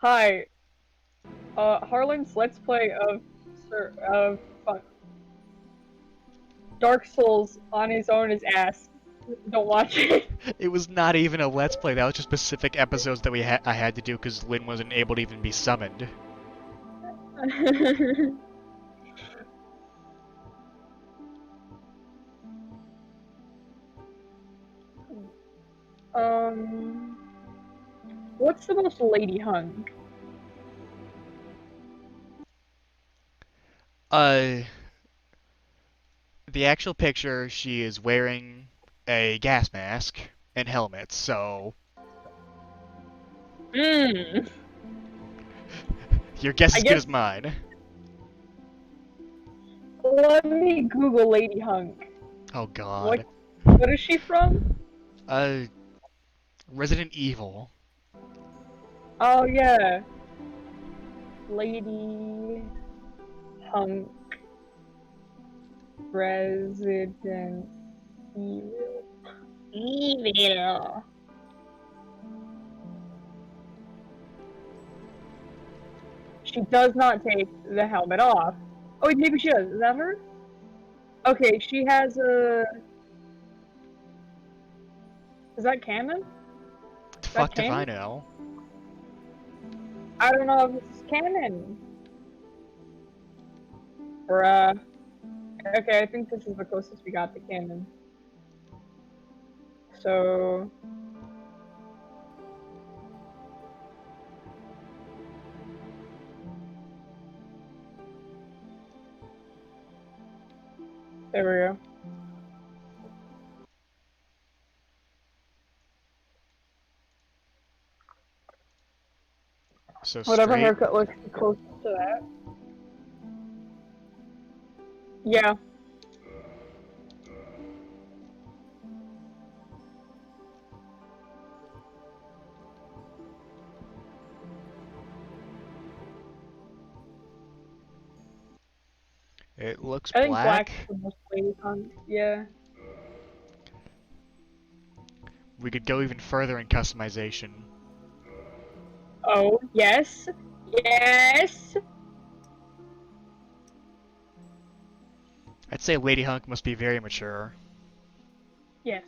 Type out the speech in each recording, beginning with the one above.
Hi, Harlan's Let's Play of fuck, Dark Souls on his own is ass. Don't watch it. It was not even a Let's Play. That was just specific episodes that I had to do because Lynn wasn't able to even be summoned. um, what's the most lady hung? Uh, the actual picture, she is wearing a gas mask and helmet, so Mmm. your guess I is good guess as mine. let me Google Lady Hunk. Oh What god. what is she from? Uh, Resident Evil. Oh yeah. Lady Hunk Resident Evil. Evil. She does not take the helmet off. Oh, wait, maybe she does. Is that her? Okay, she has a. Is that canon? Is that Fucked if I canon? know. I don't know if this is canon. Bruh. Okay, I think this is the closest we got to canon. So. There we go. So Whatever straight. haircut looks close to that. Yeah. It looks I think black. black's the most lady on. Yeah. We could go even further in customization. Oh, yes. Yes. I'd say Lady Hunk must be very mature. Yes.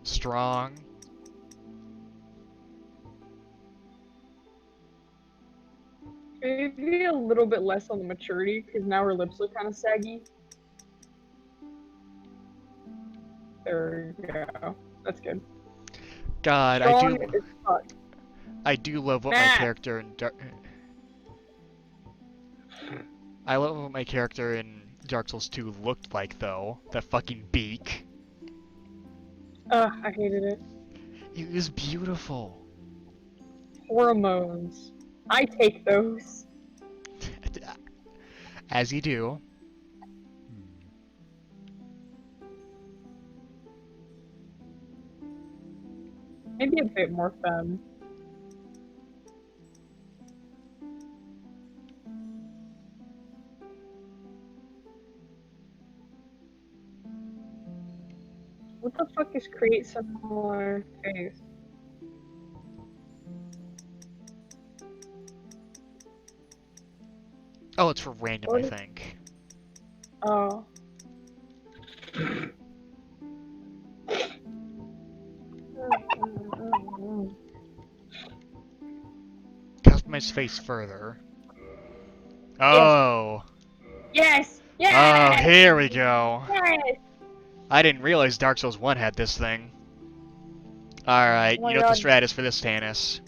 Strong. Maybe a little bit less on the maturity because now her lips look kind of saggy. There we go. That's good. God, Strong as fuck. I do love what my Nah. character in I love what my character in Dark Souls 2 looked like though. That fucking beak. Ugh, I hated it. It was beautiful. Hormones. I take those. As you do. Maybe a bit more femme. What the fuck is create similar face? Oh, it's for random, I What is... think. Oh. Customize face further. Yes. Oh. Yes. Oh, Yes. here we go. Yes. I didn't realize Dark Souls 1 had this thing. Oh Alright, you my know what the god. strat is for this, Tannis.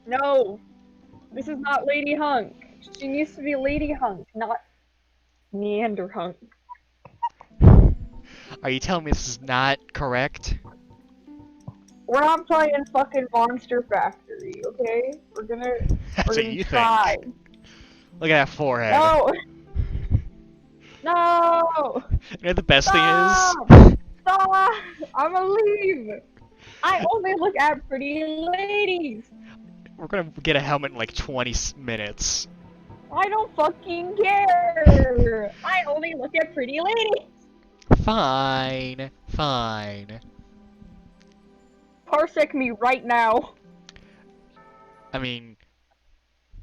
No. This is not Lady Hunk. She needs to be Lady Hunk, not Neander Hunk. Are you telling me this is not correct? We're not playing fucking Monster Factory, okay? We're That's what gonna you try. think. Look at that forehead. No! No! You know the best thing is? Stop! Stop! I'ma leave! I only look at pretty ladies! We're gonna get a helmet in like 20 minutes. I don't fucking care. I only look at pretty ladies. Fine. Fine. Parsec me right now. I mean,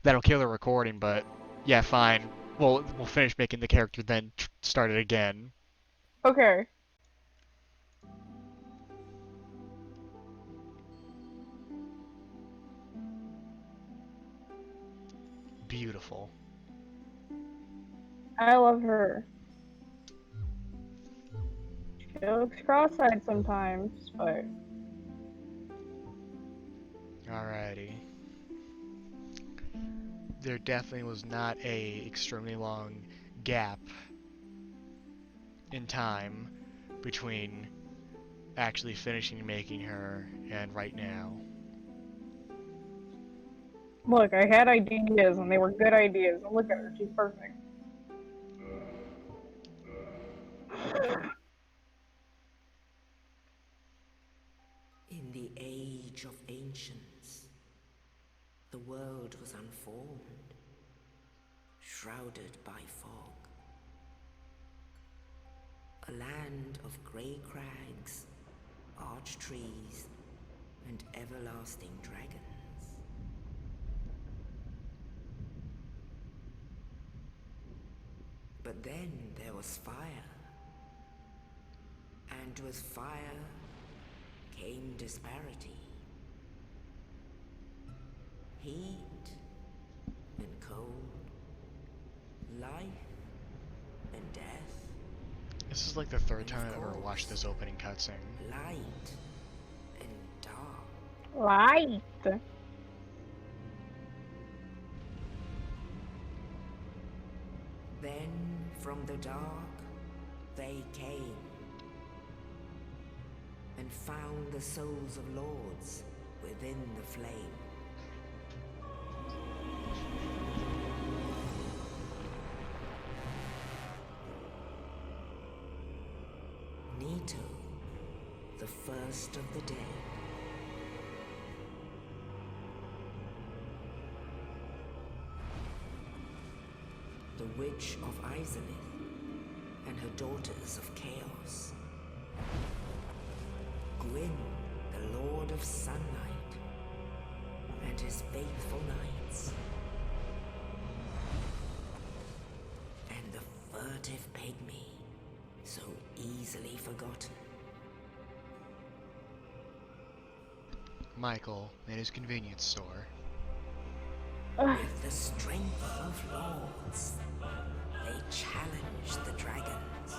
that'll kill the recording, but yeah, fine. We'll finish making the character, then start it again. Okay. Beautiful. I love her. She looks cross-eyed sometimes, but Alrighty. There definitely was not a extremely long gap in time between actually finishing making her and right now. look, I had ideas and they were good ideas. And look at her, she's perfect. In the age of ancients, the world was unformed, shrouded by fog. A land of grey crags, arch trees, and everlasting dragons. But then there was fire, and with fire came disparity. Heat and cold, life and death, This is like the third and time of I've ever watched course, this opening cutscene. light and dark. Light. Then from the dark they came and found the souls of lords within the flame. Nito, the first of the dead. The Witch of Izalith and her daughters of Chaos. Gwyn, the Lord of Sunlight, and his faithful knights. And the furtive pygmy, so easily forgotten. Michael in his convenience store. With the strength of lords, they challenged the dragons.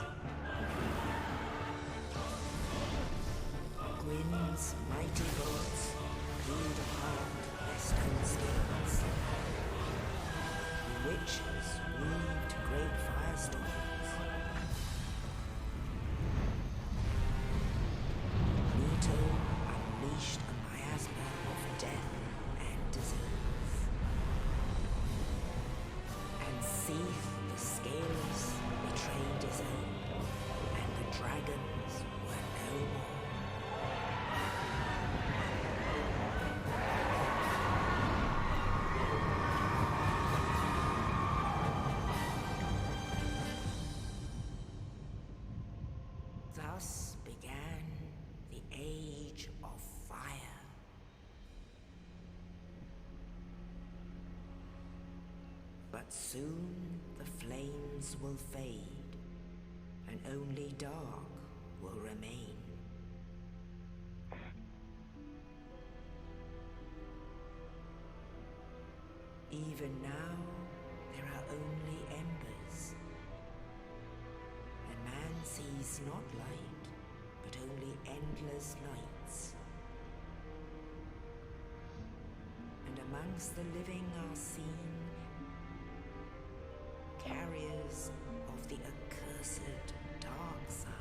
Gwyn's mighty gods peeled apart their stone skills. The witches weaved great firestorms. Nito unleashed a miasma of death and disease. And Seath the Scaleless betrayed his own, and the dragons were no more. Thus began the Age of Fire. But soon the flames will fade, and only dark will remain. Even now, there are only embers. And man sees not light, but only endless nights. And amongst the living are seen carriers of the accursed dark side.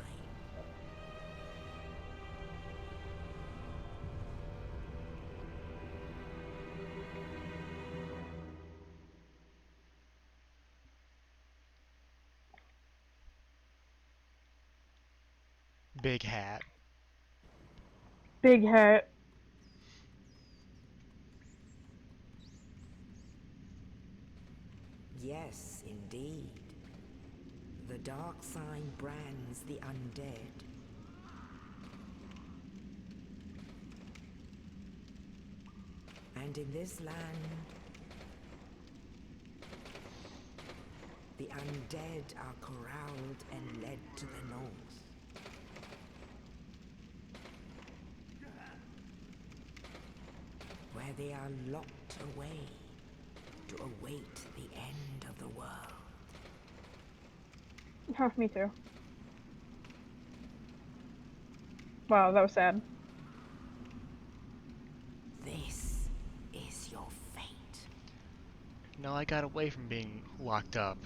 Big hat. Big hat. Yes, indeed. The dark sign brands the undead. And in this land, the undead are corralled and led to the north. Where they are locked away to await the end of the world. Huh, me too. Wow, that was sad. This is your fate. No, I got away from being locked up.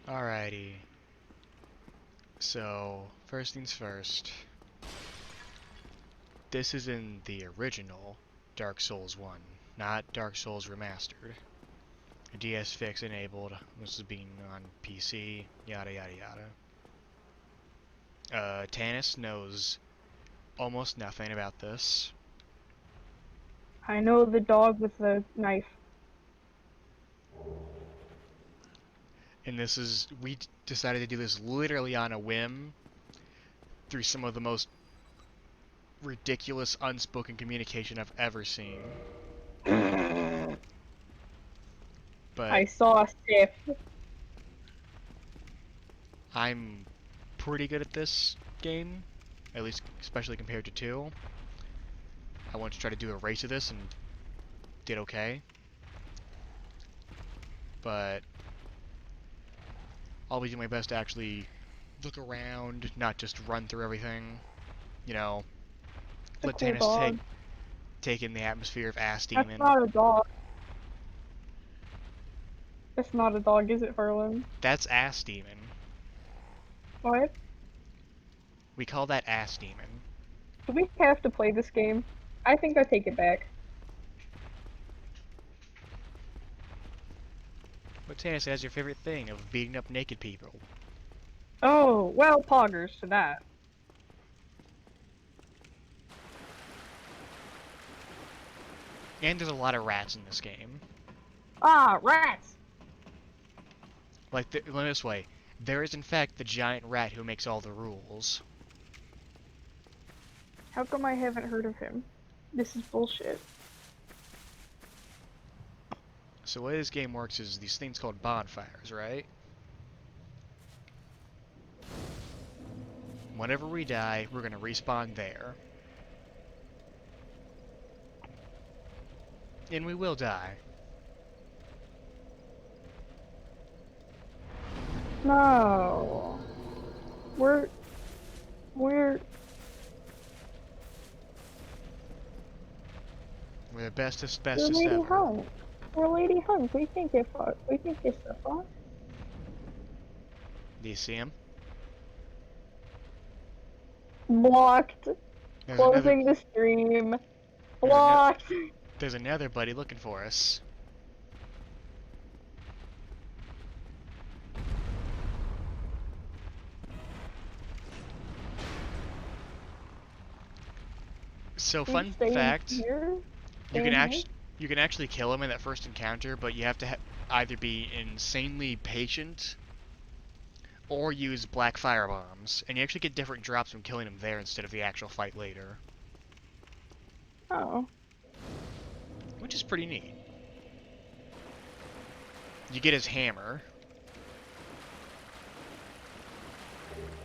Alrighty. So, first things first. This is in the original Dark Souls 1, not Dark Souls Remastered. DS Fix enabled, this is being on PC, yada yada yada. Tanis knows almost nothing about this. I know the dog with the knife. And this is, we decided to do this literally on a whim through some of the most ridiculous unspoken communication I've ever seen. But I saw Sif. I'm pretty good at this game, at least especially compared to 2. I want to try to do a race of this and did okay. But I'll be doing my best to actually look around, not just run through everything. You know, It's a let cool Tanis dog. take in the atmosphere of Ass That's Demon. not a dog. That's not a dog, is it, Ferlin? That's Ass Demon. What? We call that Ass Demon. Do we have to play this game? I think I take it back. What Tanis says your favorite thing of beating up naked people? Oh, well, poggers to that. And there's a lot of rats in this game. Ah, rats! Like, let me this way. There is in fact the giant rat who makes all the rules. How come I haven't heard of him? This is bullshit. So the way this game works is these things called bonfires, right? Whenever we die, we're gonna respawn there. And we will die. No. We're... We're the bestest We're Lady ever. Hunk. We're Lady Hunk. We can get fucked. We can get stuff on. Do you see him? Blocked. There's Closing the stream. There's Blocked. there's another buddy looking for us. So fun fact, Here. you can Staying here? you can actually kill him in that first encounter, but you have to either be insanely patient or use black fire bombs, and you actually get different drops from killing him there instead of the actual fight later, Oh. which is pretty neat. You get his hammer.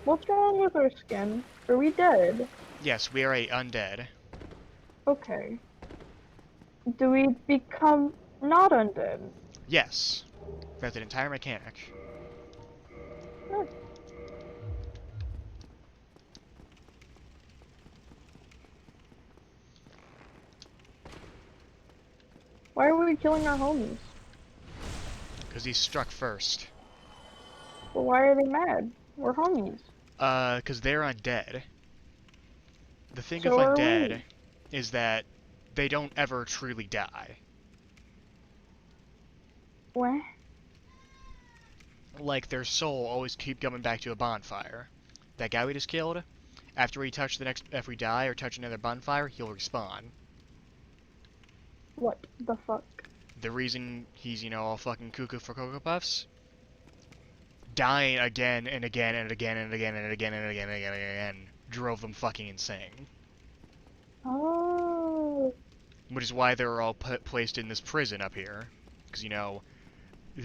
What's wrong with our skin? Are we dead? Yes, we are a undead. Okay. Do we become not undead? Yes, that's an entire mechanic. Hmm. Why are we killing our homies? Because he struck first. Well, why are they mad? We're homies. Because they're undead. The thing of So are undead we. is that they don't ever truly die. What? Like, their soul always keep coming back to a bonfire. That guy we just killed, after we die or touch another bonfire, he'll respawn. What the fuck? The reason he's, all fucking cuckoo for Cocoa Puffs? Dying again and again and again and again and again and again and again and again drove them fucking insane. Oh. Which is why they're all placed in this prison up here. Because,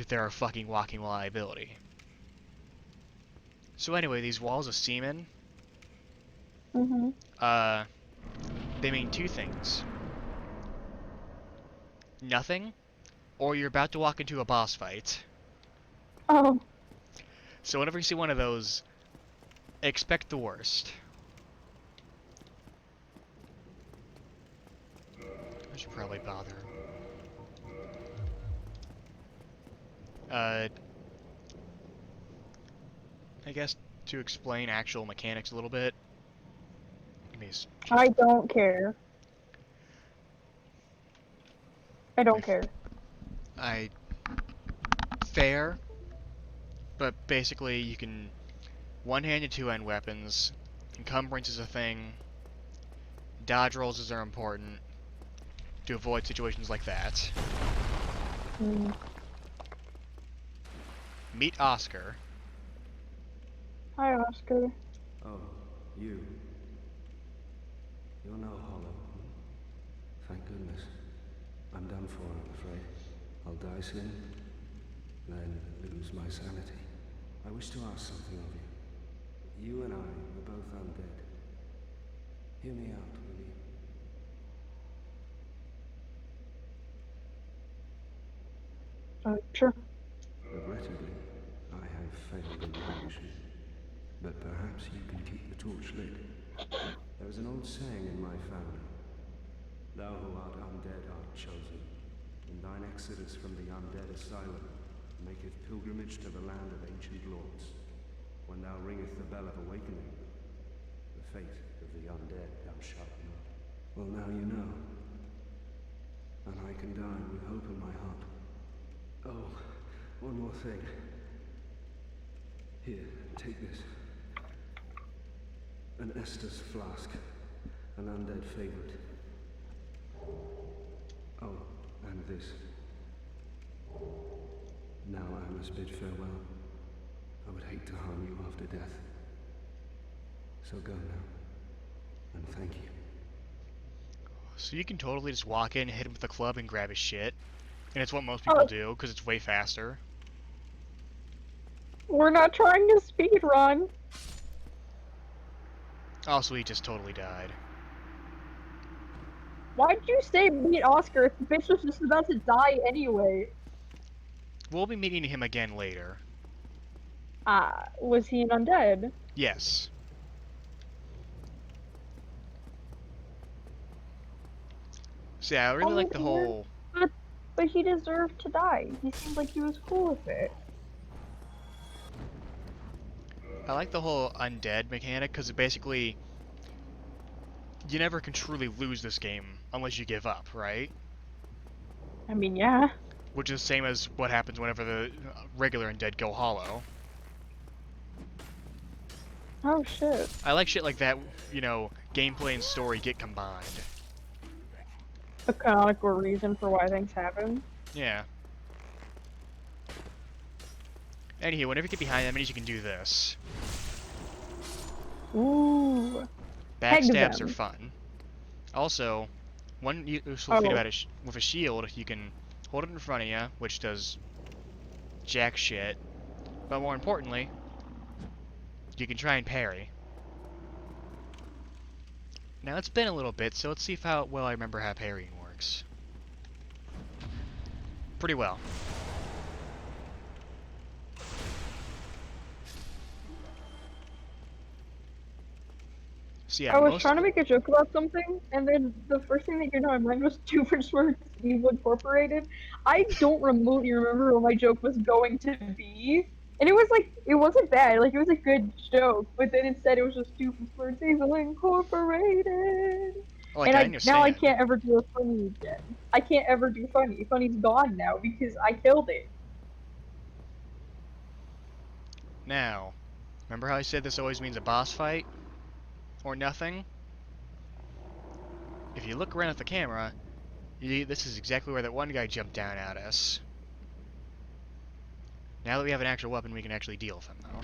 they're a fucking walking liability. So anyway, these walls of semen, Mhm. they mean two things. Nothing, or you're about to walk into a boss fight. Oh. So whenever you see one of those, expect the worst. I should probably bother. I guess to explain actual mechanics a little bit. I don't care. I don't care. Fair, but basically you can one-hand and two-hand weapons. Encumbrance is a thing. Dodge rolls are important to avoid situations like that. Mm. Meet Oscar. Hi, Oscar. Oh, you. You're no hollow. Thank goodness. I'm done for, I'm afraid. I'll die soon, then lose my sanity. I wish to ask something of you. You and I were both undead. Hear me out, will you? Sure. Regrettably, I have failed in my mission. But perhaps you can keep the torch lit. There is an old saying in my family. Thou who art undead art chosen. In thine exodus from the undead asylum, maketh pilgrimage to the land of ancient lords. When thou ringeth the bell of awakening, the fate of the undead thou shalt know. Well, now you know. And I can die with hope in my heart. Oh, one more thing. Here, take this. An Estus flask. An undead favorite. Oh, and this. Now I must bid farewell. I would hate to harm you after death. So go now. And thank you. So you can totally just walk in, hit him with a club, and grab his shit. And it's what most people do, because it's way faster. We're not trying to speed run. Also, he just totally died. Why'd you say meet Oscar if the bitch was just about to die anyway? We'll be meeting him again later. Was he an undead? Yes. So yeah, I really like the whole... But he deserved to die. He seemed like he was cool with it. I like the whole undead mechanic, because it basically... You never can truly lose this game unless you give up, right? I mean, yeah. Which is the same as what happens whenever the regular undead go hollow. Oh shit. I like shit like that, gameplay and story get combined. A canonical reason for why things happen. Yeah. Anywho, whenever you get behind enemies, you can do this. Ooh. Backstabs are fun. Also, one useful feat about it with a shield, you can hold it in front of you, which does jack shit. But more importantly, you can try and parry. Now it's been a little bit, so let's see how well I remember how parrying works. Pretty well. So yeah, I was most trying to make a joke about something, and then the first thing that came to my mind was Two French Words Evil Incorporated. I don't remotely remember what my joke was going to be, and it was like it wasn't bad, like it was a good joke, but then instead it was just Two French Words Evil Incorporated, like and I now I understand. can't ever do a funny again. I can't ever do funny. Funny's gone now because I killed it. Now, remember how I said this always means a boss fight or nothing? If you look around at the camera, this is exactly where that one guy jumped down at us. Now that we have an actual weapon, we can actually deal with him, though.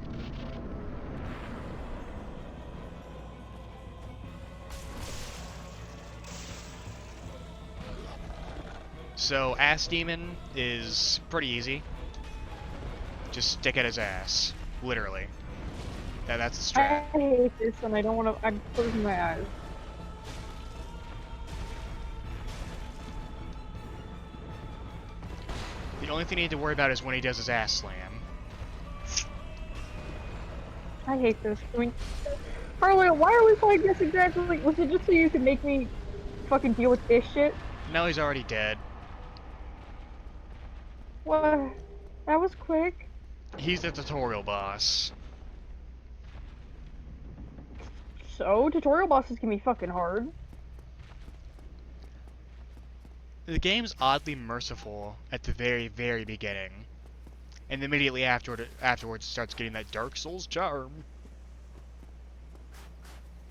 So, Ass Demon is pretty easy. Just stick at his ass. Literally. That's the I strat. hate this, and I don't want to. I'm closing my eyes. The only thing you need to worry about is when he does his ass slam. I hate this. I mean, Harlow, why are we playing this exactly? Was it just so you could make me fucking deal with this shit? No, he's already dead. What? That was quick. He's the tutorial boss. So, tutorial bosses can be fucking hard. The game's oddly merciful at the very, very beginning. And immediately afterwards starts getting that Dark Souls charm.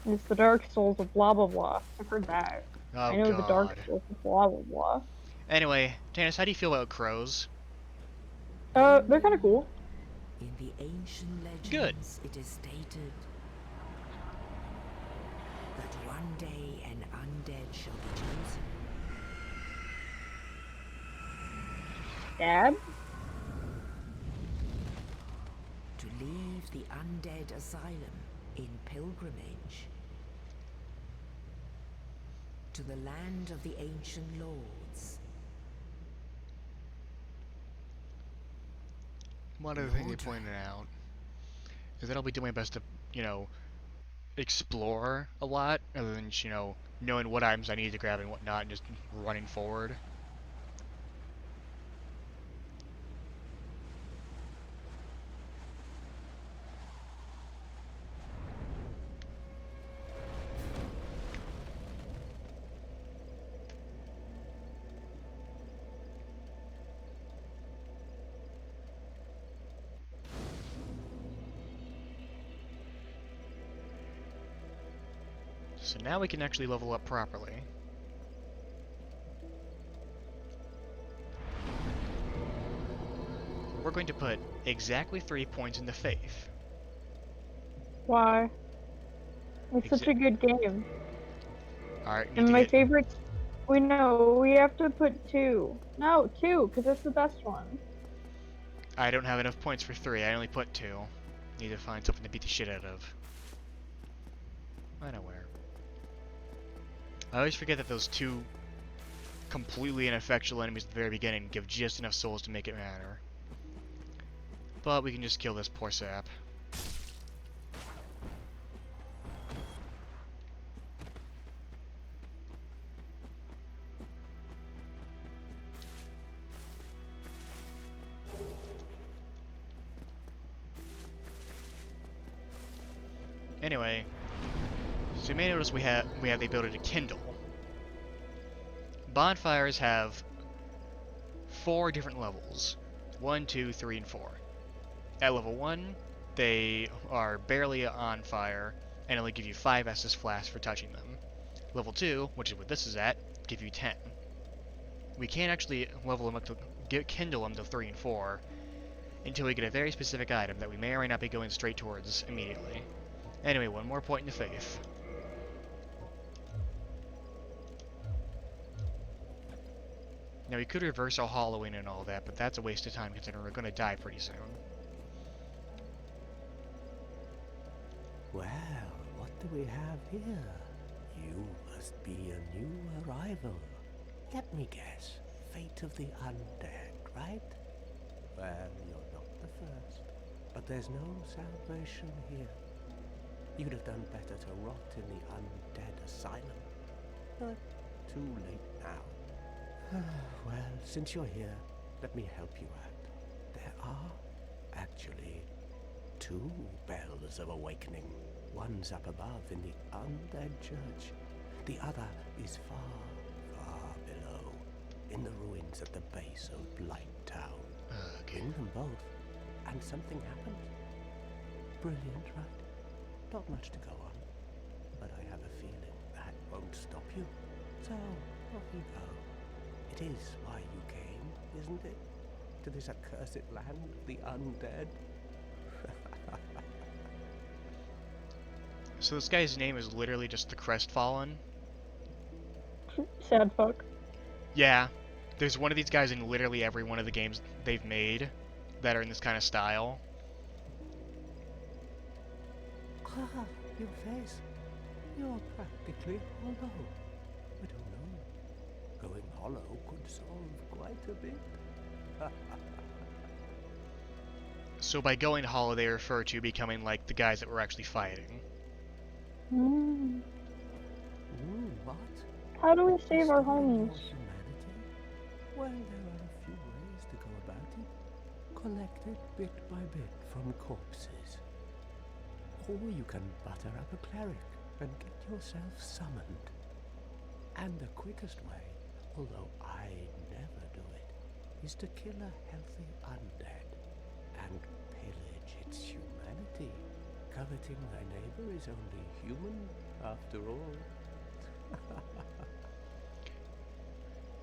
It's the Dark Souls of blah blah blah. I've heard that. Oh I know the Dark god. Souls of blah blah blah. Anyway, Tannis, how do you feel about crows? They're kind of cool. In the ancient legends, Good. it is stated that one day an undead shall be chosen. Dad? To leave the undead asylum in pilgrimage to the land of the ancient lords. One other thing they Lord. pointed out is that I'll be doing my best to, explore a lot, other than just, knowing what items I need to grab and whatnot, and just running forward. So now we can actually level up properly. We're going to put exactly 3 points into Faith. Why? It's such a good game. Alright, And my favorite. We know we have to put 2. No, 2, because that's the best one. I don't have enough points for 3, I only put 2. Need to find something to beat the shit out of. I know where. I always forget that those 2 completely ineffectual enemies at the very beginning give just enough souls to make it matter. But we can just kill this poor sap. Anyway, so you may notice we have the ability to kindle. Bonfires have 4 different levels. 1, 2, 3, and 4. At level 1, they are barely on fire, and only give you 5 Estus flasks for touching them. Level 2, which is what this is at, give you 10. We can't actually level them up to kindle them to 3 and 4 until we get a very specific item that we may or may not be going straight towards immediately. Anyway, 1 more point into Faith. Now we could reverse our hollowing and all that, but that's a waste of time considering we're going to die pretty soon. Well, what do we have here? You must be a new arrival. Let me guess. Fate of the undead, right? Well, you're not the first. But there's no salvation here. You'd have done better to rot in the undead asylum. But too late now. Well, since you're here, let me help you out. There are, actually, 2 bells of awakening. One's up above in the undead church. The other is far, far below, in the ruins at the base of Blight Town. Ring them both, and something happens. Brilliant, right? Not much to go on, but I have a feeling that won't stop you. So, off you go. It is why you came, isn't it? To this accursed land of the undead? So this guy's name is literally just the Crestfallen? Sad fuck. Yeah. There's one of these guys in literally every one of the games they've made that are in this kind of style. Ah, your face. You're practically hollow. I don't know. Going hollow could solve quite a bit. So by going hollow, they refer to becoming like the guys that were actually fighting. What? How do we save our Restoring homies? your humanity? Well, there are a few ways to go about it. Collect it bit by bit from corpses. Or you can butter up a cleric and get yourself summoned. And the quickest way, although I never do it, is to kill a healthy undead and pillage its humanity. Coveting thy neighbor is only human, after all.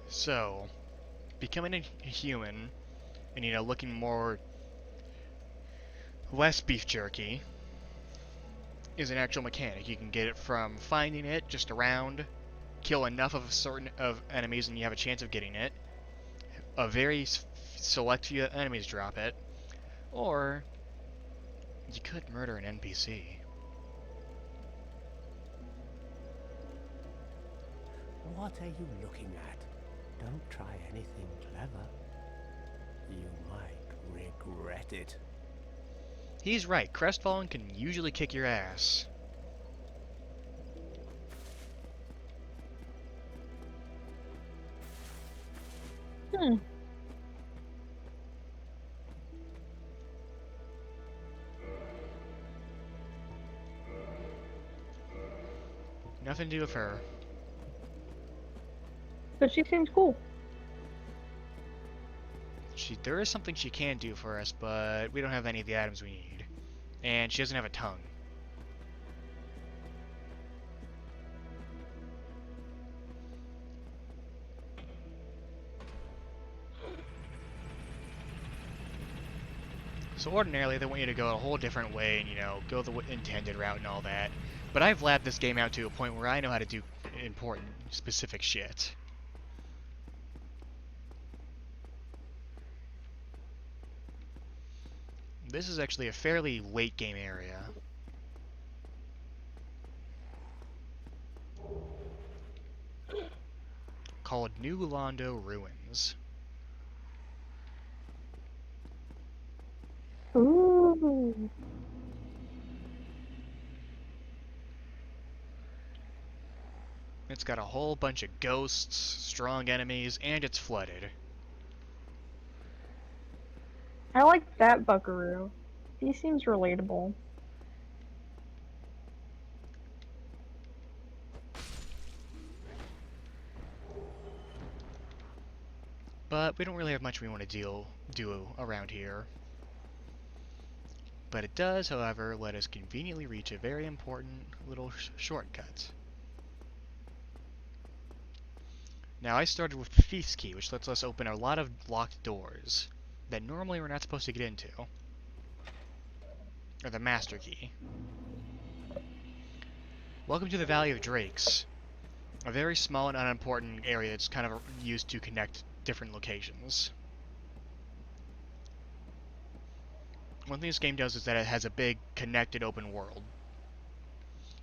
So, becoming a human, and looking more less beef jerky, is an actual mechanic. You can get it from finding it just around, kill enough of a certain of enemies, and you have a chance of getting it. A very select few enemies drop it, or you could murder an NPC. What are you looking at? Don't try anything clever. You might regret it. He's right. Crestfallen can usually kick your ass. Nothing to do with her. But she seems cool. There is something she can do for us, but we don't have any of the items we need. And she doesn't have a tongue. So ordinarily, they want you to go a whole different way and, go the intended route and all that. But I've labbed this game out to a point where I know how to do important, specific shit. This is actually a fairly late game area. Called New Londo Ruins. Ooh. It's got a whole bunch of ghosts, strong enemies, and it's flooded. I like that buckaroo. He seems relatable. But we don't really have much we want to do around here. But it does, however, let us conveniently reach a very important little shortcut. Now, I started with the Thief's Key, which lets us open a lot of locked doors that normally we're not supposed to get into. Or the Master Key. Welcome to the Valley of Drakes. A very small and unimportant area that's kind of used to connect different locations. One thing this game does is that it has a big, connected open world.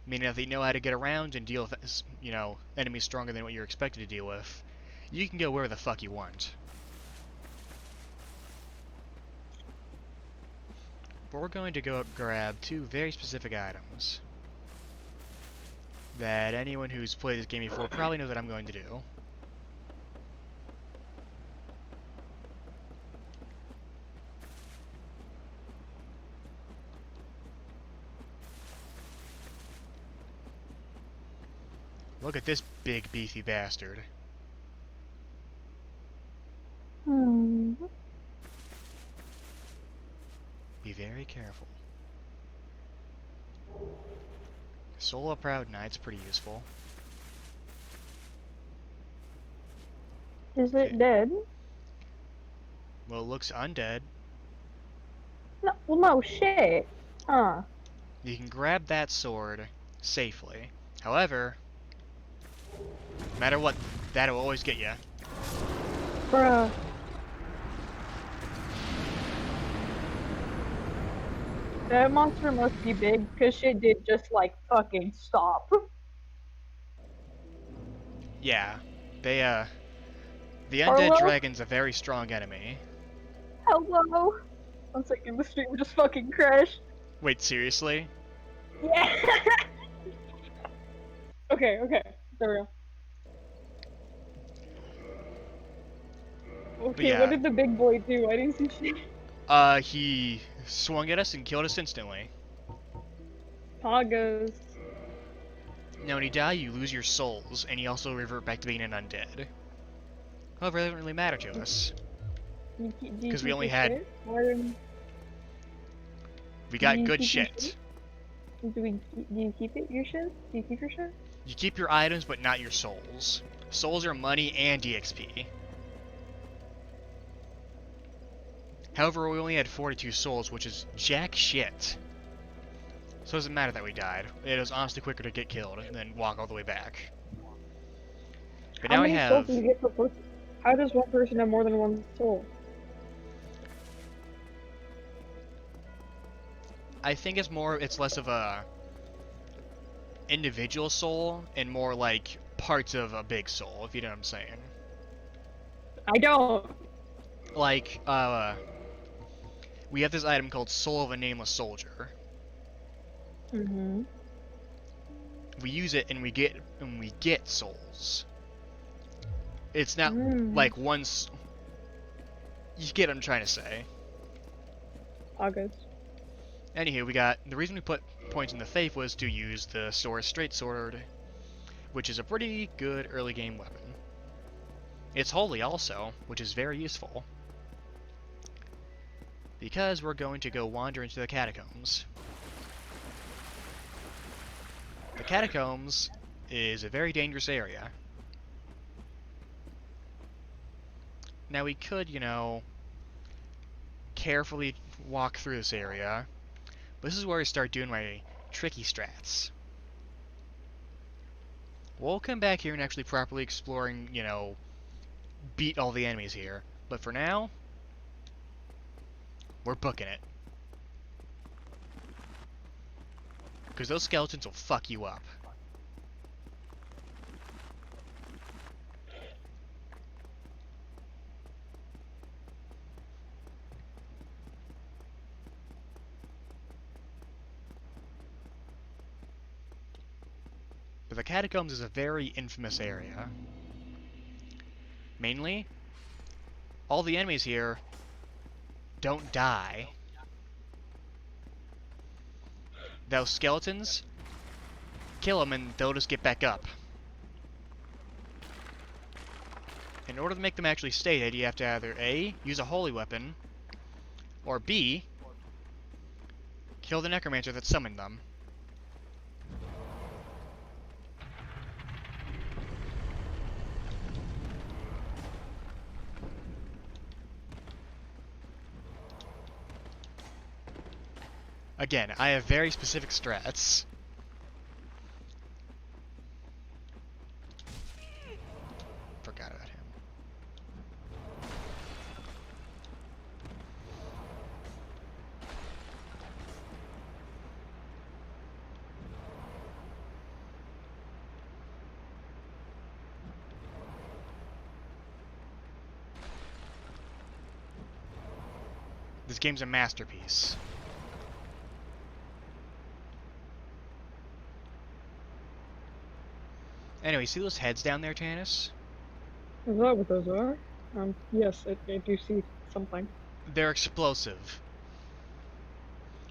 Meaning that if you know how to get around and deal with, enemies stronger than what you're expected to deal with, you can go where the fuck you want. But we're going to go grab 2 very specific items. that anyone who's played this game before probably knows what I'm going to do. Look at this big beefy bastard. Hmm. Be very careful. Soul of Proud Knight's pretty useful. Is Okay. it dead? Well, it looks undead. No, well, no shit. Huh. You can grab that sword safely. However, no matter what, that'll always get you. Bruh. That monster must be big, because shit did just, like, fucking stop. Yeah, they, the undead Hello? dragon's a very strong enemy. Hello? 1 second, the stream just fucking crashed. Wait, seriously? Yeah! Okay, there we go. But Okay, what yeah, did the big boy do? I didn't see shit. he swung at us and killed us instantly. Poggos. Now, when you die, you lose your souls, and you also revert back to being an undead. However, it doesn't really matter to us, Do you keep because we only your had... shit? Or do We got you good keep your shit. do you keep it, your shit? Do you keep your shit? You keep your items, but not your souls. Souls are money and EXP. However, we only had 42 souls, which is jack shit. So it doesn't matter that we died. It was honestly quicker to get killed than walk all the way back. But How now I many souls have... do you get per person? How does one person have more than one soul? I think it's less of a individual soul and more like parts of a big soul, if you know what I'm saying. I don't. Like, we have this item called Soul of a Nameless Soldier. Mm-hmm. We use it and we get souls. It's not Mm. like once. You get what I'm trying to say. August. Anywho, we got the reason we put points in the faith was to use the Sora's Straight Sword, which is a pretty good early game weapon. It's holy also, which is very useful. Because we're going to go wander into the catacombs. The catacombs is a very dangerous area. Now we could, you know, carefully walk through this area, but this is where I start doing my tricky strats. We'll come back here and actually properly exploring, you know, beat all the enemies here. But for now, we're booking it. Because those skeletons will fuck you up. But the catacombs is a very infamous area. Mainly, all the enemies here don't die. Those skeletons, kill them and they'll just get back up. In order to make them actually stay dead, you have to either A, use a holy weapon, or B, kill the necromancer that summoned them. Again, I have very specific strats. Forgot about him. This game's a masterpiece. Anyway, see those heads down there, Tannis? Is that what those are? Yes, I do see something. They're explosive.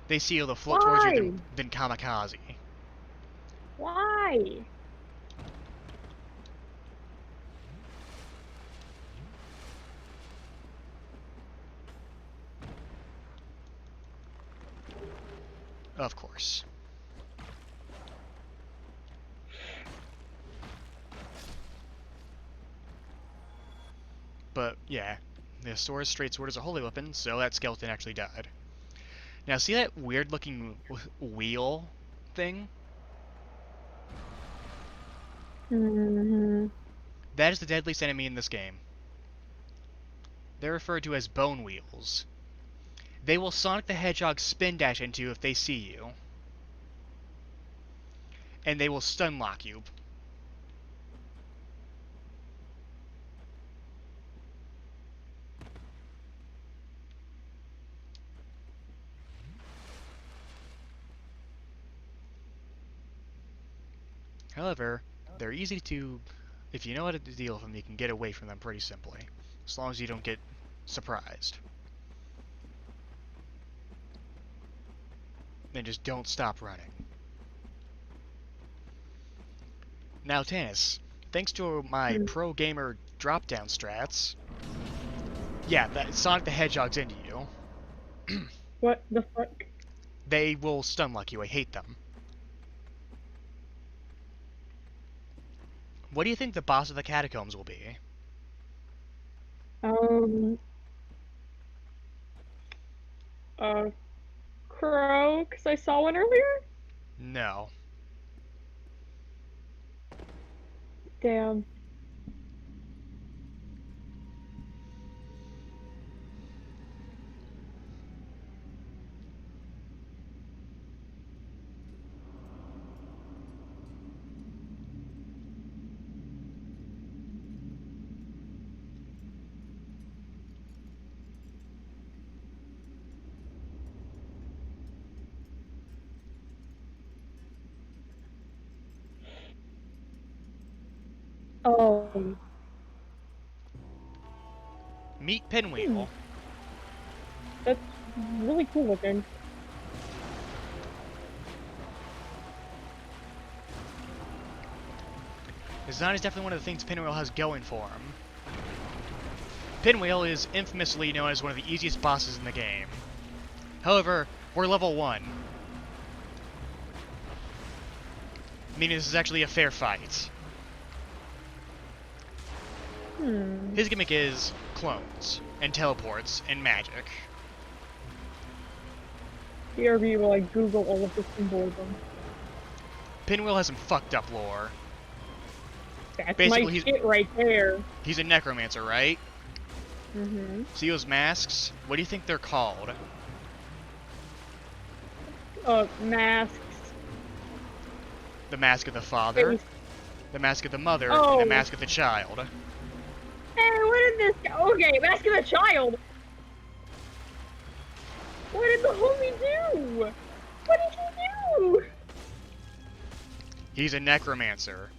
They see you, they'll float towards you, Why? then kamikaze. Why? Of course. But, yeah. The sword, straight sword is a holy weapon, so that skeleton actually died. Now, see that weird-looking wheel thing? Mm-hmm. That is the deadliest enemy in this game. They're referred to as bone wheels. They will Sonic the Hedgehog spin dash into you if they see you. And they will stun lock you. However, they're easy to... If you know how to deal with them, you can get away from them pretty simply. As long as you don't get surprised. Then just don't stop running. Now, Tannis, thanks to my pro gamer drop-down strats... Yeah, Sonic the Hedgehog's into you. What the fuck? They will stun lock you, I hate them. What do you think the boss of the catacombs will be? Um, crow, because I saw one earlier? No. Damn. Oh. Meet Pinwheel. That's really cool looking. Design is definitely one of the things Pinwheel has going for him. Pinwheel is infamously known as one of the easiest bosses in the game. However, we're level 1. Meaning this is actually a fair fight. His gimmick is clones, and teleports, and magic. BRB will like Google all of this symbolism. Pinwheel has some fucked up lore. That's Basically, my shit right there. He's a necromancer, right? Mm-hmm. See those masks? What do you think they're called? Masks. The mask of the father, the mask of the mother, and Oh. the mask of the child. Hey, what did this guy? Okay, Mask of the Child! What did the homie do? What did he do? He's a necromancer.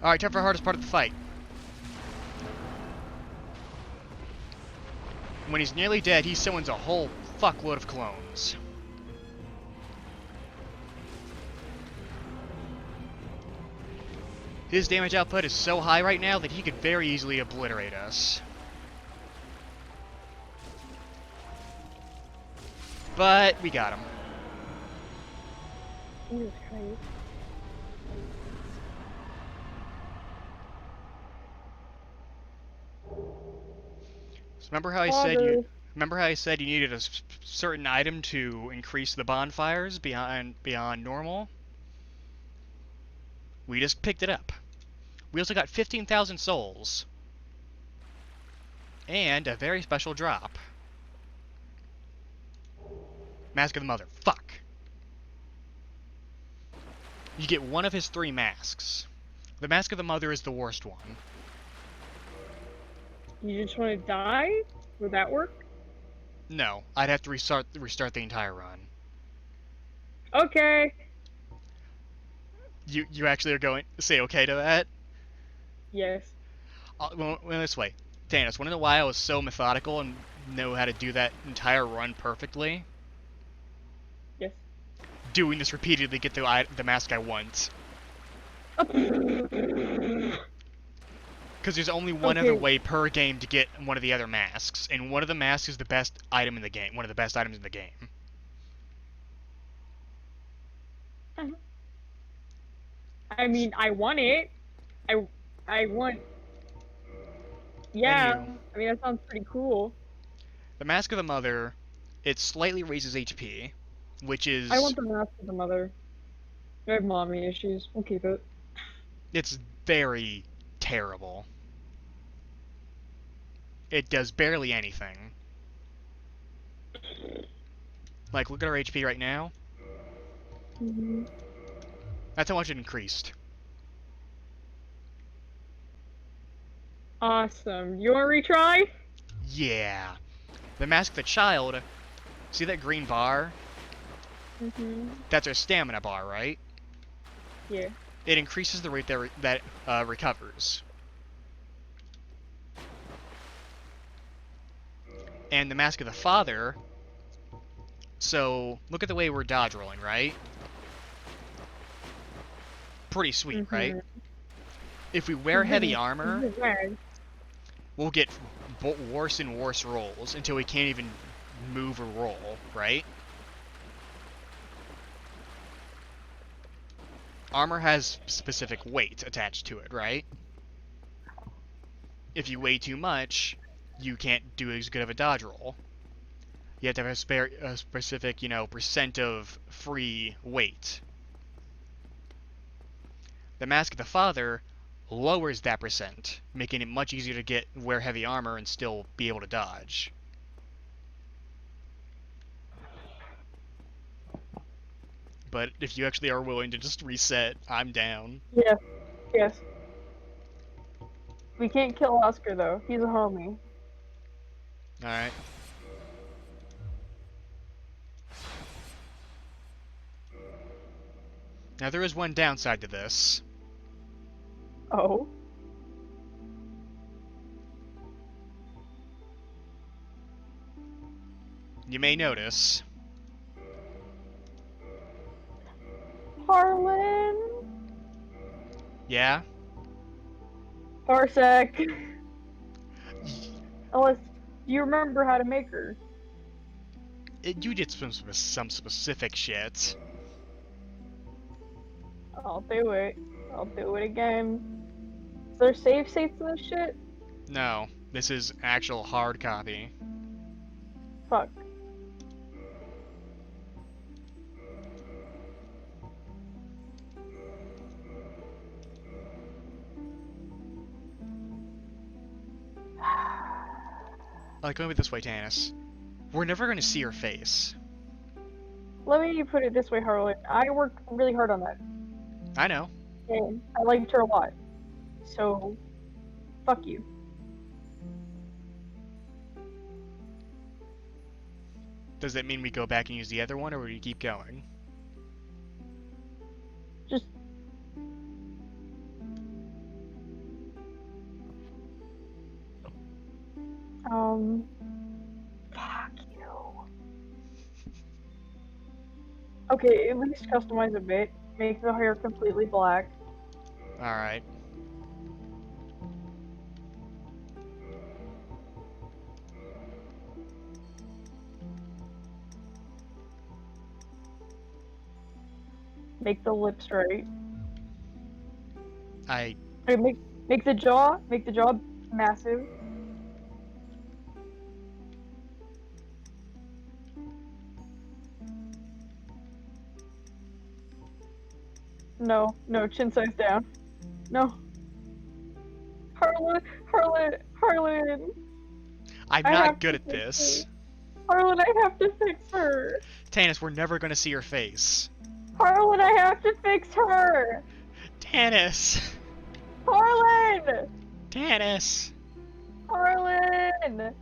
Alright, time for the hardest part of the fight. When he's nearly dead, he summons a whole fuckload of clones. His damage output is so high right now that he could very easily obliterate us. But we got him. Jesus Christ. So remember how I said you needed a certain item to increase the bonfires beyond normal? We just picked it up. We also got 15,000 souls. And a very special drop. Mask of the Mother. Fuck. You get one of his 3 masks. The Mask of the Mother is the worst one. You just want to die? Would that work? No, I'd have to restart the entire run. Okay. You actually are going to say okay to that? Yes. Well, this way. Thanos, wanna know why I was so methodical and know how to do that entire run perfectly? Yes. Doing this repeatedly get the mask I want. Because there's only one other Okay. way per game to get one of the other masks, and one of the masks is the best item in the game. One of the best items in the game. I mean, I want it. I want. Yeah. Anywho, I mean, that sounds pretty cool. the Mask of the Mother, it slightly raises HP, which I is want the mask of the mother. I have mommy issues. We'll keep it. it's very terrible. It does barely anything. Like, look at our HP right now. Mm-hmm. That's how much it increased. Awesome. You want to retry? Yeah. The Mask of the Child, see that green bar? Mm-hmm. That's our stamina bar, right? Yeah. It increases the rate that recovers. And the Mask of the Father, so look at the way we're dodge rolling, right? Pretty sweet, right? Mm-hmm. If we wear heavy armor, Mm-hmm. we'll get worse and worse rolls until we can't even move or roll, right? Armor has specific weight attached to it, right? If you weigh too much, you can't do as good of a dodge roll. You have to have a specific, percent of free weight. The Mask of the Father lowers that percent, making it much easier to wear heavy armor and still be able to dodge. But if you actually are willing to just reset, I'm down. Yes. Yes. We can't kill Oscar though. He's a homie. Alright. Now there is one downside to this. Oh. You may notice. Harlan. Yeah? Parsec. Unless you remember how to make her. You did some specific shit. I'll do it. I'll do it again. Is there save states in this shit? No, this is actual hard copy. Fuck. Like, let me this way, Tanis. We're never going to see her face. Let me put it this way, Harlan. I worked really hard on that. I know. And I liked her a lot. So, fuck you. Does that mean we go back and use the other one, or will we keep going? Just. Fuck you. Okay, at least customize a bit. Make the hair completely black. Alright. Make the lips right. I... Okay, make the jaw massive. No, chin size down. No. Harlan. I'm I not have good to at fix this. Harlan, I have to fix her. Tanis, we're never going to see her face. Harlan, I have to fix her! Tannis! Harlan! Tannis! Harlan!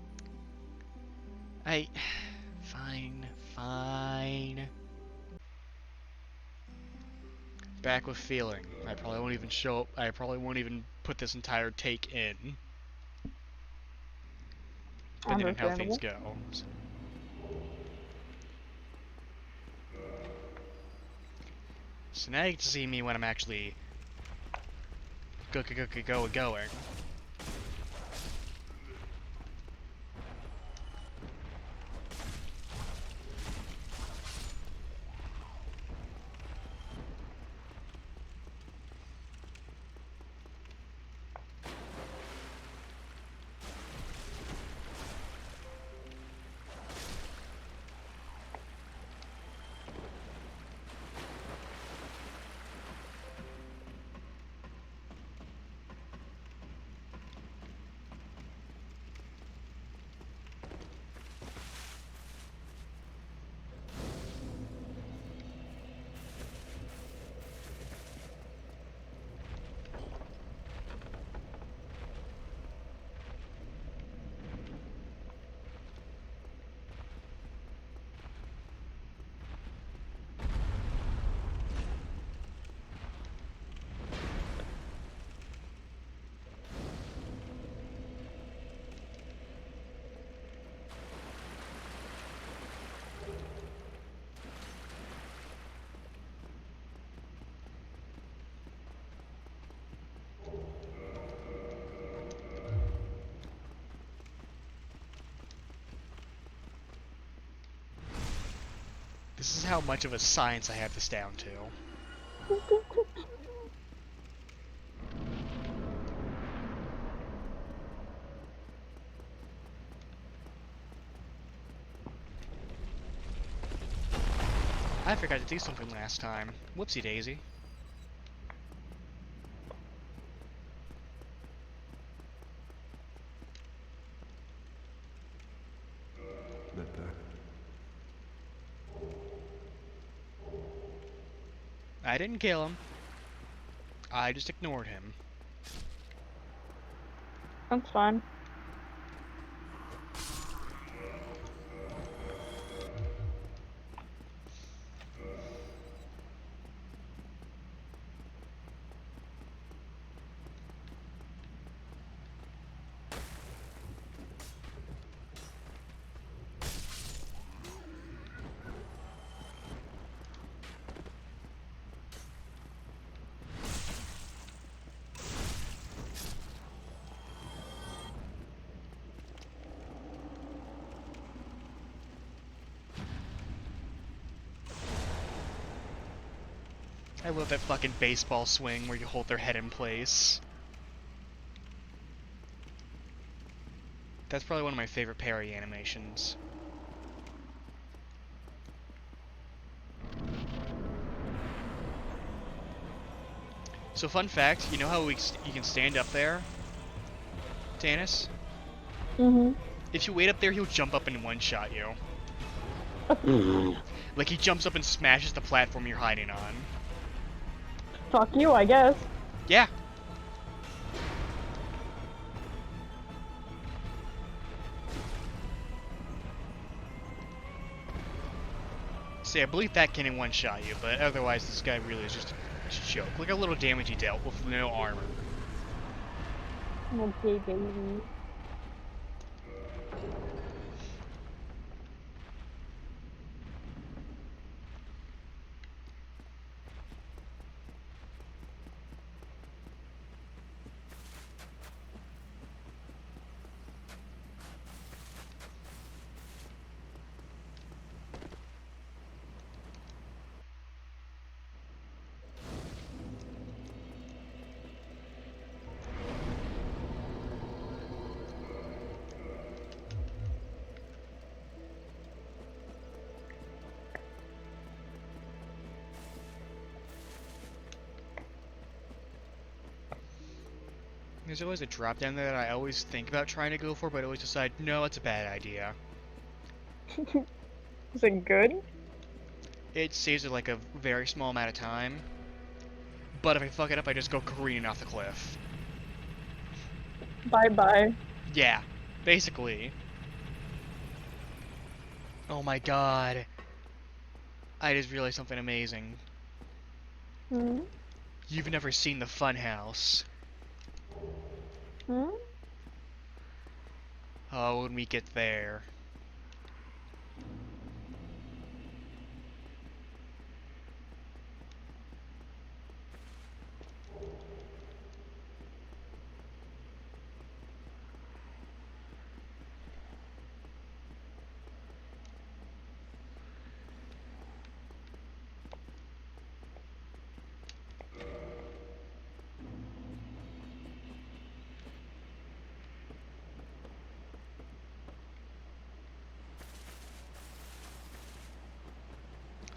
I... Fine, fine. Back with feeling. I probably won't even I probably won't even put this entire take in. Depending on how things Understandable. go. So now you get to see me when I'm actually going. This is how much of a science I have this down to. I forgot to do something last time. Whoopsie daisy. But, I didn't kill him. I just ignored him. That's fine. I love that fucking baseball swing where you hold their head in place. That's probably one of my favorite parry animations. So fun fact, you know how you can stand up there, Tannis? Mm-hmm. If you wait up there, he'll jump up and one-shot you. Like he jumps up and smashes the platform you're hiding on. Fuck you, I guess. Yeah. See, I believe that can one-shot you, but otherwise this guy really is just a joke. Look how little damage he dealt with no armor. Okay, baby. There's always a drop down there that I always think about trying to go for, but I always decide, no, it's a bad idea. Is it good? it saves it like a very small amount of time. But if I fuck it up, I just go careening off the cliff. Bye bye. Yeah, basically. Oh my god. I just realized something amazing. Hmm? You've never seen the Funhouse. Hmm? Oh, when we get there.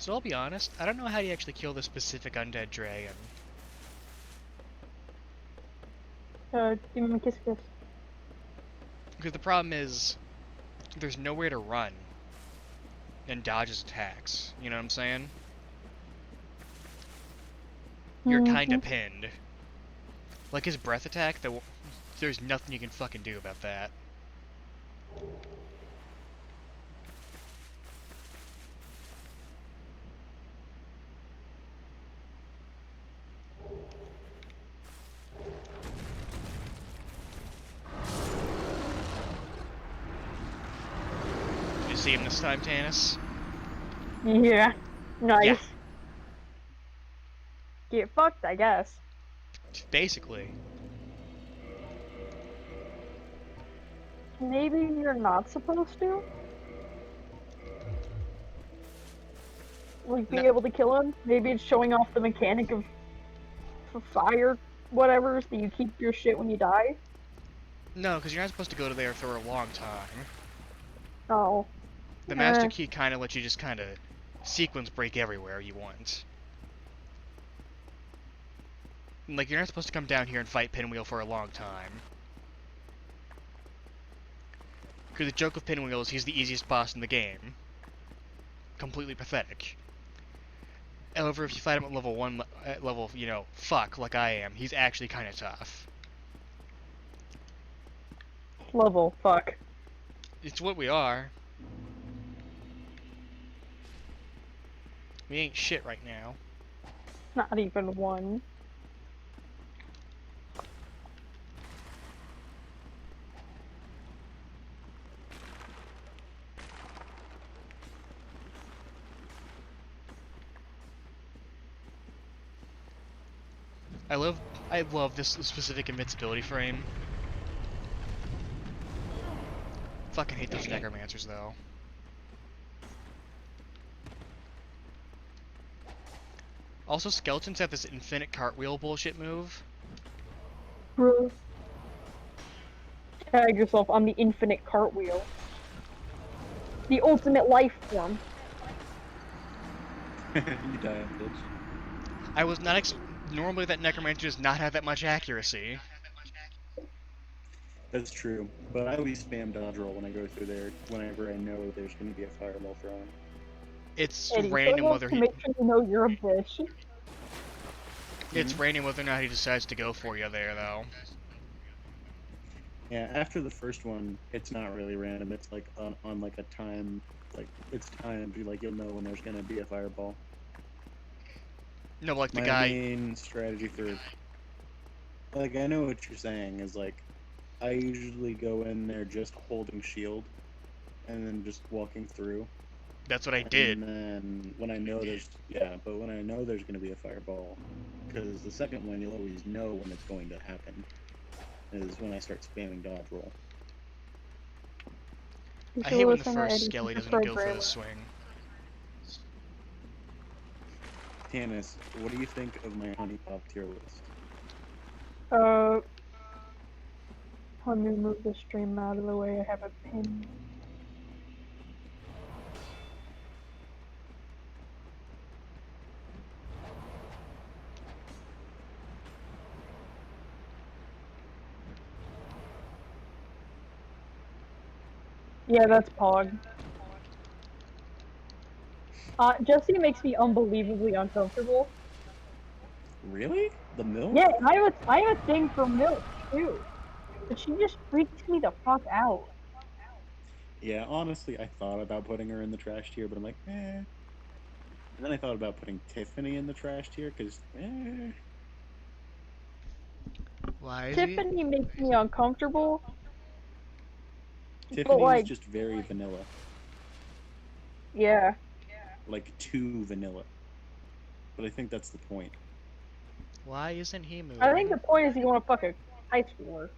So I'll be honest, I don't know how you actually kill this specific undead dragon. Give him a kiss kiss. Because the problem is, there's nowhere to run and dodge his attacks. You know what I'm saying? You're kinda pinned. Like his breath attack, there's nothing you can fucking do about that. Did you see him this time, Tannis? Yeah. Nice. Yeah. Get fucked, I guess. Basically. Maybe you're not supposed to? Like, be No, able to kill him? Maybe it's showing off the mechanic of fire, whatever, so you keep your shit when you die? no, because you're not supposed to go to there for a long time. Oh. The Master Key kind of lets you just kind of sequence break everywhere you want. Like, you're not supposed to come down here and fight Pinwheel for a long time. Because the joke of Pinwheel is he's the easiest boss in the game. Completely pathetic. However, if you fight him at level 1, you know, fuck, like I am, he's actually kind of tough. Level, fuck. It's what we are. We ain't shit right now. Not even one. I love this specific invincibility frame. Fucking hate those necromancers though. Also, skeletons have this infinite cartwheel bullshit move. Bro. Tag yourself on the infinite cartwheel. The ultimate life form. You die, bitch. I was not normally that necromancer does not have that much accuracy. That's true, but I always spam dodge roll when I go through there, whenever I know there's going to be a fireball thrown. It's Eddie, random so whether to he. make sure you know you're a bitch. It's random whether or not he decides to go for you there, though. Yeah, after the first one, it's not really random. It's like on like a time, like it's timed. Like you'll know when there's going to be a fireball. No, like the My guy. main strategy for, like, I know what you're saying is like, I usually go in there just holding shield, and then just walking through. That's what I did. And then when I know but when I know there's going to be a fireball, because the second one you'll always know when it's going to happen, is when I start spamming dodge roll. You I should hate when the listen to first Eddie, skelly he's a doesn't go for the programmer. swing. Tannis, what do you think of my honey pop tier list? Let me move the stream out of the way. I have a pin. Yeah, that's Pog. Jesse makes me unbelievably uncomfortable. Really? The milk? Yeah, and I have a thing for milk too, but she just freaks me the fuck out. Yeah, honestly, I thought about putting her in the trash tier, but I'm like, eh. And then I thought about putting Tiffany in the trash tier, because, eh. Why is he? Tiffany makes me uncomfortable, but Tiffany is like, just very vanilla. yeah, Like, too vanilla. But I think that's the point. Why isn't he I think the moving? point is you want to fuck a high schooler.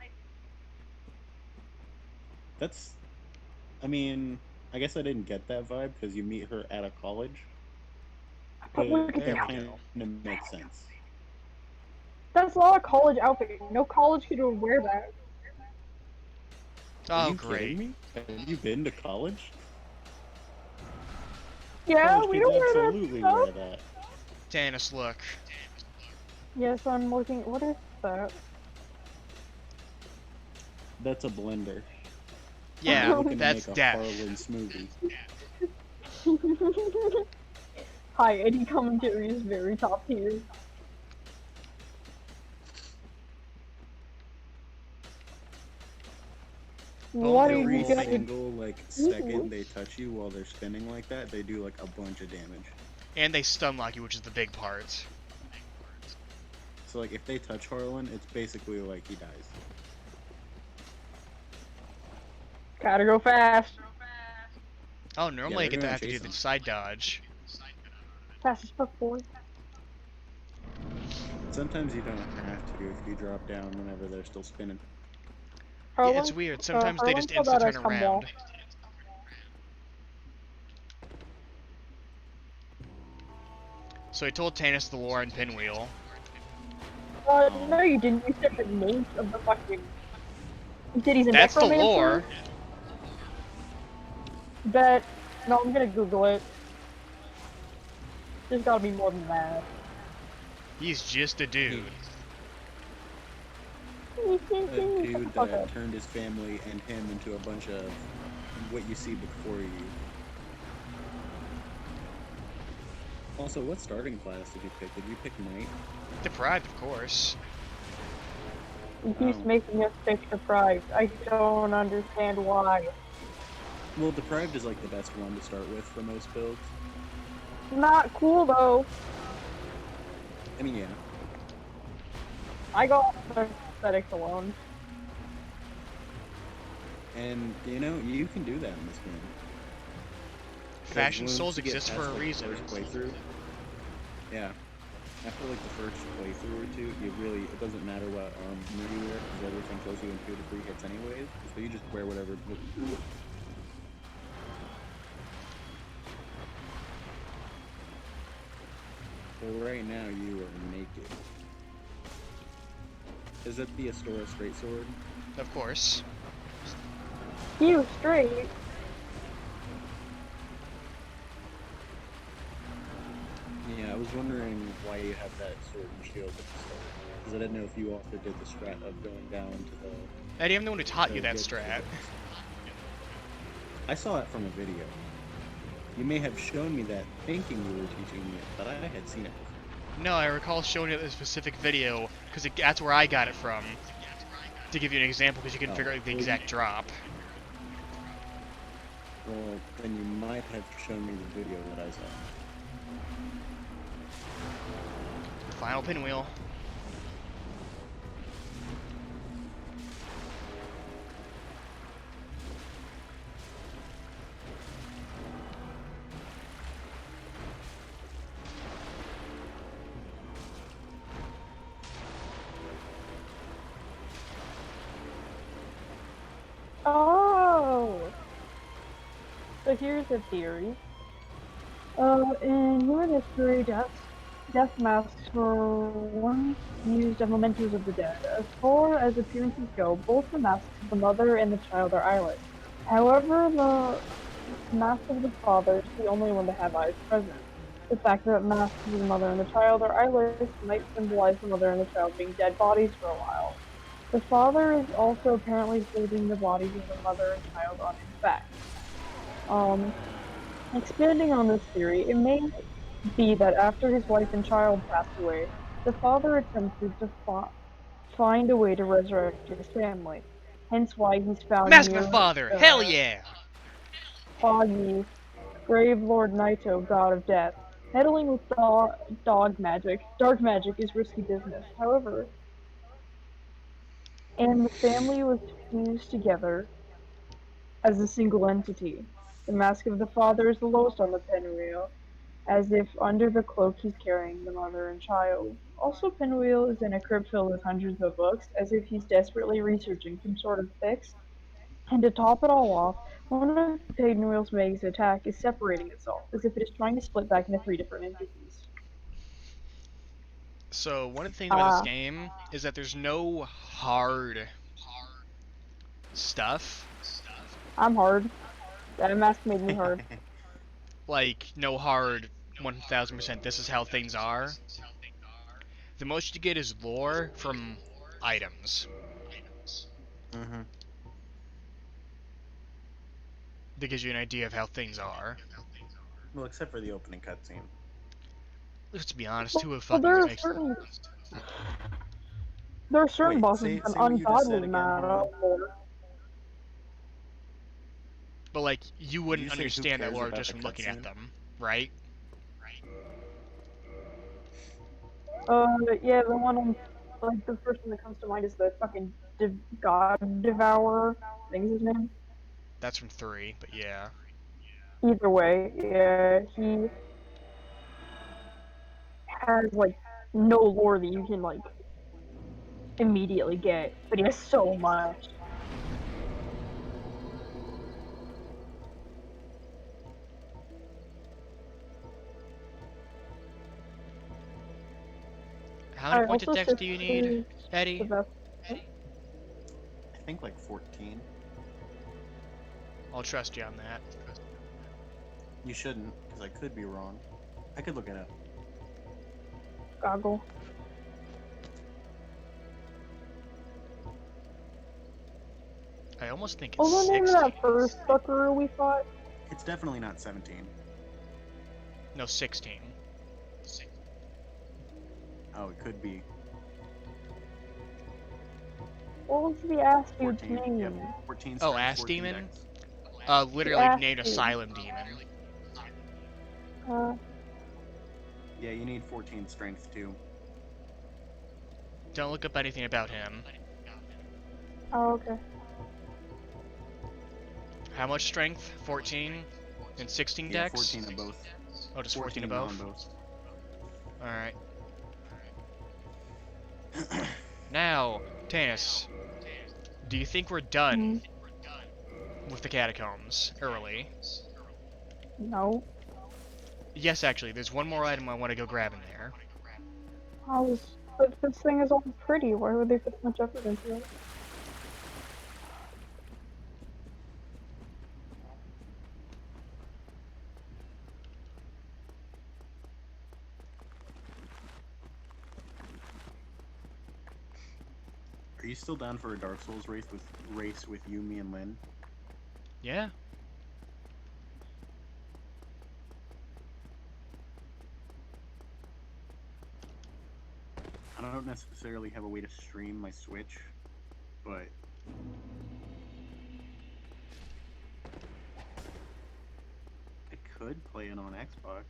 That's, I mean, I guess I didn't get that vibe, because you meet her at a college, But but look at There it we that. kind go. of makes sense. That's not a college outfit. No college kid would wear that. Are Oh, you kidding great. me? Have you been to college? Yeah, College we kids don't wear that absolutely stuff. wear that. Tannis, look. Yes, I'm looking. What is that? That's a blender. I'm Yeah, looking to that's make a death. Harlan smoothie. Hi, Eddie commentary is very top tier. What are Bonefill you Every Wolf. gonna single like do? second they touch you while they're spinning like that, they do like a bunch of damage. And they stun lock you, which is the big part. So like if they touch Harlan, it's basically like he dies. Gotta go fast. Oh, Yeah, normally I they're get to gonna have to do chase the him. side dodge. Fast as fuck, boy. Sometimes you don't have to if you drop down whenever they're still spinning. Yeah, it's Harlan, weird. Sometimes they Harlan just called insta that turn as come around. wall. So he told Tannis the lore in Pinwheel. Oh, No, you didn't. You said the names of the fucking. You said he's a That's the necromancer. lore. Bet. No, I'm gonna Google it. There's gotta be more than that. He's just a dude. a Shut the dude fuck that up. turned his family and him into a bunch of what you see before you. Also, what starting class did you pick? Did you pick Knight? Deprived, of course. He keeps Oh. making us pick deprived. I don't understand why. Well, Deprived is like the best one to start with for most builds. Not cool though. I mean, yeah. I got the aesthetics alone. And, you know, you can do that in this game. 'Cause Fashion once Souls you get exists past, for a like, the reason. first playthrough, yeah. After, like, the first playthrough or two, you really, it doesn't matter what armor you wear, because everything kills you in 2 to 3 hits anyways, so you just wear whatever. So right now, you are naked. Is that the Astora straight sword? Of course. You straight. Yeah, I was wondering why you have that sword and shield at the start. Because I didn't know if you also did the strat of going down to the... Eddie, I'm the one who taught to you that get to strat. I saw it from a video. You may have shown me that thinking you were teaching me it, but I had seen it before. No, I recall showing you this specific video, because that's where I got it from. To give you an example, because you can figure out the exact drop. Well, then you might have shown me the video that I saw. Final pinwheel. Oh. So here's a theory. In human history, death masks were once used as mementos of the dead. As far as appearances go, both the masks of the mother and the child are eyeless. However, the mask of the father is the only one to have eyes present. The fact that masks of the mother and the child are eyeless might symbolize the mother and the child being dead bodies for a while. The father is also apparently holding the bodies of the mother and child on his back. Expanding on this theory, it may be that after his wife and child passed away, the father attempted to find a way to resurrect his family. Hence why he's found Mask of near the Father! Hell yeah! Foggy, grave Lord Naito, god of death. Meddling with dark magic is risky business. However, and the family was fused together as a single entity. The mask of the father is the lowest on the pinwheel, as if under the cloak he's carrying the mother and child. Also, Pinwheel is in a crypt filled with hundreds of books, as if he's desperately researching some sort of fix. And to top it all off, one of Pinwheel's Meg's attack is separating itself, as if it is trying to split back into three different entities. So, one of the things about this Ah, game is that there's no hard stuff. I'm hard. That mask made me hard. Like, no hard 1000% this is how things are. The most you get is lore from items. Mm-hmm. That gives you an idea of how things are. Well, except for the opening cutscene. Let's be honest, who Well, fucking makes... there are certain Wait, bosses with say an what you just said ungodly again, amount of Harlan. lore. But, like, you Did you wouldn't say who understand that cares lore about just the from looking at cutscene? them, right? Yeah, the one on, like, the first one that comes to mind is the fucking God Devourer. I think is his name. That's from 3, but yeah. Either way, yeah, he has, like, no lore that you can, like, immediately get, but he has so much. How many I points of also dex shift do you need, is the Eddie? best. I think like 14. I'll trust you on that. You shouldn't, because I could be wrong. I could look it up. Goggle. I almost think What it's was the name of 16. that first fucker we fought? It's definitely not 17. No, 16. Oh, it could be What was the ass dude's 14. Yep, name? 14 Oh, strength, Ass 14 Demon? dex. The Literally ass named dude. Asylum Demon. Uh, Yeah, you need 14 strength too. Don't look up anything about him. oh, okay. How much strength? 14? And 16 Yeah, dex? 14 of both. Oh, just 14 of 14 both? on both. Alright. Now, Tanis, do you think we're done with the catacombs early? No. Yes, actually, there's one more item I want to go grab in there. But this thing is all pretty. Why would they put so much effort into it? Are you still down for a Dark Souls race with you, me, and Lynn? Yeah? I don't necessarily have a way to stream my Switch, but I could play it on Xbox.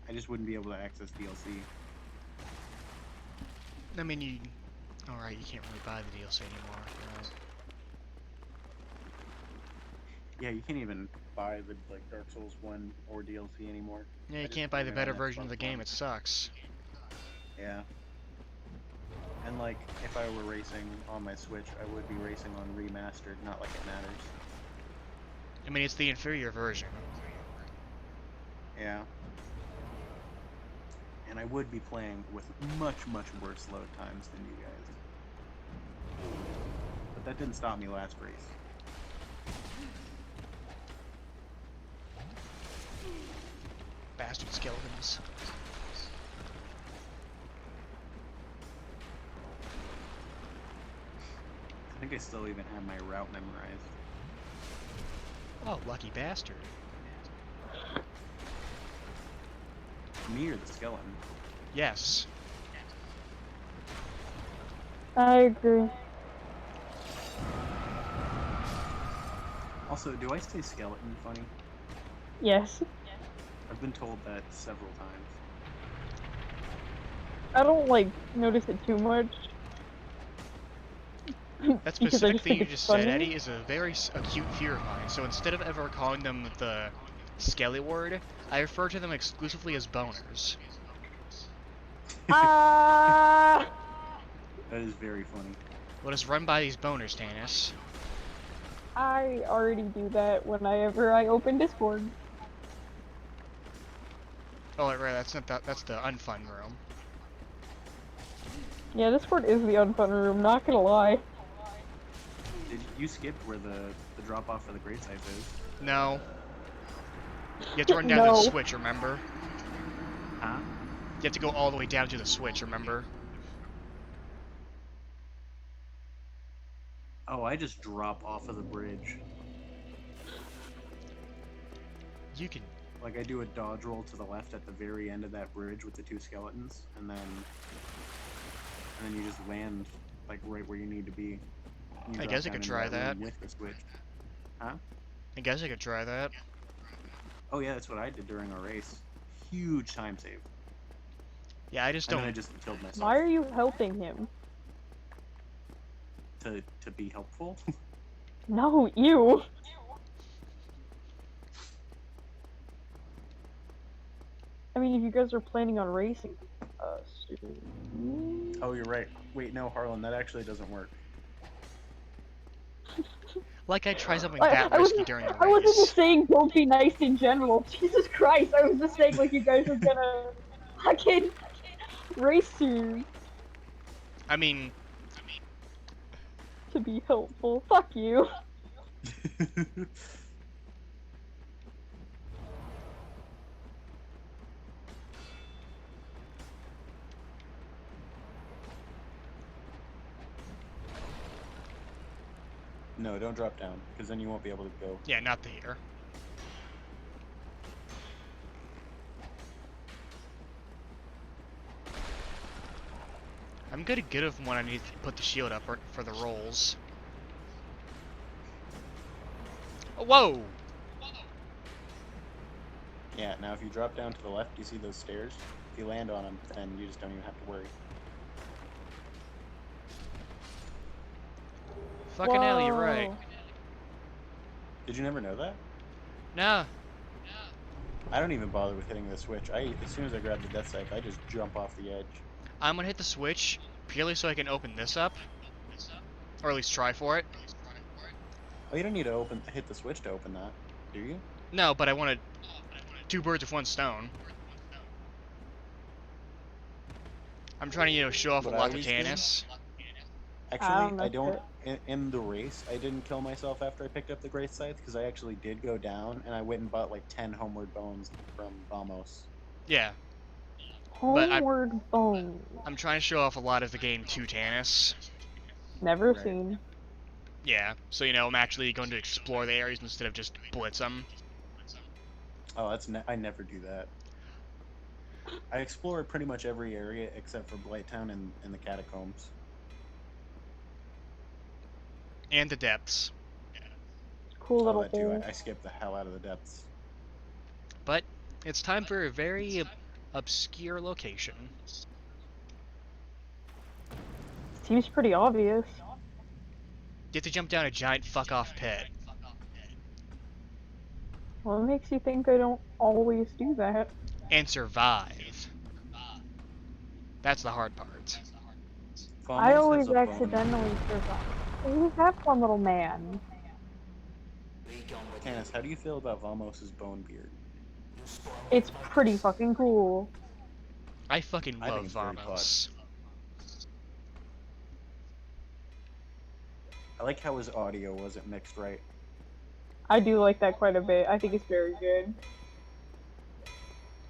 I just wouldn't be able to access DLC. I mean, you... Alright, you can't really buy the DLC anymore. Right? Yeah, you can't even buy the Dark Souls 1 or DLC anymore. Yeah, I you just can't buy own the it better on version of the Xbox game, One. it sucks. Yeah. And like, if I were racing on my Switch, I would be racing on remastered, not like it matters. I mean, it's the inferior version. Yeah. And I would be playing with much, much worse load times than you guys. But that didn't stop me last race. Bastard skeletons. I think I still even have my route memorized. Oh, lucky bastard. Me or the skeleton? Yes. I agree. Also, do I say skeleton funny? Yes. I've been told that several times. I don't like notice it too much That because I specific just thing think you it's just said, funny. Eddie, is a very acute fear of mine. So instead of ever calling them the skelly word, I refer to them exclusively as boners. Ah. That is very funny. Let us run by these boners, Tannis. I already do that whenever I open Discord. Oh, right, that's not that. That's the unfun room. Yeah, Discord is the unfun room, not gonna lie. Did you skip where the drop off for the great scythe is? No. You have to run down to the No. switch, remember? Huh? You have to go all the way down to the switch, remember? Oh, I just drop off of the bridge. You can. Like I do a dodge roll to the left at the very end of that bridge with the two skeletons, and then you just land like right where you need to be. You I drop guess I down could into try that room that. with the switch. Huh? I guess I could try that. Oh yeah, that's what I did during our race. Huge time save. Yeah, I just And then I don't. just killed myself Why are you helping him? to be helpful. No, you. I mean, if you guys are planning on racing soon. Oh, you're right. Wait, no, Harlan, that actually doesn't work. Like I'd try something I, that I risky wasn't. during the I wasn't race. just saying don't be nice in general. Jesus Christ! I was just saying like you guys are gonna fucking race soon I mean, to be helpful. Fuck you. No, don't drop down, because then you won't be able to go. yeah, not the here. I'm gonna get it when I need to put the shield up for the rolls. Oh, whoa! Yeah, now if you drop down to the left, you see those stairs? If you land on them, then you just don't even have to worry. Fucking hell, you're right. Whoa. Did you never know that? Nah, I don't even bother with hitting the switch. As soon as I grab the death scythe, I just jump off the edge. I'm gonna hit the switch purely so I can open this up. Or at least try for it. Oh, you don't need to hit the switch to open that, do you? No, but I wanted two birds with one stone. I'm trying to, show off a What I lot to always did? Tannis. Actually, I messed don't. it. In the race, I didn't kill myself after I picked up the Great Scythe because I actually did go down and I went and bought like 10 homeward bones from Vamos. Yeah, but Homeward Bones. I'm trying to show off a lot of the game to Tannis. Never Right. seen. Yeah, so I'm actually going to explore the areas instead of just blitz them. Oh, I never do that. I explore pretty much every area except for Blighttown and the catacombs. And the depths. Cool Oh, little that too. hole. I skip the hell out of the depths. But it's time for a very obscure location. Seems pretty obvious. You have to jump down a giant fuck-off pit. What makes you think I don't always do that? And survive. That's the hard part. I Vamos always has a bone. accidentally survive. Who's that fun little man? Tannis, how do you feel about Vamos's bone beard? It's pretty fucking cool. I fucking I think love it's very Vamos. I like how his audio wasn't mixed right. I do like that quite a bit. I think it's very good.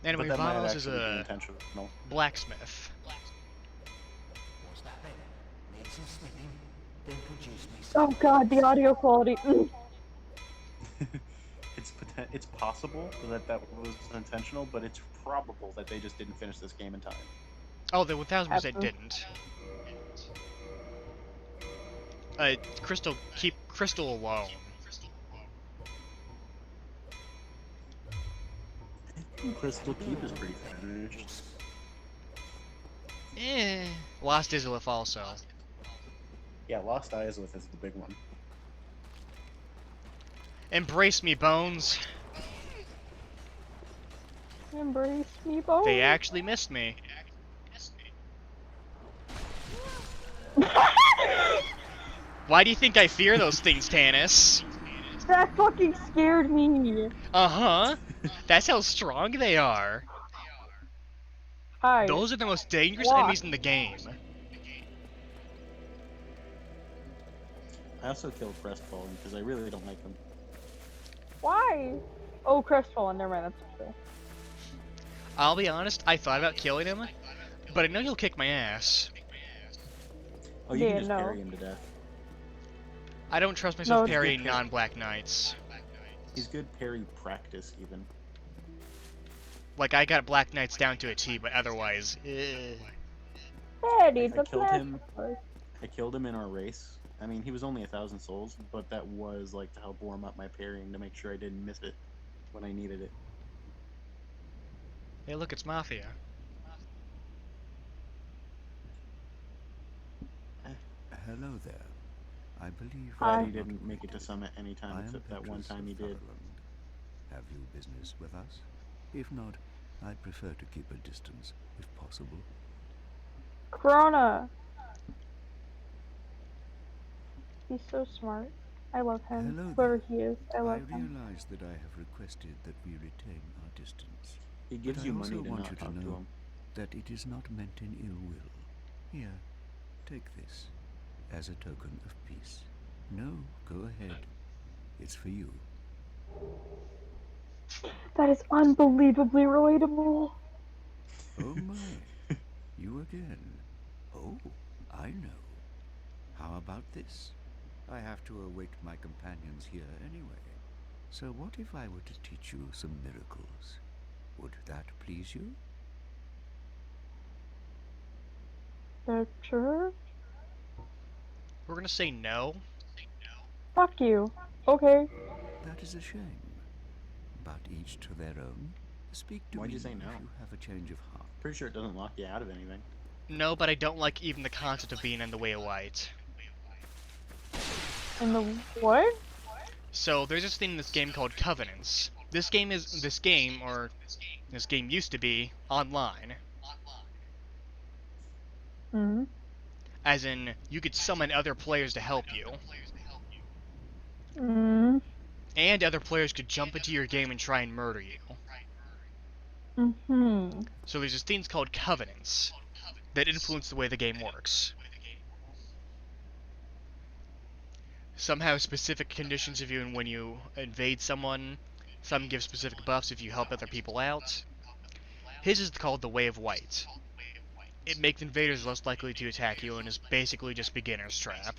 Anyway, But that might Vamos is actually be a intentional. blacksmith. Was that better? Need some snipping? Then produce me Oh some. god, the audio quality. it's possible that that was intentional, but it's probable that they just didn't finish this game in time. Oh, they 1000% Happen. didn't. Crystal, keep Crystal alone. Crystal Keep is pretty finished. Lost Izalith also. Yeah, Lost Izalith is the big one. Embrace me, Bones. Embrace me, both. They actually missed me. Why do you think I fear those things, Tannis? That fucking scared me. Uh-huh. That's how strong they are. Hi. Those are the most dangerous Walk. enemies in the game. I also killed Crestfallen because I really don't like him. Why? Oh, crestfallen. Never mind. That's true. I'll be honest, I thought about killing him, but I know he'll kick my ass. Oh, you Yeah, can just no. parry him to death. I don't trust myself No, parrying it's good. non-Black Knights. He's good parry practice, even. Like, I got Black Knights down to a T, but otherwise, Yeah, dude. I That's killed not. him. I killed him in our race. I mean, he was only 1,000 souls, but that was like to help warm up my parrying to make sure I didn't miss it when I needed it. Hey, look, it's Mafia. Hello there. I believe Glad Hi. he didn't make it to summit any time I am except that one Petrus time of he did. Thunderland. Have you business with us? If not, I'd prefer to keep a distance, if possible. Corona. He's so smart. I love him. Hello Whoever there. he is, I I love him. realize that I have requested that we retain our distance. He But gives I you also money to want not you to talk to know him. that it is not meant in ill will. Here, take this as a token of peace. No, go ahead. It's for you. That is unbelievably relatable. Oh my, you again. Oh, I know. How about this? I have to await my companions here anyway. So what if I were to teach you some miracles? Would that please you? Sure. We're gonna say no. Fuck you. Okay. That is a shame. But each to their own. Speak to Why'd me you say no? if you have a change of heart. Pretty sure it doesn't lock you out of anything. No, but I don't like even the concept of being in the way of white. In the what? So there's this thing in this game called Covenants. This game used to be online. Hmm. As in, you could summon other players to help you. Hmm. And other players could jump into your game and try and murder you. Hmm. So there's these things called Covenants that influence the way the game works. Some have specific conditions if you and when you invade someone. Some give specific buffs if you help other people out. His is called the Way of White. It makes invaders less likely to attack you and is basically just beginner's trap.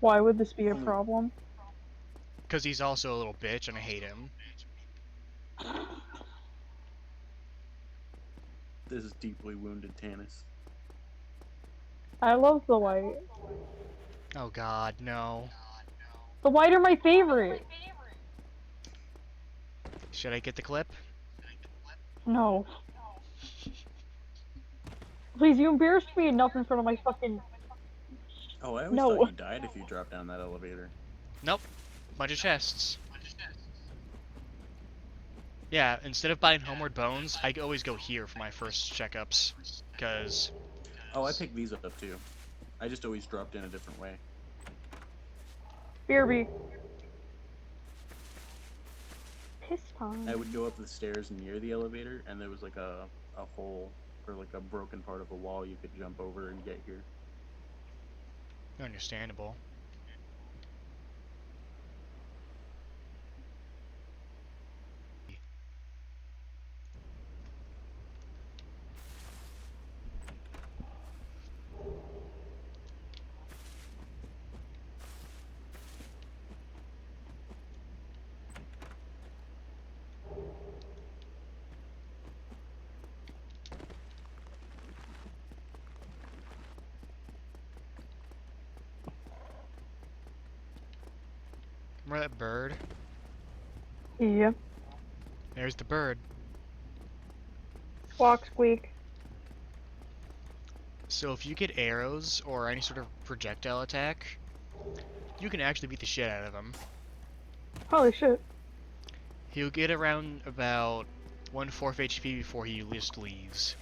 Why would this be a problem? Because he's also a little bitch and I hate him. This is deeply wounded Tannis. I love the white. Oh god, no. The white are my favorite. Should I get the clip? No. Please, you embarrassed me enough in front of my fucking. Oh, I always No. thought you died if you dropped down that elevator. Nope. Bunch of chests. Yeah, instead of buying Homeward Bones, I always go here for my first checkups. Because Oh, I picked these up too. I just always dropped in a different way. BRB. Piss time. I would go up the stairs near the elevator, and there was like a hole or like a broken part of a wall you could jump over and get here. understandable. Remember that bird? Yeah. There's the bird. Squawk squeak. So if you get arrows or any sort of projectile attack, you can actually beat the shit out of him. Holy shit. He'll get around about 1/4 HP before he just leaves.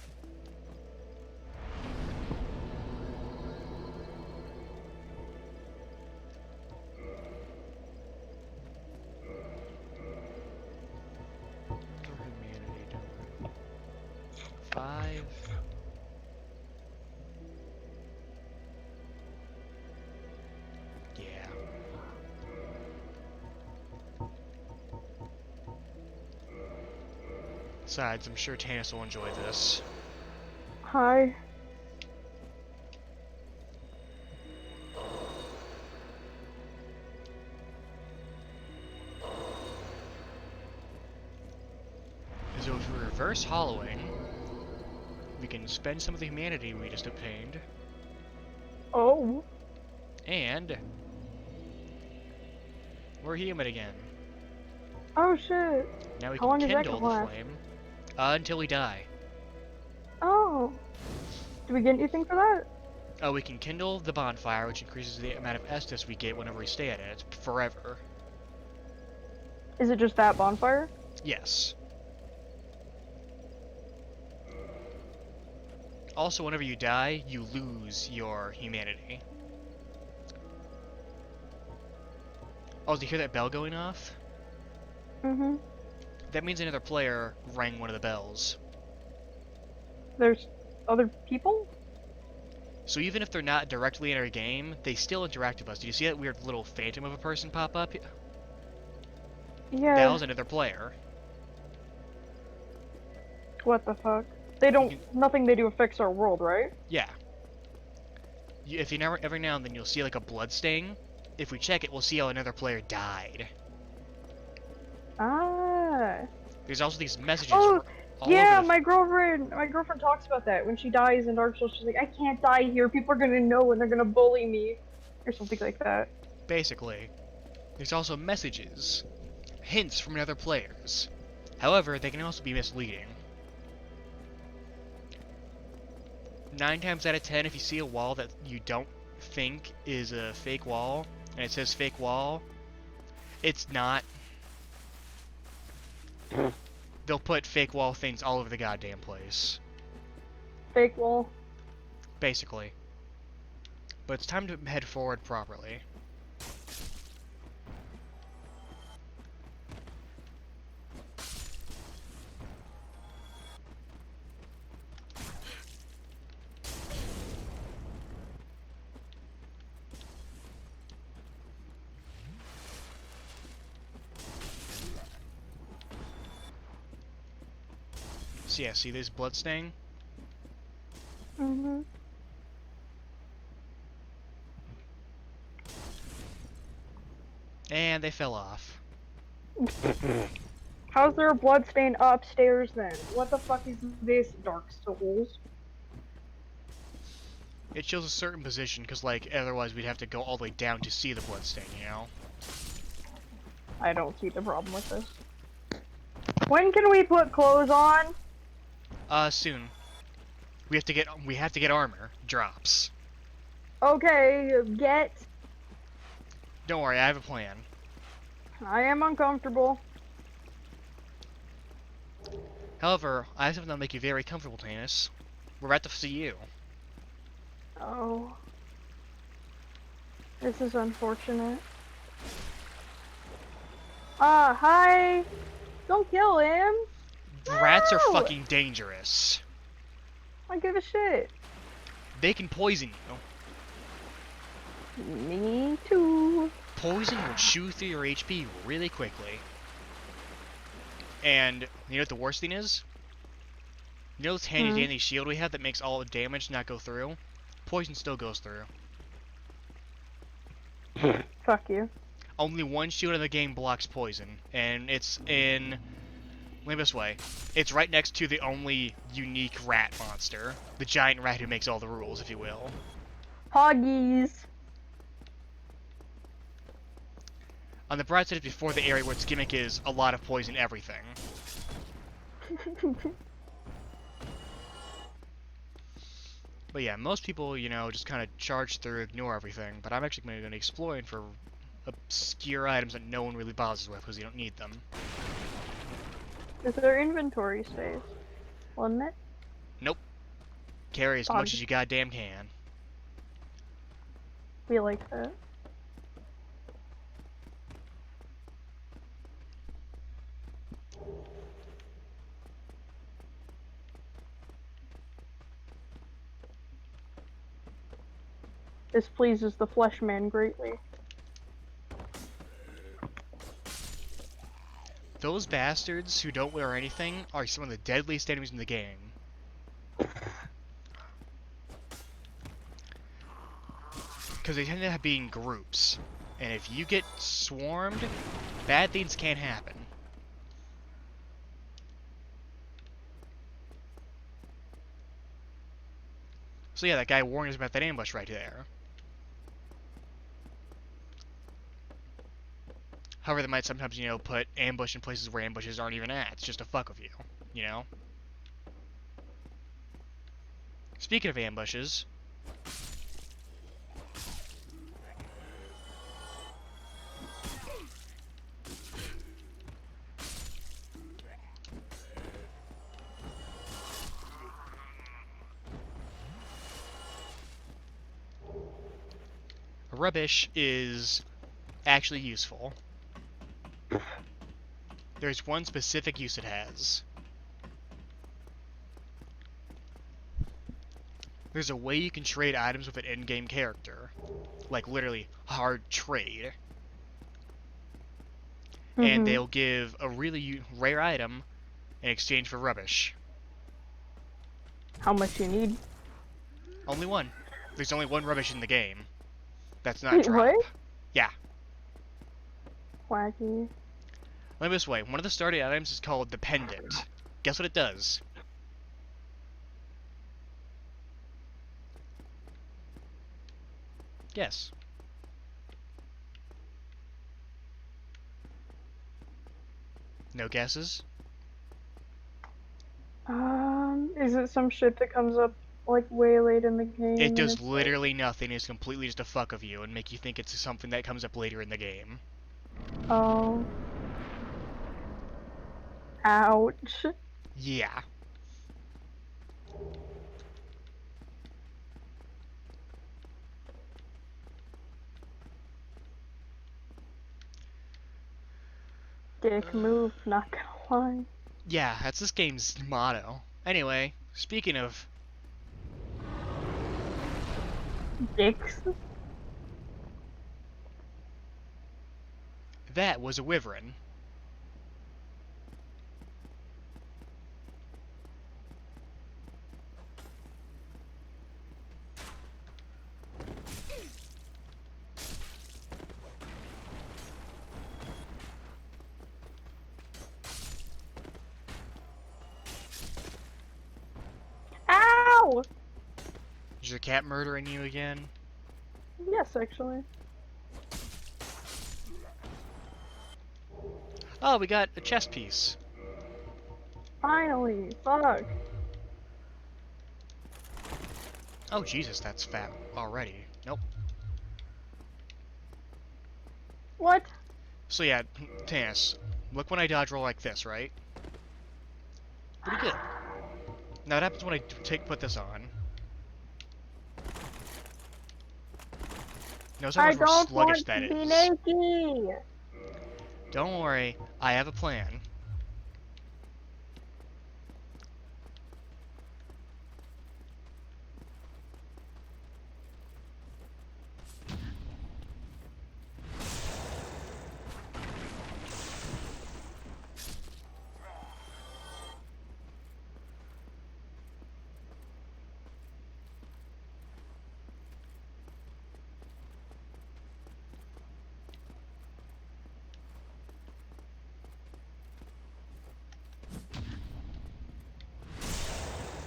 Humanity, don't worry. 5. Yeah. Besides, I'm sure Tannis will enjoy this. Hi. So if we reverse hollowing, we can spend some of the humanity we just obtained, Oh. and we're human again. Oh shit. Now we How can long is that kindle gonna the last? flame until we die. Oh. Do we get anything for that? Oh, we can kindle the bonfire, which increases the amount of Estus we get whenever we stay at it. It's forever. Is it just that bonfire? Yes. Also, whenever you die, you lose your humanity. Oh, did you hear that bell going off? Mm-hmm. That means another player rang one of the bells. There's other people? So even if they're not directly in our game, they still interact with us. Did you see that weird little phantom of a person pop up? Yeah. That was another player. What the fuck? They don't. Nothing they do affects our world, right? Yeah. If you never, every now and then you'll see like a blood stain. If we check it, we'll see how another player died. Ah. There's also these messages Oh, all yeah. over the My girlfriend talks about that. When she dies in Dark Souls, she's like, I can't die here. People are gonna know and they're gonna bully me, or something like that. basically. There's also messages, hints from other players. However, they can also be misleading. 9 times out of 10, if you see a wall that you don't think is a fake wall, and it says fake wall, it's not. They'll put fake wall things all over the goddamn place. Fake wall. Basically. But it's time to head forward properly. So yeah, see this bloodstain? Mm-hmm. And they fell off. How's there a bloodstain upstairs then? What the fuck is this, Dark Souls? It shows a certain position, because, like, otherwise we'd have to go all the way down to see the bloodstain, you know? I don't see the problem with this. When can we put clothes on? Soon. We have to get armor. Drops. Okay, get. Don't worry, I have a plan. I am uncomfortable. However, I have something that'll make you very comfortable, Tannis. We're about to see you. Oh. This is unfortunate. Hi! Don't kill him! Rats are No! fucking dangerous. I don't give a shit. They can poison you. Me too. Poison will chew through your HP really quickly. And, you know what the worst thing is? You know this handy dandy shield we have that makes all the damage not go through? Poison still goes through. Fuck you. Only one shield in the game blocks poison, and it's in... Let me this way. It's right next to the only unique rat monster. The giant rat who makes all the rules, if you will. Hoggies. On the bright side, it's before the area where its gimmick is a lot of poison everything. But yeah, most people, you know, just kind of charge through, ignore everything. But I'm actually going to be exploring for obscure items that no one really bothers with because you don't need them. Is there inventory space? Wasn't it? Nope. Carry as Fun. much as you goddamn can. We like that. This pleases the flesh man greatly. Those bastards who don't wear anything are some of the deadliest enemies in the game. Because they tend to be in groups. And if you get swarmed, bad things can happen. So yeah, that guy warned us about that ambush right there. However, they might sometimes, you know, put ambush in places where ambushes aren't even at. It's just to fuck with you, you know? Speaking of ambushes... rubbish is actually useful. There's one specific use it has. There's a way you can trade items with an in-game character. Like, literally, hard trade. And they'll give a really rare item in exchange for rubbish. How much you need? Only one. There's only one rubbish in the game. That's not Wait, drop. what? Yeah. Wacky. Let me this way. One of the starting items is called the Pendant. Guess what it does? Guess. No guesses? Is it some shit that comes up like way late in the game? It and does it's literally nothing. It's completely just a fuck of you and make you think it's something that comes up later in the game. like, oh. Ouch. Yeah. Dick move, not gonna lie. Yeah, that's this game's motto. Anyway, speaking of... Dicks. That was a wyvern. Ow! Is your cat murdering you again? Yes, actually. Oh, we got a chest piece. Finally. Fuck. Oh, Jesus, that's fat already. Nope. What? So yeah, Tanis, look when I dodge roll like this, right? Pretty good. Now what happens when I put this on? Notice how I much more don't sluggish want that to be is. naked. Don't worry, I have a plan.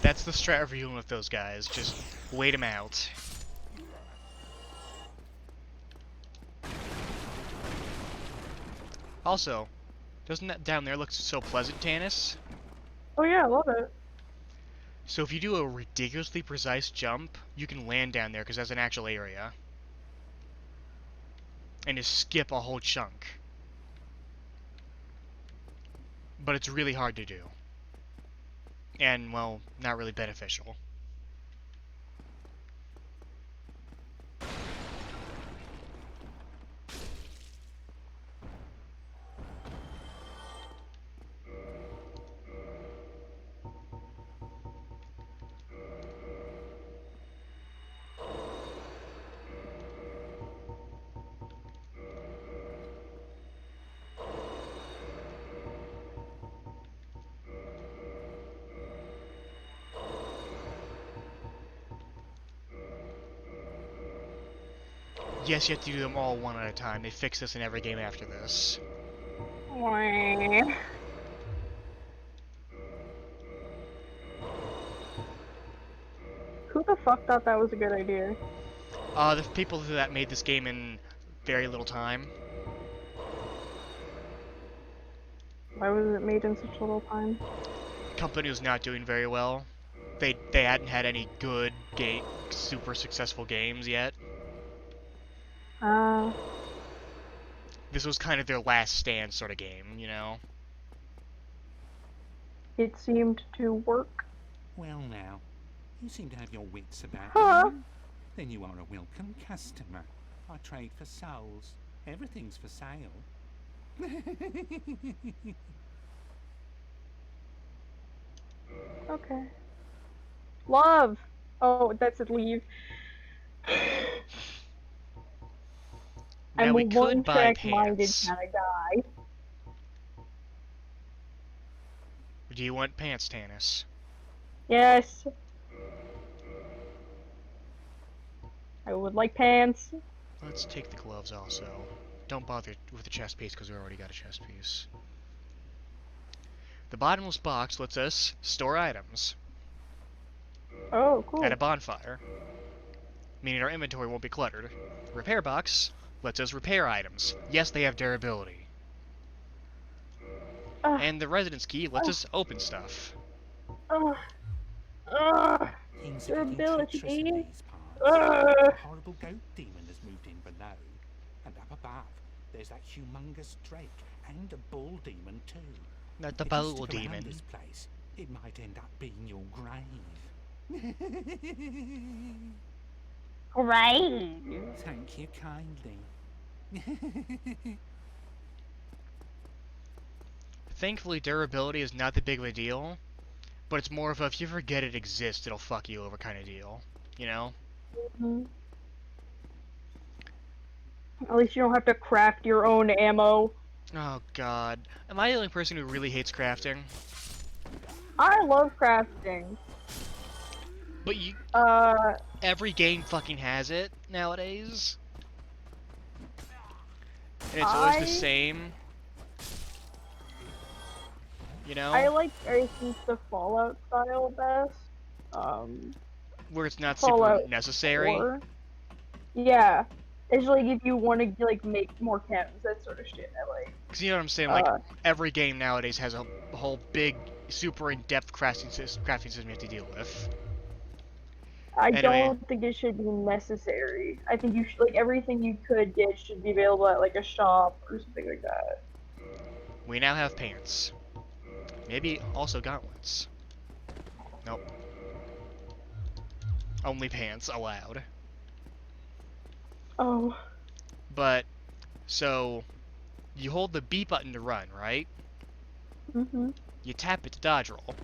That's the strat for dealing with those guys. Just wait them out. Also, doesn't that down there look so pleasant, Tannis? Oh yeah, I love it. So if you do a ridiculously precise jump, you can land down there because that's an actual area. And just skip a whole chunk. But it's really hard to do. And, well, not really beneficial. Yes, you have to do them all one at a time. They fix this in every game after this. Wah. Who the fuck thought that was a good idea? The people that made this game in very little time. Why was it made in such little time? Company was not doing very well. They hadn't had any good super successful games yet. Uh, This was kind of their last stand sort of game, you know? it seemed to work. Well now, you seem to have your wits about Huh. you. Then you are a welcome customer. I trade for souls. Everything's for sale. Okay. Love! Oh, that's it, leave. Now I'm a we could buy one-track minded pants. kind of guy. Do you want pants, Tannis? Yes. I would like pants. Let's take the gloves also. Don't bother with the chest piece because we already got a chest piece. The bottomless box lets us store items Oh, cool. at a bonfire, meaning our inventory won't be cluttered. The repair box lets us repair items. Yes, they have durability. And the residence key lets us open stuff. Things are getting Durability. treacherous in these parts. Ugh. A horrible goat demon has moved in below. And up above, there's that humongous drake and a bull demon too. Not the If you bull stick around demon. this place, it might end up being your grave. Right. Thank you kindly. Thankfully, durability is not that big of a deal, but it's more of a if you forget it exists, it'll fuck you over kind of deal. You know? Mhm. At least you don't have to craft your own ammo. Oh god. Am I the only person who really hates crafting? I love crafting. But you. Uh, Every game fucking has it nowadays. And it's always the same. You know? I like, I think, the Fallout style best. Where it's not Fallout super necessary. 4. Yeah. It's like if you want to like make more chems, that sort of shit. I like. Cause you know what I'm saying? Like, every game nowadays has a whole big, super in-depth crafting system you have to deal with. I Anyway. don't think it should be necessary. I think you should, like, everything you could get should be available at like a shop or something like that. We now have pants. Maybe also gauntlets. Nope. Only pants allowed. Oh. But, so, you hold the B button to run, right? Mhm. You tap it to dodge roll.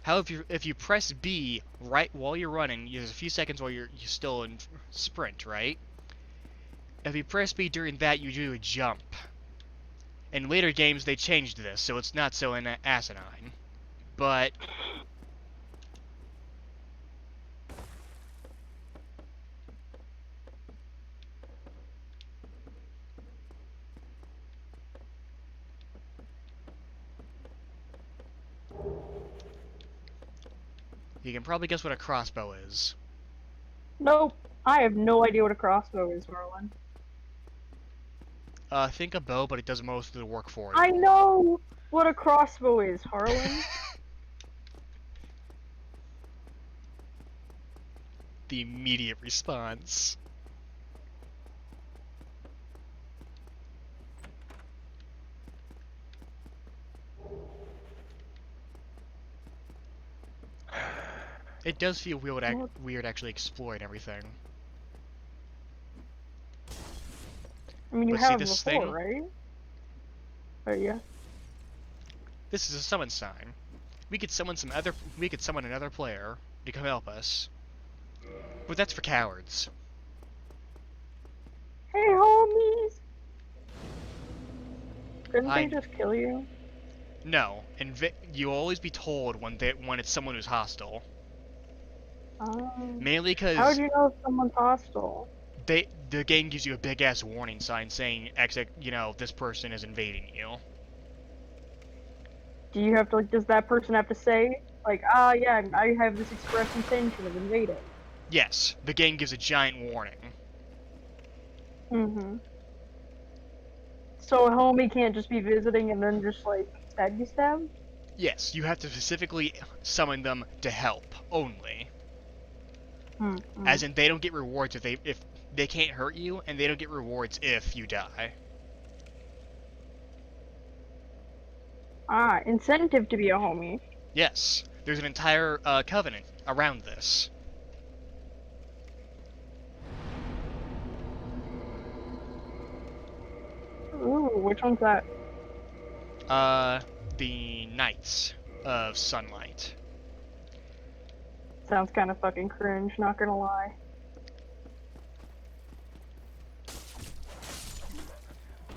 However, if you press B right while you're running, there's a few seconds while you're still in sprint, right? If you press B during that, you do a jump. In later games, they changed this, so it's not so asinine. But you can probably guess what a crossbow is. Nope. I have no idea what a crossbow is, Merlin. Think a bow, but it does most of the work for I you. know what a crossbow is, Harlan. The immediate response. It does feel weird actually exploring everything. I mean, you But see have this before, thing? right? Oh yeah. This is a summon sign. We could summon another player to come help us. But that's for cowards. Hey, homies! Couldn't they I just kill you? No, and you'll always be told when it's someone who's hostile. Mainly How'd because you know if someone's hostile? the game gives you a big ass warning sign saying this person is invading you. Do you have to, like, does that person have to say, like, yeah, I have this express intention of invading? Yes, the game gives a giant warning. Mm-hmm. So a homie can't just be visiting and then just, like, stab you stab? Yes, you have to specifically summon them to help only. Mm-hmm. As in, they don't get rewards if they can't hurt you, and they don't get rewards if you die. Incentive to be a homie. Yes, there's an entire covenant around this. Ooh, which one's that? The Knights of Sunlight. Sounds kind of fucking cringe, not gonna lie.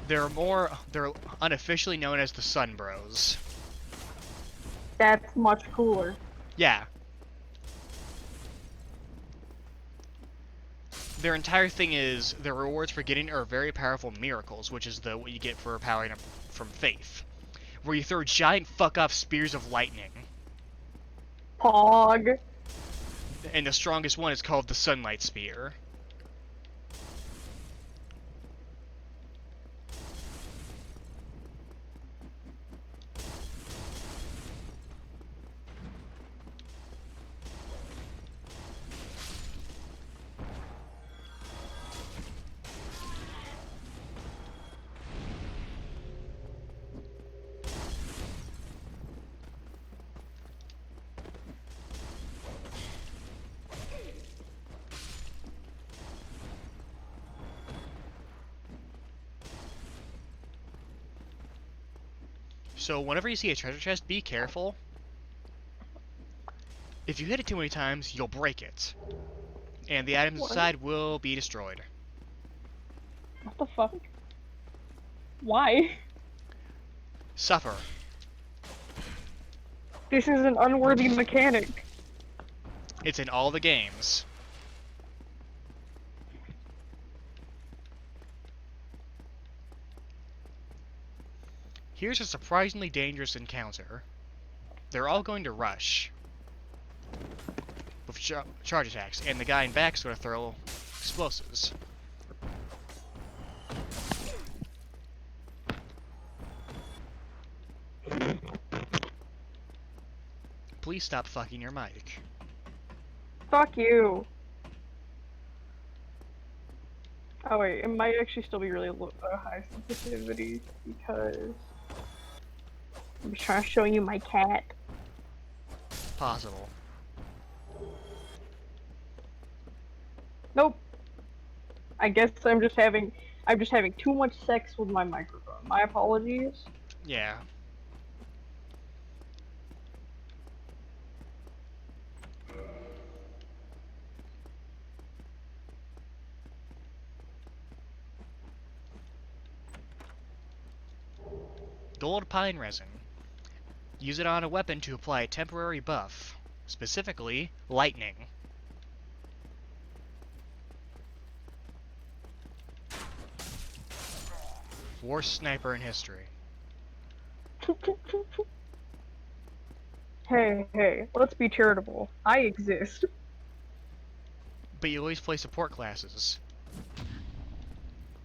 They're unofficially known as the Sun Bros. That's much cooler. Yeah. Their entire thing is their rewards for getting are very powerful miracles, which is what you get for powering up from faith, where you throw giant fuck off spears of lightning, Pog. and the strongest one is called the Sunlight Spear. So whenever you see a treasure chest, be careful. If you hit it too many times, you'll break it, and the items What? inside will be destroyed. What the fuck? Why? Suffer. This is an unworthy mechanic. It's in all the games. Here's a surprisingly dangerous encounter. They're all going to rush with charge attacks, and the guy in back's going to throw explosives. Please stop fucking your mic. Fuck you. Oh wait, it might actually still be really high sensitivity because I'm just trying to show you my cat. Possible. Nope. I guess I'm just having too much sex with my microphone. My apologies. Yeah. Gold pine resin. Use it on a weapon to apply a temporary buff, specifically lightning. Worst sniper in history. Hey, let's be charitable. I exist. But you always play support classes.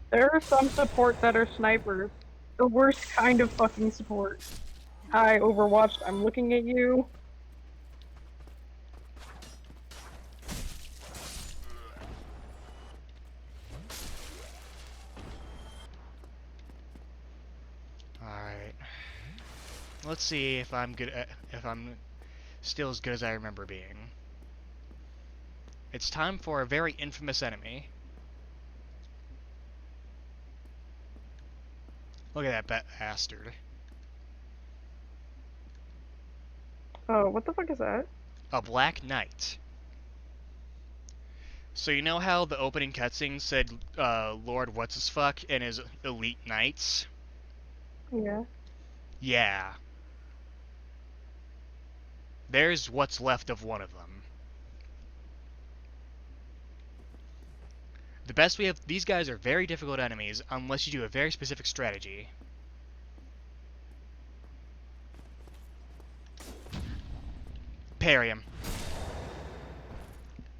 There are some support that are snipers. The worst kind of fucking support. Hi, Overwatch, I'm looking at you. Alright. Let's see if I'm good at, if I'm still as good as I remember being. It's time for a very infamous enemy. Look at that bastard. Oh, what the fuck is that? A Black Knight. So you know how the opening cutscene said Lord What's-His-Fuck and his elite knights? Yeah. Yeah. There's what's left of one of them. The best we have, these guys are very difficult enemies unless you do a very specific strategy. Parry him.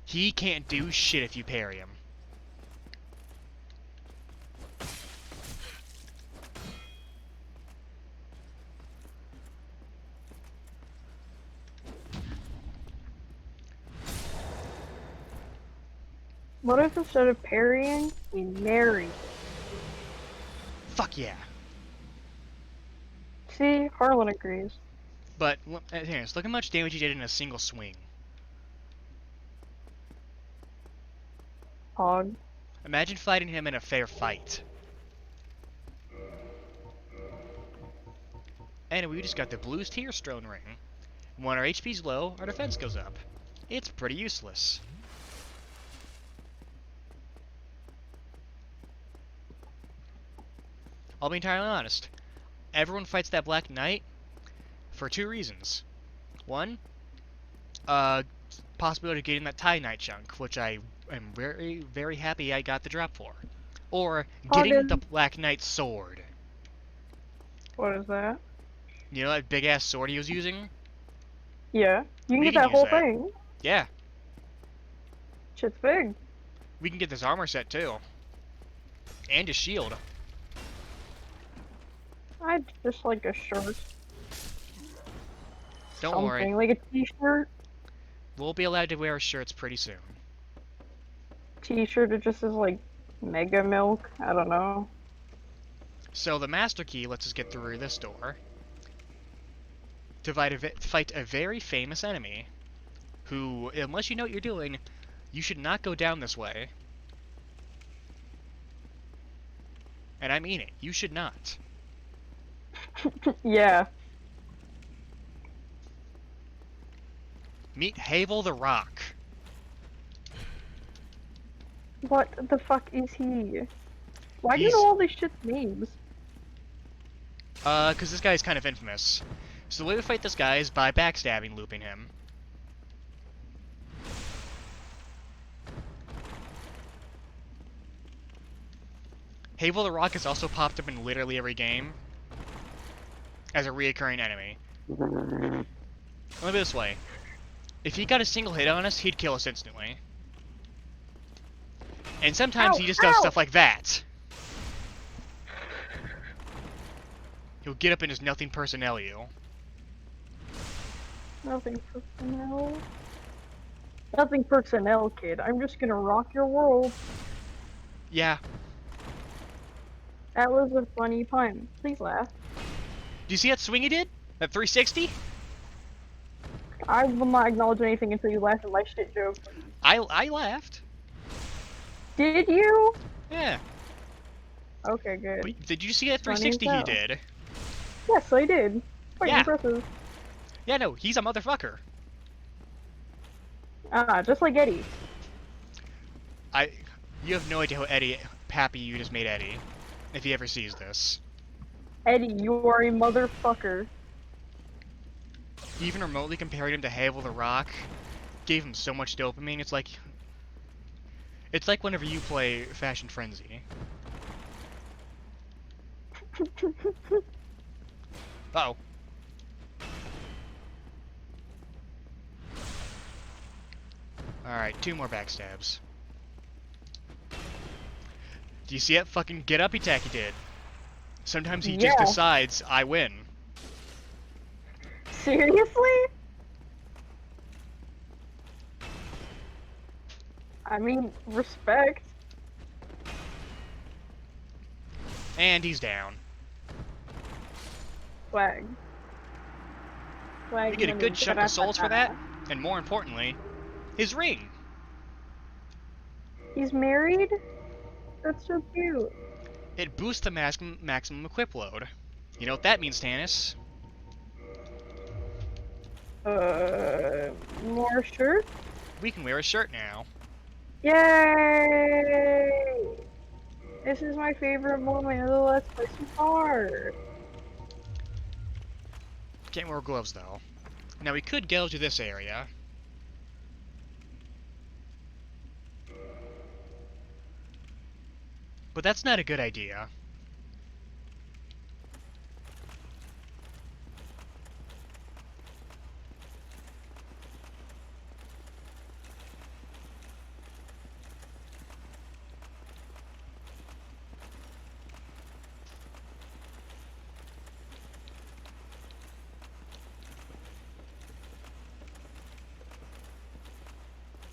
He can't do shit if you parry him. What if instead of parrying, we marry? Fuck yeah. See, Harlan agrees. But, here, look how much damage he did in a single swing. Hog. Imagine fighting him in a fair fight. And we just got the Blues Tearstone ring. When our HP's low, our defense goes up. It's pretty useless. I'll be entirely honest. Everyone fights that Black Knight for two reasons. One, possibility of getting that TIE Knight chunk, which I am very, very happy I got the drop for. Or getting the Black Knight's sword. What is that? You know that big-ass sword he was using? Yeah. You can We get can that use whole that. thing. Yeah. Shit's big. We can get this armor set, too. And a shield. I'd just like a shirt. Don't Something, worry. like a t-shirt. We'll be allowed to wear our shirts pretty soon. T-shirt, it just says like Mega Milk. I don't know. So the Master Key lets us get through this door to fight a very famous enemy who, unless you know what you're doing, you should not go down this way. And I mean it. You should not. Yeah. Meet Havel the Rock. What the fuck is he? Why do you He's- know all these shit's names? Because this guy's kind of infamous. So the way we fight this guy is by backstabbing, looping him. Havel the Rock has also popped up in literally every game as a reoccurring enemy. Let me put it this way. If he got a single hit on us, he'd kill us instantly. And sometimes he just does stuff like that. He'll get up in his nothing personnel you. Nothing personnel. Nothing personnel, kid. I'm just gonna rock your world. Yeah. That was a funny pun. Please laugh. Do you see that swing he did? That 360? I will not acknowledge anything until you laugh at my shit joke. I laughed. Did you? Yeah. Okay, good. But did you see that Funny 360 he as hell. did? Yes, I did. Quite Yeah. impressive. Yeah, no, he's a motherfucker. Ah, just like Eddie. You have no idea how happy you just made Eddie, if he ever sees this. Eddie, you are a motherfucker. Even remotely comparing him to Havel the Rock gave him so much dopamine. It's like whenever you play Fashion Frenzy. Uh-oh. Alright, 2 more backstabs. Do you see that fucking get up attack he did? Sometimes he just Yeah. decides, I win. Seriously? I mean, respect. And he's down. Swag. Swag You get a money. good chunk of souls for that, and more importantly, his ring. He's married? That's so cute. It boosts the maximum equip load. You know what that means, Tannis? More shirts? We can wear a shirt now. Yay! This is my favorite moment of the Let's Play so far. Can't wear gloves, though. Now, we could go to this area. But that's not a good idea.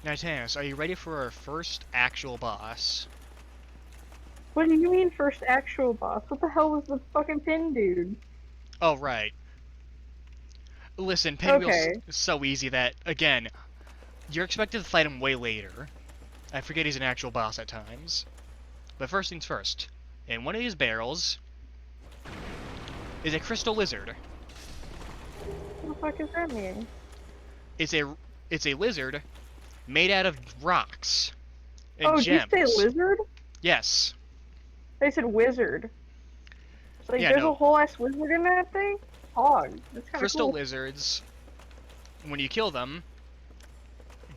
Now, Tannis, are you ready for our first actual boss? What do you mean first actual boss? What the hell was the fucking pin dude? Oh, right. Listen, Pinwheel's Okay. so easy that, again, you're expected to fight him way later. I forget he's an actual boss at times. But first things first. In one of these barrels is a crystal lizard. What the fuck does that mean? It's a lizard made out of rocks and Oh, gems. did you say lizard? Yes. They said wizard. It's like Yeah, there's no. a whole ass wizard in that thing? Hog. That's kinda Crystal cool. lizards, when you kill them,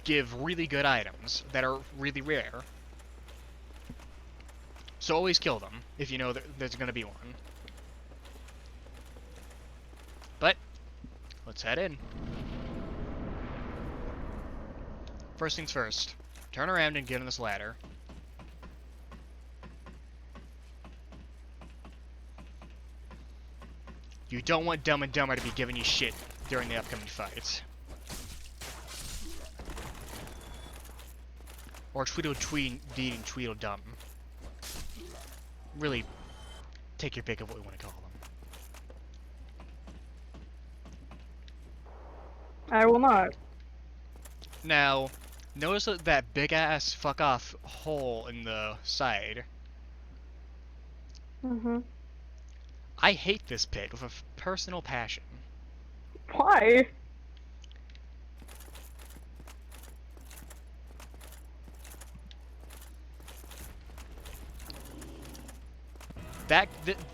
give really good items that are really rare. So always kill them if you know that there's going to be one. But, let's head in. First things first, turn around and get on this ladder. You don't want Dumb and Dumber to be giving you shit during the upcoming fights. Or Tweedledee and Tweedledum. Really, take your pick of what we want to call them. I will not. Now, notice that big-ass fuck-off hole in the side. Mm-hmm. I hate this pit with a personal passion. Why?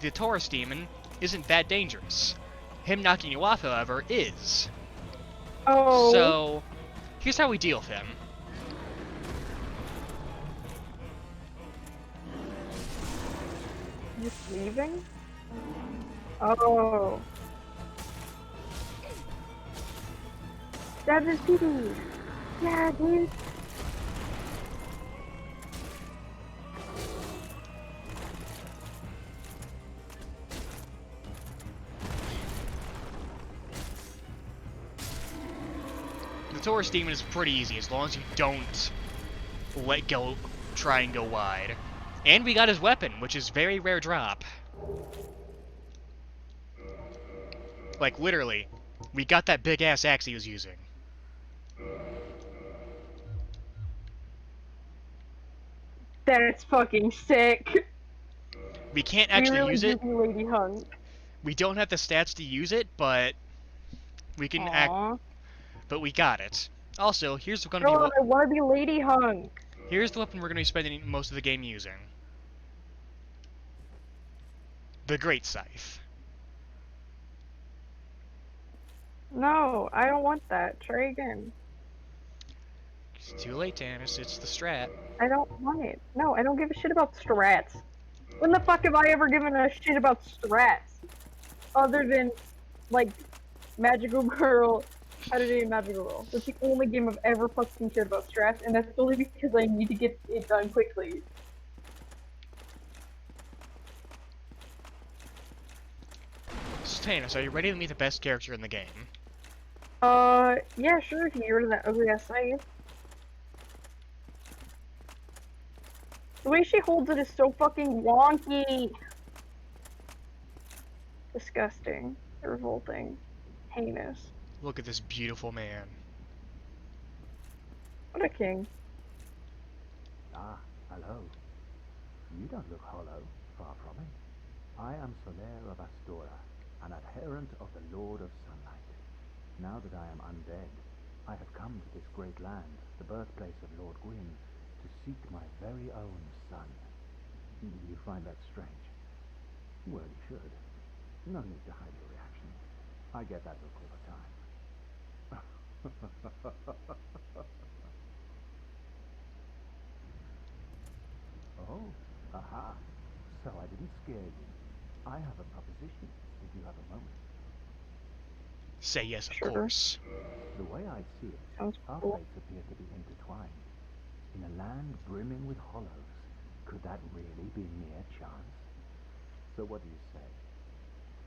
The Taurus demon isn't that dangerous. Him knocking you off, however, is. Oh. So, here's how we deal with him. Just leaving? Oh. Stab his pee-pee. Yeah, dude. The Taurus demon is pretty easy as long as you don't let go, try and go wide. And we got his weapon, which is very rare drop. Like, literally, we got that big-ass axe he was using. That's fucking sick. We can't actually really use it. do be Lady Hunk. We don't have the stats to use it, but we can act. Aww. But we got it. Also, here's gonna be God, I want to be Lady Hunk. here's the weapon we're gonna be spending most of the game using. The Great Scythe. No, I don't want that. Try again. It's too late, Tannis. It's the strat. I don't want it. No, I don't give a shit about strats. When the fuck have I ever given a shit about strats? Other than, like, Magical Girl. How to do Magical Girl. That's the only game I've ever fucking cared about strats, and that's only because I need to get it done quickly. Tannis, are you ready to meet the best character in the game? Yeah, sure, if you get rid of that ugly ass scythe. The way she holds it is so fucking wonky. Disgusting. Revolting. Heinous. Look at this beautiful man. What a king. Ah, hello. You don't look hollow, far from it. I am Solaire of Astora, an adherent of the Lord of Sunlight. Now that I am undead, I have come to this great land, the birthplace of Lord Gwyn, to seek my very own son. You find that strange? Well, you should. No need to hide your reaction. I get that look all the time. Oh, aha. So I didn't scare you. I have a proposition, if you have a moment. Say yes, of Sure. course. The way I see it, Sounds our cool. fates appear to be intertwined. In a land brimming with hollows, could that really be mere chance? So what do you say?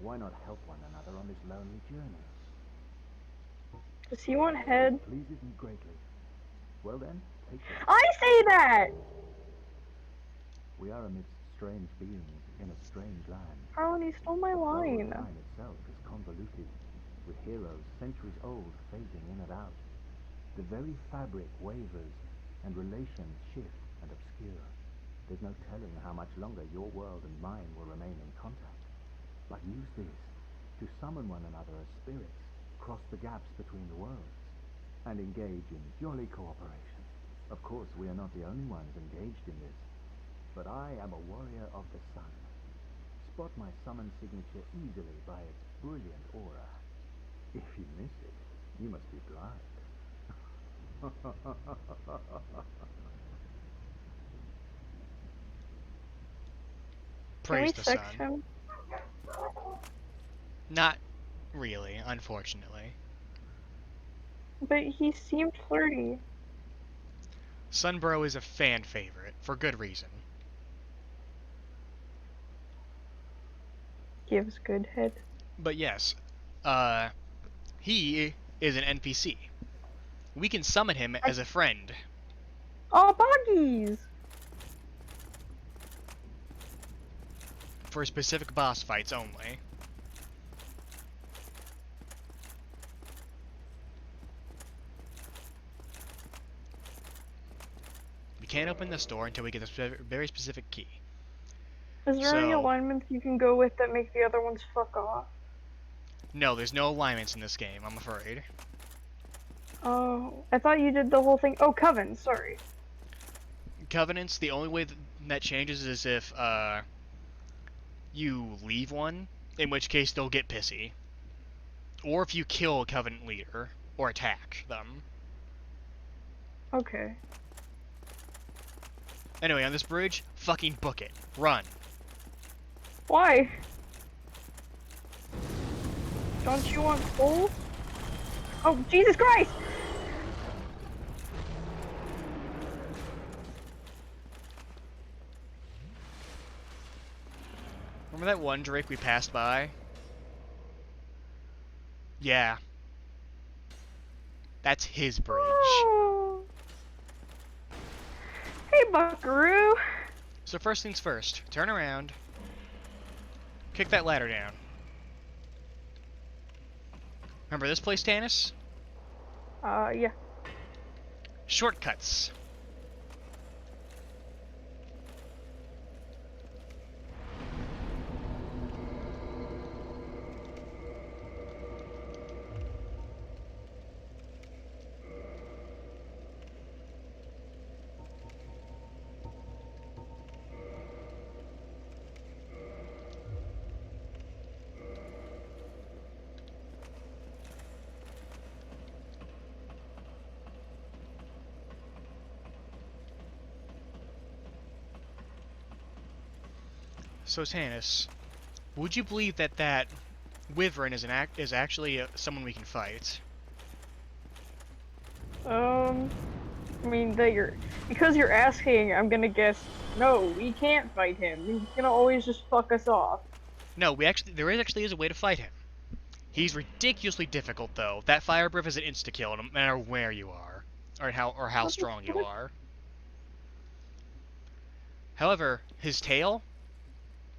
Why not help one another on this lonely journey? Does he want head? It pleases me greatly. Well then, take this. I say that! We are amidst strange beings in a strange land. Harlan, he stole my The flow of line. time itself is convoluted, with heroes centuries old phasing in and out. The very fabric wavers, and relations shift and obscure. There's no telling how much longer your world and mine will remain in contact. But use this to summon one another as spirits, cross the gaps between the worlds, and engage in jolly cooperation. Of course, we are not the only ones engaged in this, but I am a warrior of the sun. Spot my summon signature easily by its brilliant aura. If you miss it, you must be blind. Can we Praise the sex sun. him? Not really, unfortunately. But he seemed flirty. Sunbro is a fan favorite, for good reason. Gives good head. But yes, he is an NPC. We can summon him as a friend. Oh, buggies! For specific boss fights only. We can't open this door until we get a very specific key. Is there any So- alignments you can go with that make the other ones fuck off? No, there's no alignments in this game, I'm afraid. Oh, I thought you did the whole thing. Oh, Coven, sorry. Covenants, the only way that changes is if, you leave one, in which case they'll get pissy. Or if you kill a Covenant leader, or attack them. Okay. Anyway, on this bridge, fucking book it. Run. Why? Don't you want souls? Oh, Jesus Christ! Remember that one Drake we passed by? Yeah. That's his bridge. Oh. Hey, Buckaroo! So first things first, turn around. Kick that ladder down. Remember this place, Tannis? Yeah. Shortcuts. So Tannis, would you believe that that Wyvern is actually someone we can fight? I mean, because you're asking, I'm gonna guess, no, we can't fight him. He's gonna always just fuck us off. No, there actually is a way to fight him. He's ridiculously difficult, though. That fire breath is an insta-kill, no matter where you are, or how strong you are. However, his tail,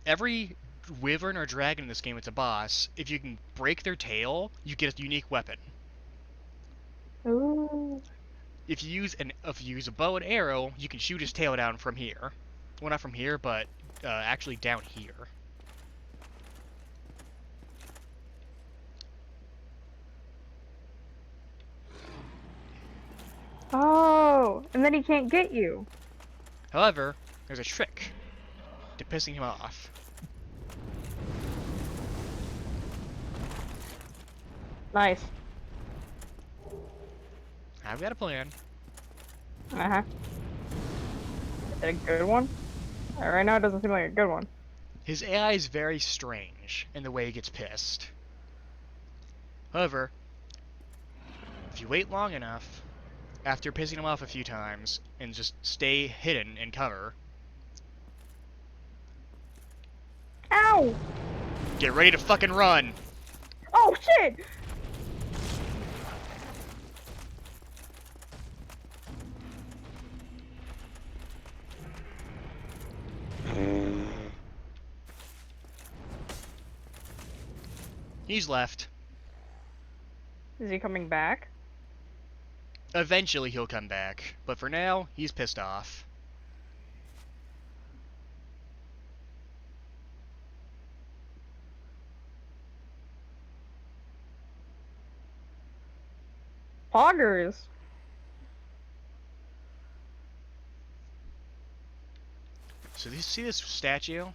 every wyvern or dragon in this game, it's a boss. If you can break their tail, you get a unique weapon. Ooh. If you use a bow and arrow, you can shoot his tail down from here. Well, not from here, but actually down here. Oh, and then he can't get you. However, there's a trick to pissing him off. Nice. I've got a plan. Uh-huh. Is it a good one? Right now it doesn't seem like a good one. His AI is very strange in the way he gets pissed. However, if you wait long enough, after pissing him off a few times, and just stay hidden in cover, Ow! get ready to fucking run! Oh shit! He's left. Is he coming back? Eventually he'll come back, but for now, he's pissed off. Poggers. So you see this statue?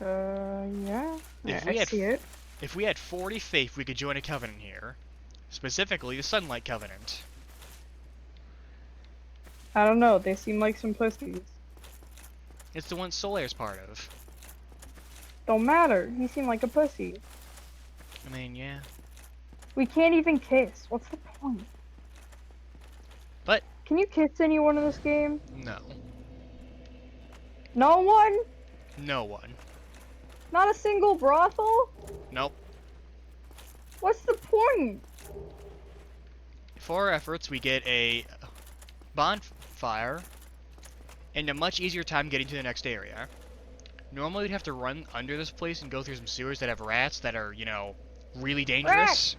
Yeah. If I we had see it. If we had 40 faith, we could join a covenant here. Specifically, the Sunlight Covenant. I don't know, they seem like some pussies. It's the one Solaire's part of. Don't matter, he seemed like a pussy. I mean, yeah. We can't even kiss. What's the point? But, Can you kiss anyone in this game? no. No one? No one. Not a single brothel? Nope. What's the point? For our efforts, we get a bonfire and a much easier time getting to the next area. Normally, we'd have to run under this place and go through some sewers that have rats that are, you know, really dangerous. Rats!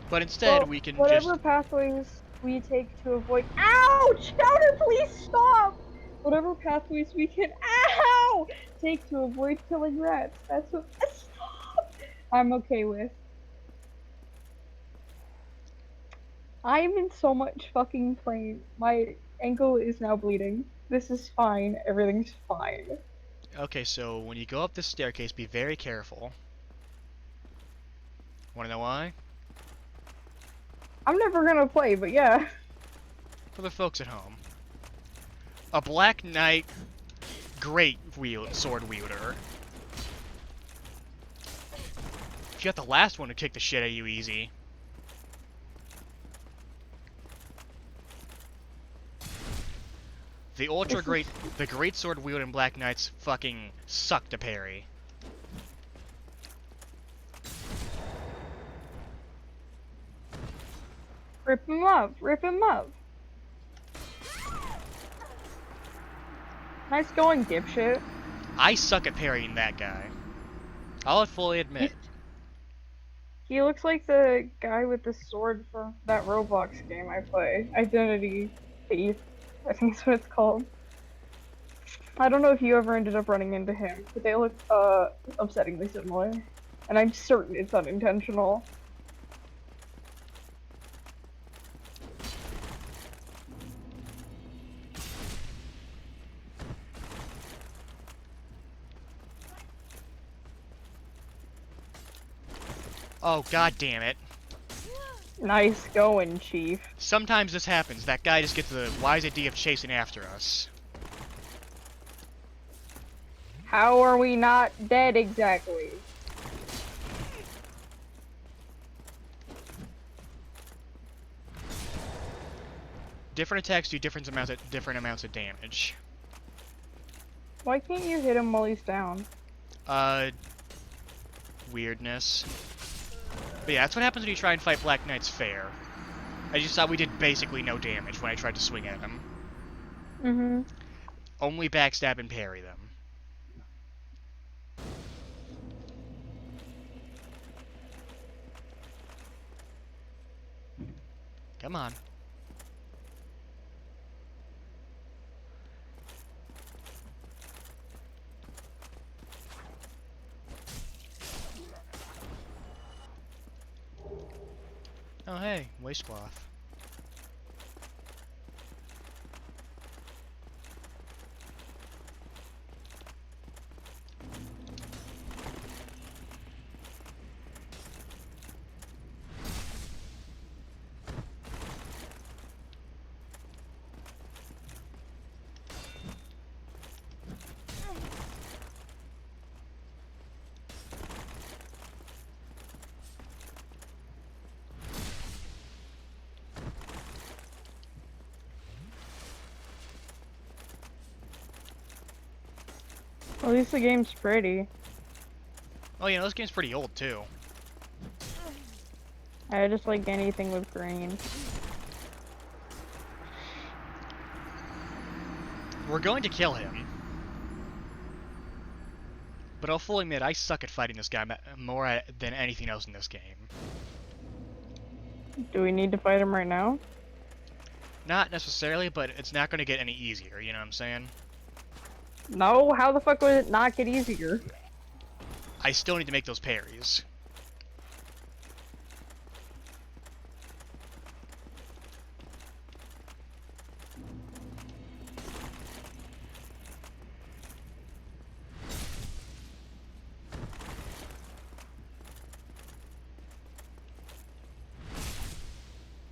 But instead, Well, we can whatever just... pathways we take to avoid— Ouch! Chowder, please stop! Whatever pathways we can— Ow! Take to avoid killing rats. That's what— Stop! I'm okay with. I'm in so much fucking pain. My ankle is now bleeding. This is fine. Everything's fine. Okay, so when you go up this staircase, be very careful. Wanna know why? I'm never gonna play, but yeah. For the folks at home. A Black Knight great sword wielder. If you got the last one to kick the shit out of you easy. The great sword wielding Black Knights fucking suck to parry. Rip him up. Rip him up. Nice going, dipshit. I suck at parrying that guy. I'll fully admit. He looks like the guy with the sword from that Roblox game I play. Identity Thief. I think that's what it's called. I don't know if you ever ended up running into him, but they look upsettingly similar. And I'm certain it's unintentional. Oh, god damn it. Nice going, Chief. Sometimes this happens. That guy just gets the wise idea of chasing after us. How are we not dead exactly? Different attacks do different amounts of damage. Why can't you hit him while he's down? weirdness. But yeah, that's what happens when you try and fight Black Knights fair. I just thought we did basically no damage when I tried to swing at them. Mm-hmm. Only backstab and parry them. Come on. Oh hey, wastecloth. At least the game's pretty. Oh yeah, this game's pretty old too. I just like anything with green. We're going to kill him. But I'll fully admit, I suck at fighting this guy more than anything else in this game. Do we need to fight him right now? Not necessarily, but it's not going to get any easier, you know what I'm saying? No, how the fuck would it not get easier? I still need to make those parries.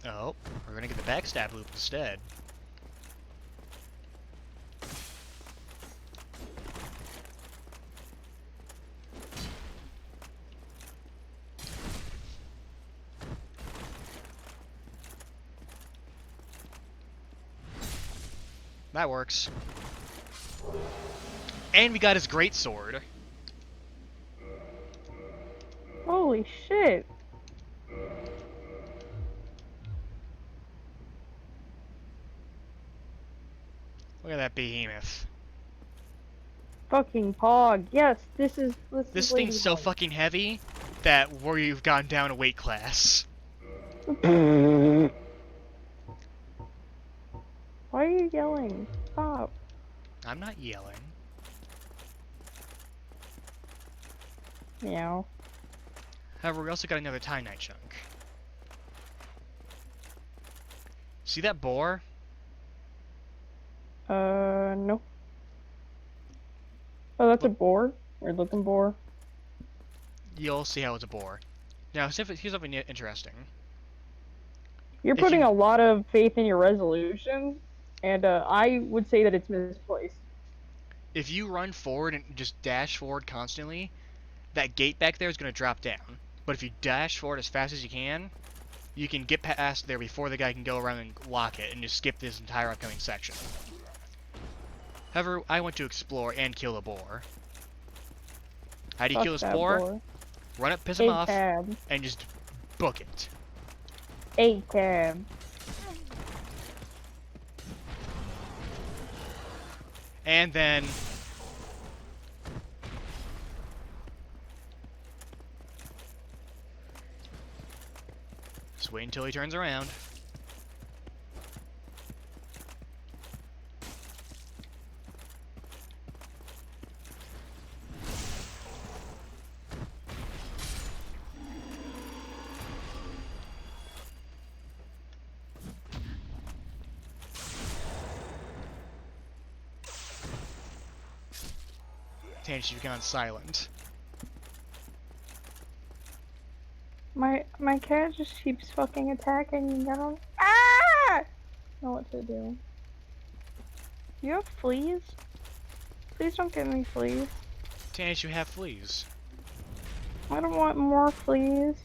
Oh, we're gonna get the backstab loop instead. That works. And we got his greatsword. Holy shit. Look at that behemoth. Fucking pog. Yes, this is This thing's so fucking heavy that we've gone down a weight class. Why are you yelling? Stop. I'm not yelling. Meow. However, we also got another Titanite chunk. See that boar? No. Oh, that's a boar? Weird looking boar. You'll see how it's a boar. Now, here's something interesting. You're If putting you- a lot of faith in your resolution, and I would say that it's misplaced. If you run forward and just dash forward constantly, that gate back there is going to drop down. But if you dash forward as fast as you can get past there before the guy can go around and lock it and just skip this entire upcoming section. However, I want to explore and kill a boar. How do you Fuck kill this that boar? Run up, piss him off, A-cab. and just book it. A-cab. And then... just wait until he turns around. Tanch, you've gone silent. My cat just keeps fucking attacking me. I don't know what to do. You have fleas? Please don't give me fleas. Tanch, you have fleas. I don't want more fleas.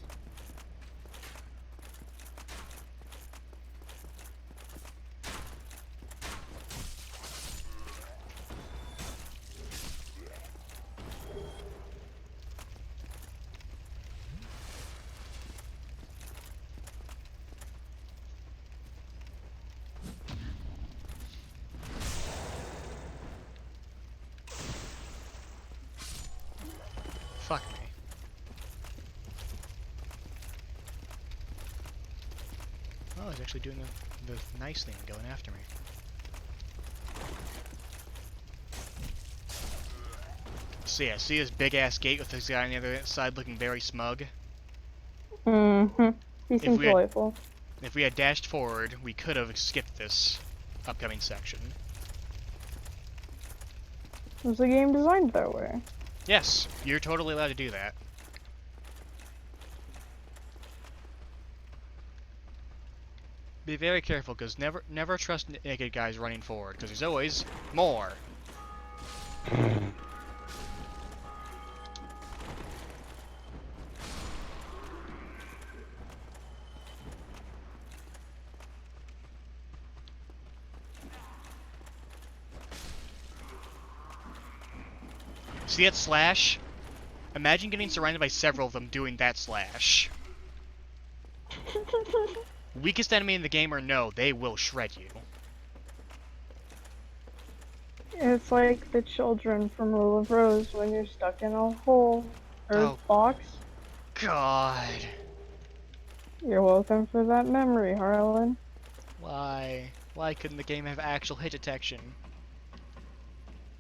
Oh, he's actually doing the nice thing, going after me. So yeah, see this big-ass gate with this guy on the other side looking very smug? Mm-hmm. He If seems we had, delightful. if we had dashed forward, we could have skipped this upcoming section. Was the game designed that way? Yes, you're totally allowed to do that. Be very careful, because never trust naked guys running forward, because there's always more. See that slash? Imagine getting surrounded by several of them doing that slash. Weakest enemy in the game or no, they will shred you. It's like the children from Rule of Rose when you're stuck in a hole or Oh. box. God. You're welcome for that memory, Harlan. Why? Why couldn't the game have actual hit detection?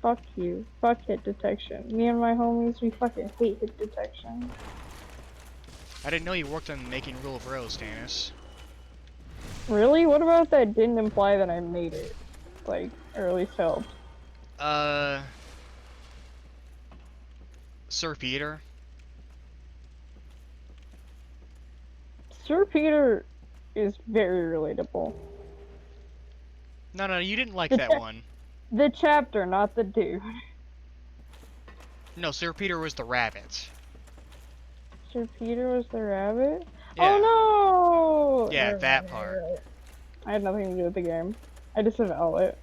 Fuck you. Fuck hit detection. Me and my homies, we fucking hate hit detection. I didn't know you worked on making Rule of Rose, Tannis. Really? What about that didn't imply that I made it? Like, or at least helped. Sir Peter? Sir Peter is very relatable. No, you didn't like The that one. The chapter, not the dude. No, Sir Peter was the rabbit. Sir Peter was the rabbit? Yeah. Oh no! Yeah, Never that mind, part. you're right. I had nothing to do with the game. I disavow it.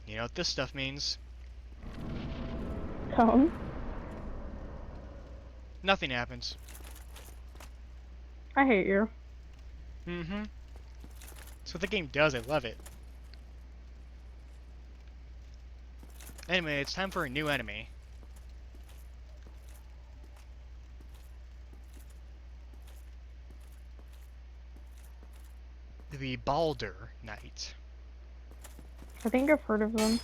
You know what this stuff means? Come. Nothing happens. I hate you. Mm-hmm. That's what the game does, I love it. Anyway, it's time for a new enemy. The Balder Knight. I think I've heard of them.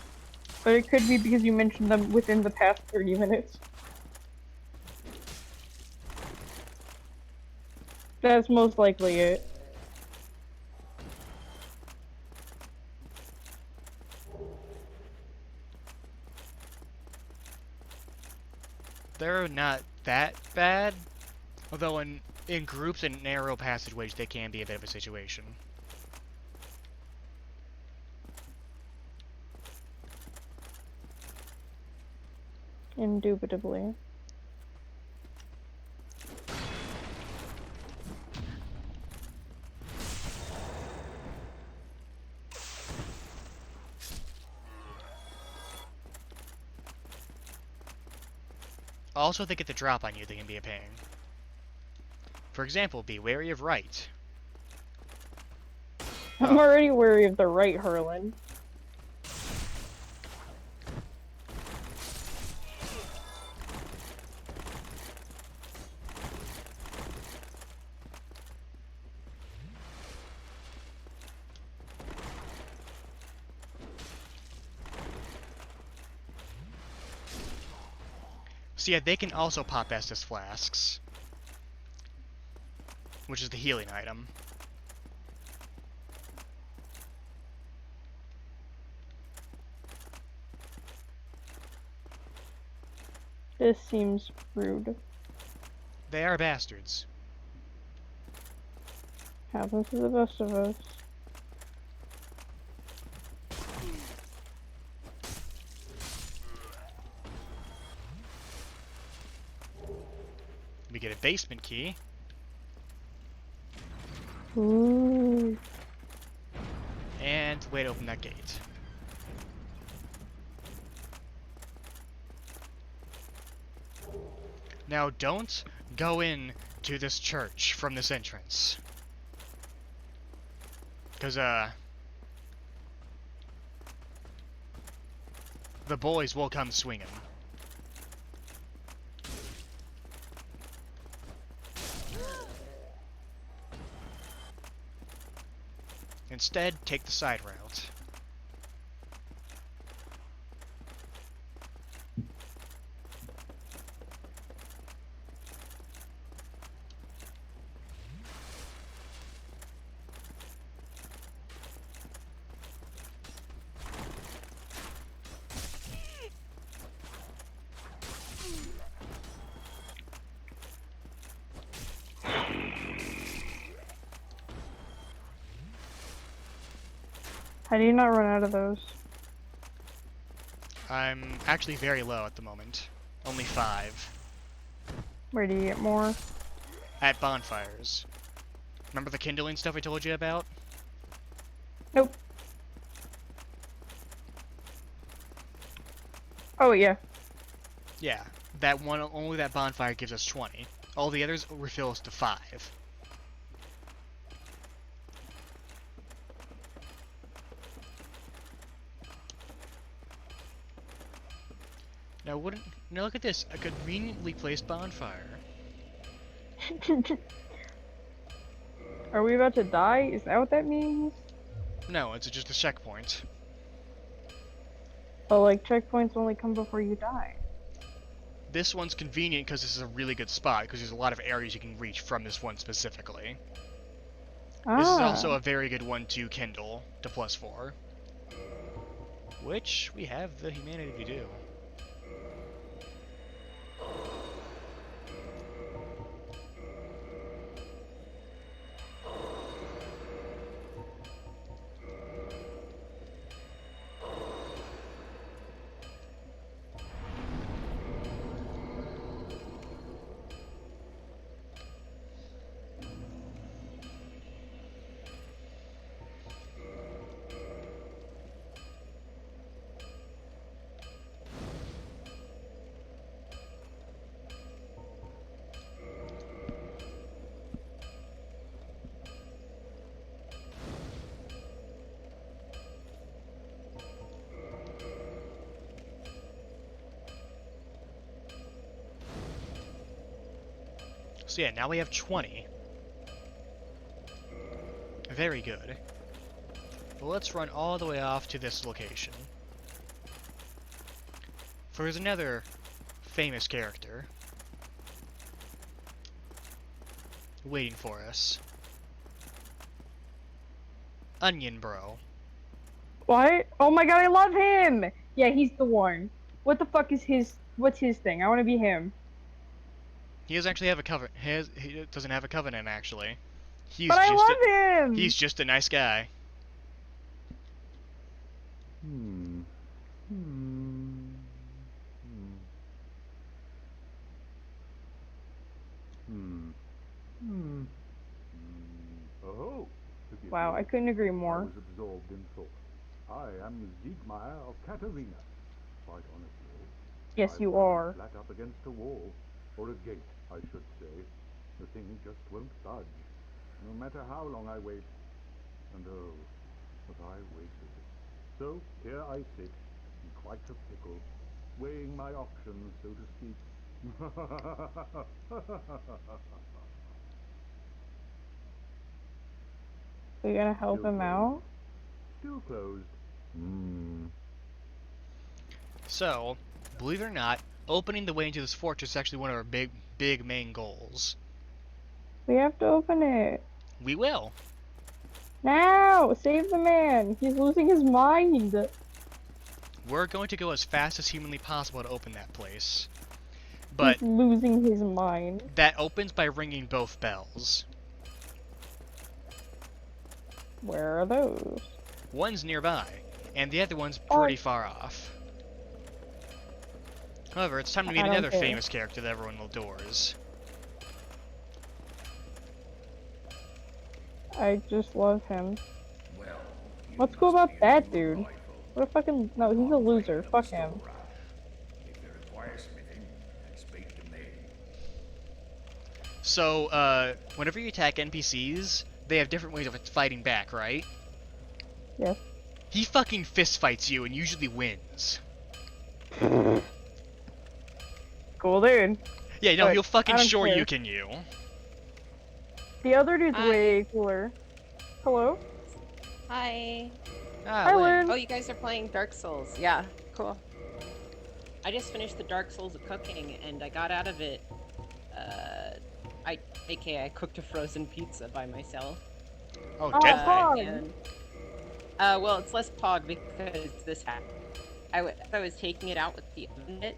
But it could be because you mentioned them within the past 30 minutes. That's most likely it. They're not that bad, although in groups and narrow passageways they can be a bit of a situation. Indubitably. Also, if they get the drop on you, they can be a pain. For example, be wary of right. I'm already wary of the right Hurlin. So yeah, they can also pop Estus Flasks, which is the healing item. This seems rude. They are bastards. Happens to the best of us. We get a basement key. Ooh. And way to open that gate. Now don't go in to this church from this entrance. Because, the boys will come swinging. Instead, take the side route. How do you not run out of those? I'm actually very low at the moment. Only 5. Where do you get more? At bonfires. Remember the kindling stuff I told you about? Nope. Oh, yeah. Yeah, that one, only that bonfire gives us 20. All the others refill us to 5. Now, now look at this, a conveniently placed bonfire. Are we about to die? Is that what that means? No, it's just a checkpoint. But, like, checkpoints only come before you die. This one's convenient because this is a really good spot, because there's a lot of areas you can reach from this one specifically. This is also a very good one to kindle to +4. Which we have the humanity to do. So yeah, now we have 20. Very good. But let's run all the way off to this location. For there's another famous character waiting for us. Onion Bro. What? Oh my god, I love him! Yeah, he's the one. What the fuck is what's his thing? I want to be him. He doesn't actually have a covenant. He doesn't have a covenant, actually. But I love him! He's just a nice guy. Hmm. Hmm. Hmm. Hmm. Hmm. Oh, forgive Wow, me. I couldn't agree I more. was absorbed in thought. I am Siegmeyer of Katarina. Quite honestly, Yes, I'm you running are. flat up against a wall. Or a gate, I should say. The thing just won't budge. No matter how long I wait. And oh, what I waited. So here I sit, in quite a pickle, weighing my options, so to speak. So you're gonna help Still him closed. out? Still closed. Hmm. So, believe it or not, opening the way into this fortress is actually one of our big main goals. We have to open it. We will. Now! Save the man! He's losing his mind! We're going to go as fast as humanly possible to open that place. He's But losing his mind. that opens by ringing both bells. Where are those? One's nearby, and the other one's pretty far off. However, it's time to meet I don't another care. famous character that everyone adores. I just love him. What's cool about that dude? What a fucking... No, he's a loser. Fuck him. So, whenever you attack NPCs, they have different ways of fighting back, right? Yes. He fucking fist fights you and usually wins. Cool dude. Yeah, no, Look, he'll fucking I don't sure care. you can you. The other dude's way cooler. Hello? Hi. Ah, Hi, Lynn. Lynn. Oh, you guys are playing Dark Souls. Yeah, cool. I just finished the Dark Souls of cooking, and I got out of it. I cooked a frozen pizza by myself. Oh, Oh, deadly. Pog. And well, it's less pog because this happened. As I was taking it out with the oven mitt,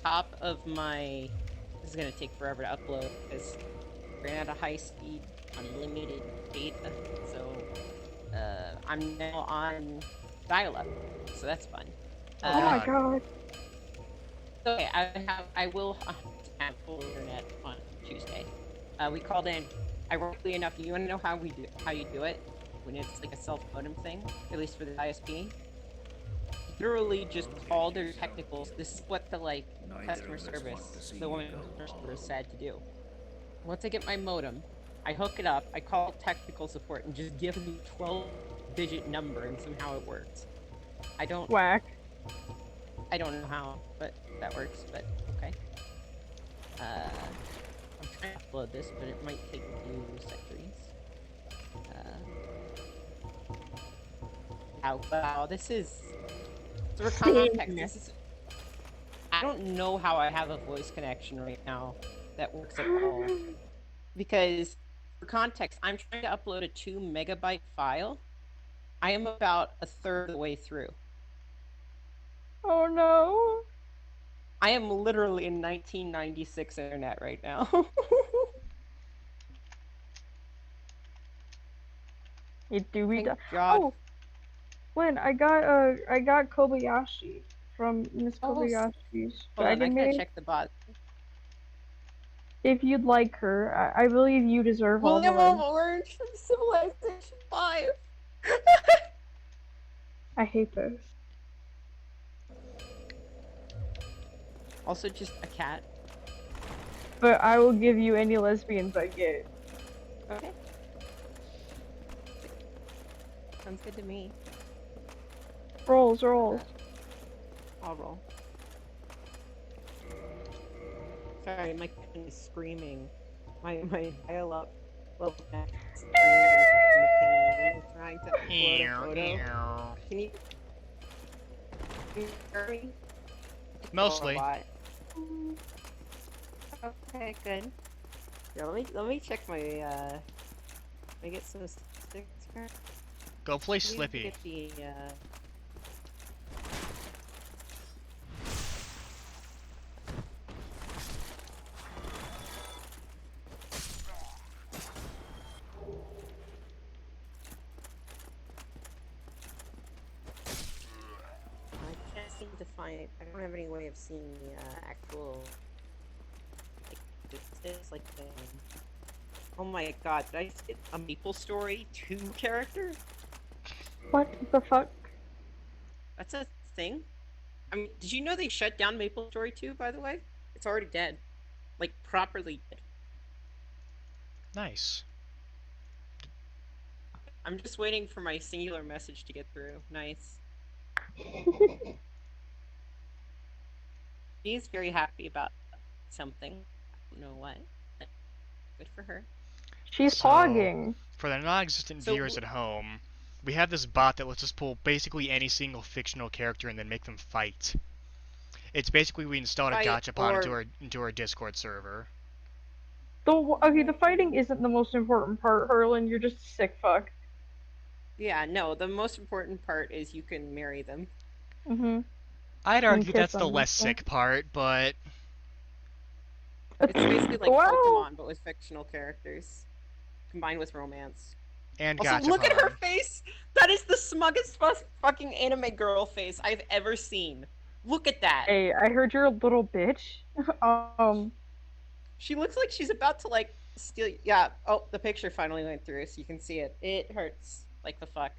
top of my. This is gonna take forever to upload because ran out of high speed unlimited data. So I'm now on dial-up, so that's fun. Oh, Oh my Uh, God. god. okay, I will have full internet on Tuesday. We called in. Ironically enough, you want to know how you do it when it's like a self modem thing, at least for the ISP. Literally just call their technicals. This is what the customer service, the woman in customer service said to do. Once I get my modem, I hook it up, I call technical support and just give them a 12-digit number and somehow it works. I don't Whack. I don't know how, but that works, but okay. I'm trying to upload this, but it might take a few seconds. Wow, this is so for context, Sin. this is I don't know how I have a voice connection right now that works at all. Because for context, I'm trying to upload a 2 megabyte file. I am about a third of the way through. Oh no. I am literally in 1996 internet right now. It do be Thank done. God. Oh, Lynn, I got Kobayashi from Miss Oh, Kobayashi's hold on, I Dragon gotta Maid. check the bot. If you'd like her, I believe you deserve all the William love. of Orange from Civilization 5. I hate this. Also, just a cat. But I will give you any lesbians I get. Okay. Sounds good to me. Rolls, rolls. I'll roll. Sorry, my kitten is screaming. My dial-up little cat is screaming from the pain of trying to upload a Ew, photo. ew. Can you hear me? Or Mostly. what? Okay, good. Yeah, let me check my let me get some sticks here. Go play I need to Slippy. get the I can't seem to find. I don't have any way of seeing the actual it's like oh my god! Did I just get a Maple Story 2 character? What the fuck? That's a thing. I mean, did you know they shut down Maple Story 2? By the way, it's already dead, like properly dead. Nice. I'm just waiting for my singular message to get through. Nice. She's very happy about something. I don't know what. But good for her. She's So, pogging. for the non-existent viewers So at home, we have this bot that lets us pull basically any single fictional character and then make them fight. It's basically we installed a fight gachapon or into our Discord server. The fighting isn't the most important part, Herlin. You're just a sick fuck. yeah, no. The most important part is you can marry them. Mhm. I'd And argue kiss that's the them and less stuff. sick part, but It's basically like Well, Pokemon, but with fictional characters combined with romance. and Also, look at her gachapon. face. That is the smuggest fucking anime girl face I've ever seen. Look at that. hey, I heard you're a little bitch. um, She looks like she's about to steal. Yeah. Oh, the picture finally went through, so you can see it. It hurts like the fuck.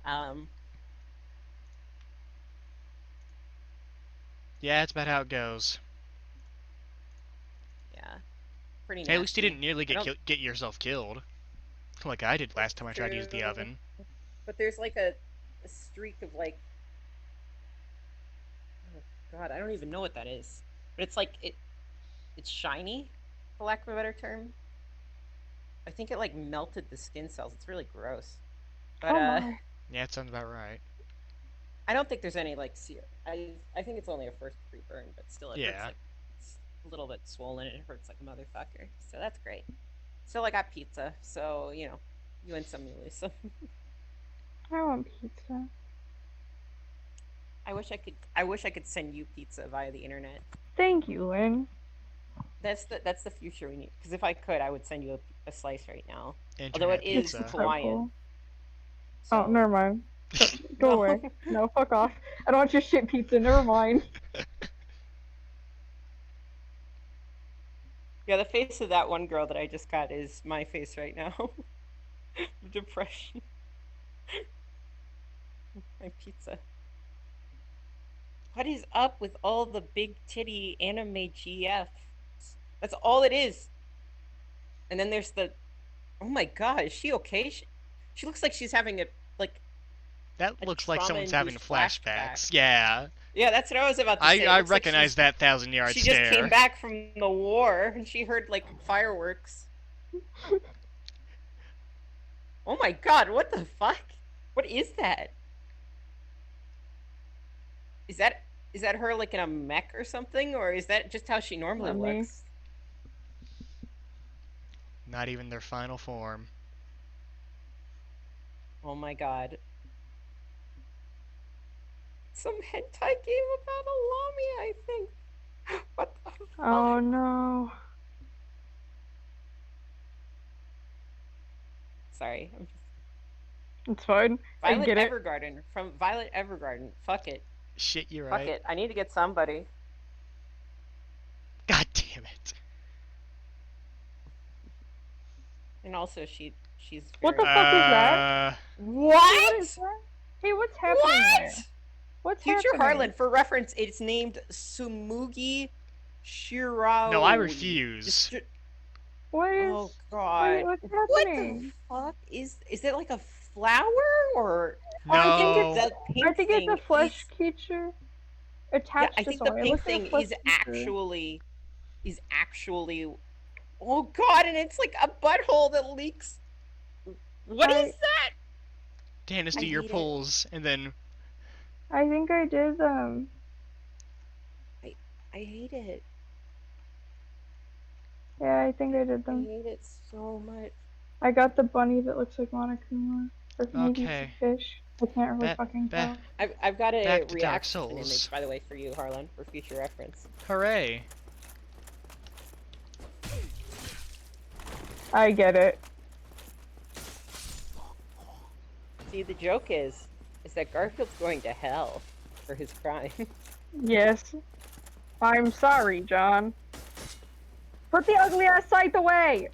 Um. Yeah, that's about how it goes. Yeah. Pretty Hey, at least you nasty. didn't nearly I don't. get yourself killed, like I did last That's time I tried to use the true. oven. But there's a streak of oh god, I don't even know what that is. But it's like it's shiny, for lack of a better term. I think it like melted the skin cells. It's really gross. But Oh my. Yeah, it sounds about right. I don't think there's any like I think it's only a first degree burn, but still it hurts Yeah. like it's a little bit swollen and it hurts like a motherfucker. So that's great. Still I got pizza, so you know, you win some, you lose some. I want pizza. I wish I could send you pizza via the internet. Thank you, Lynn. That's the future we need. Because if I could, I would send you a slice right now. Although it Internet is This is pizza. so Hawaiian, cool. Oh, so never mind. Go no. away. No, fuck off. I don't want your shit pizza. Never mind. Yeah, the face of that one girl that I just got is my face right now. Depression. My pizza. What is up with all the big titty anime GF? That's all it is. And then there's the. Oh my god, is she okay? She looks like she's having like That a looks like someone's having trauma-induced flashback. flashbacks. Yeah. Yeah, that's what I was about to say. It I looks like recognize that 1,000-yard she just came stare. back from the war and she heard like fireworks. Oh my god, what the fuck? What is that? Is that her like in a mech or something, or is that just how she normally Not me. looks? Not even their final form. Oh my god. Some hentai game about a Lami, I think. What the fuck? Oh no. Sorry, I'm just It's fine. I Violet get it. Evergarden from Violet Evergarden. Fuck it. Shit, you're Fuck right. it. I need to get somebody. God damn it. And also she's What very the fuck is that? What? What is that? Hey, what's happening there? What's Future happening? Harlan, for reference, it's named Sumugi Shirao. No, I refuse. What is? Oh god. What's What happening? the fuck is it like a flower or I think No. that pink I think it's a thing flesh is- creature Yeah, attached I to think the someone. It pink looks like a thing flesh is creature. actually oh god, and it's like a butthole that leaks. What is that? Dennis, I do your hate it. pulls, and then I think I did I hate it. Yeah, I think I did I them. hate it so much. I got the bunny that looks like Monokuma. Or maybe it's Okay. a fish. I can't really fucking tell. I've got a Back to Dark reaction Souls. image, by the way, for you, Harlan, for future reference. hooray. I get it. See, the joke is that Garfield's going to hell for his crime. Yes. I'm sorry, John. Put the ugly ass scythe away!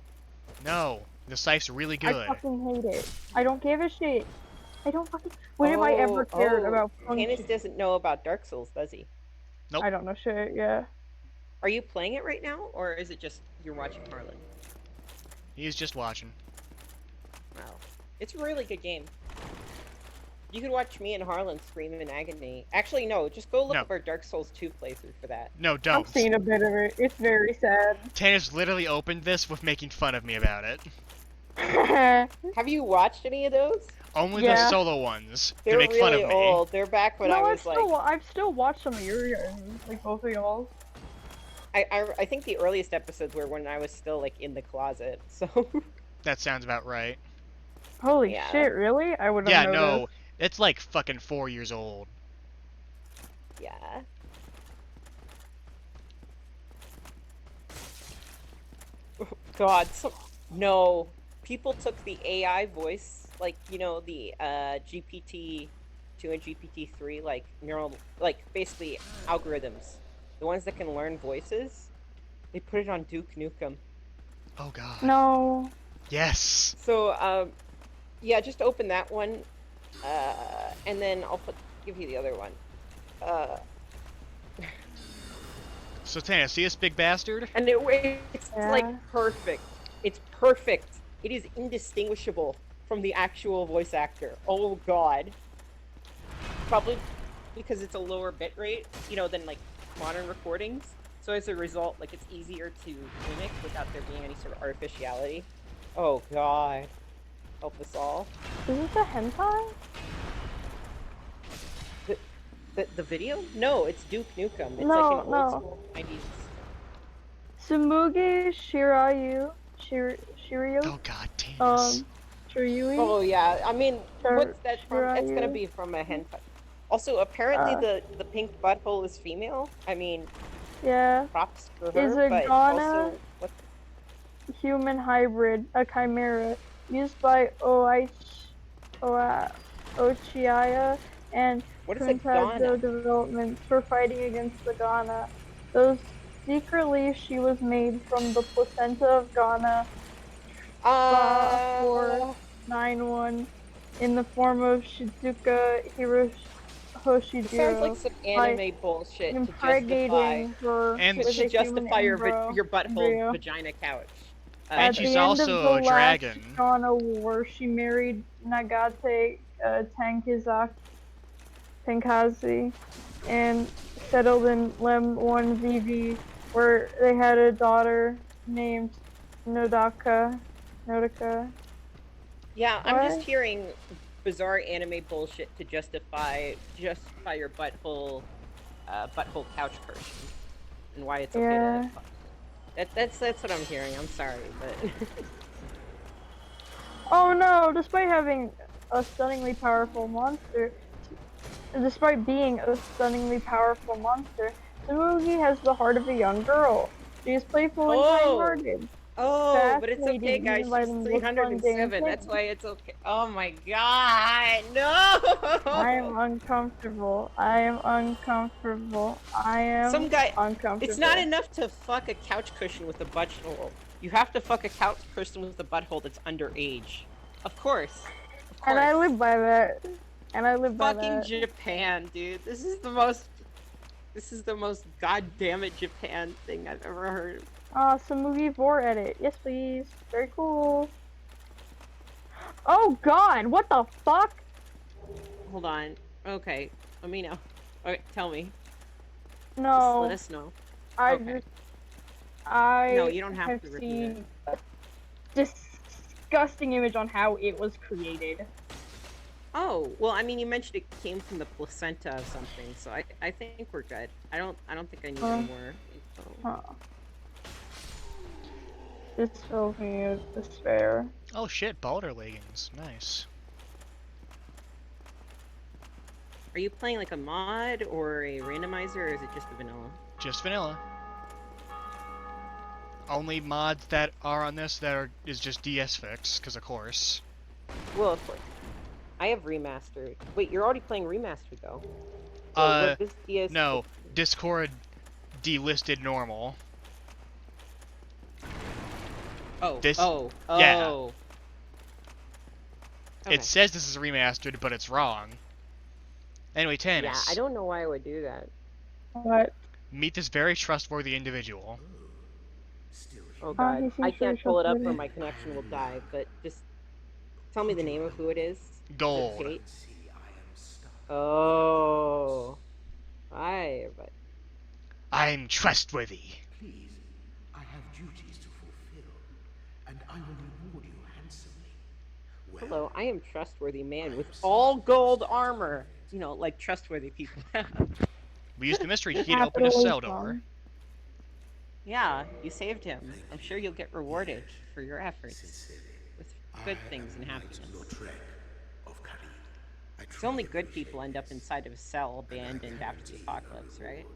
No, the scythe's really good. I fucking hate it. I don't give a shit. I don't fucking. When have I ever cared about Canis punching? doesn't know about Dark Souls, does he? Nope. I don't know shit, yeah. Are you playing it right now, or is it just you're watching Harlan? He's just watching. Wow. It's a really good game. You could watch me and Harlan scream in agony. Actually, no, just go look No. up our Dark Souls 2 playthrough for that. No, don't. I've seen a bit of it. It's very sad. Tannis literally opened this with making fun of me about it. Have you watched any of those? Only Yeah. the solo ones to They're make fun really of me. old. They're back when I No, was like... I've still watched some of your like both of y'all. I think the earliest episodes were when I was still like in the closet, so... That sounds about right. Holy Yeah. shit, really? I would have Yeah, noticed. no, it's like fucking 4 years old. Yeah. Oh, God, no. People took the AI voice, like, you know, the GPT-2 and GPT-3, like, neural, like, basically algorithms. The ones that can learn voices. They put it on Duke Nukem. Oh god. No. Yes. So, yeah, just open that one, and then I'll give you the other one. So Tannis, see this big bastard? And it's Yeah. like perfect. It's perfect. It is indistinguishable from the actual voice actor. Oh god. Probably because it's a lower bit rate, you know, than like modern recordings. So as a result, like it's easier to mimic without there being any sort of artificiality. Oh god. Help us all. Is this a hentai? The video? No, it's Duke Nukem. It's like an No, old no. school 90s. Sumugi Shiryu, Oh god damn this. um, Shiryui, Oh yeah, I mean, what's that from? It's gonna Shiryu, be from a hentai. Also, apparently uh, the pink butthole is female. I mean, yeah, props for is her, a but Ghana also what? human hybrid, a chimera, used by Ochiaya and What is a Trinidad Ghana? Development for fighting against the Ghana. Though secretly she was made from the placenta of Ghana Uh, 491 in the form of Shizuka it sounds like Hoshijiro some by anime bullshit impregnating her And with to a human justify your butthole embryo. vagina couch. and At But the she's end of the also a last dragon. Ghana War, she married Nagate Tankazi and settled in Lem 1 VV, where they had a daughter named Nodaka. Nodaka. yeah, I'm just What? hearing bizarre anime bullshit to justify your butthole couch person and why it's okay to. Yeah. That's what I'm hearing. I'm sorry, but Oh no, despite having a stunningly powerful monster, despite being a stunningly powerful monster, Tsumugi has the heart of a young girl. She is playful and oh, kind-hearted, but it's okay, fascinating guys. even by She's the most mundane 307. That's things. why it's okay. Oh my god, no! I am uncomfortable. I am uncomfortable. I am Some guy. It's not uncomfortable. enough to fuck a couch cushion with a butthole. You have to fuck a couch cushion with a butthole that's underage. Of course. Of And I course. live by that. And I live by Fucking that. Japan, dude. This is the most. This is the most goddamn it Japan thing I've ever heard. Some movie 4 edit. Yes, please. Very cool. Oh god, what the fuck? Hold on. Okay. Let me know. Okay, tell me. Just No. let us know. I Okay. I No, you don't have to repeat seen a disgusting image on how it was created. Oh, well, I mean, you mentioned it came from the placenta of something, so I think we're good. I don't think I need any more info. Huh. This fills me with despair. Oh shit, Balder leggings. Nice. Are you playing like a mod or a randomizer, or is it just a vanilla? Just vanilla. Only mods that are on this is just DS fix, because of course. Well, of course. I have remastered. Wait, you're already playing remastered though. So what is DS? No. Discord delisted normal. Oh. This- Oh. yeah. Oh. Okay. It says this is remastered, but it's wrong. Anyway, Tannis. Yeah, I don't know why I would do that. What? Meet this very trustworthy individual. Oh he god, seems I very can't pull it up or trustworthy. my connection will die. But just tell me the name of who it is. Gold. Kate? Oh. Hi, but I'm trustworthy. Please, I have duties to fulfill, and I will reward you handsomely. hello, I am trustworthy man with all gold armor. You know, like trustworthy people have. We used the mystery key to open a cell door. Capitalism. Yeah, you saved him. I'm sure you'll get rewarded for your efforts with good things and happiness. It's only good people end up inside of a cell abandoned after the apocalypse, right?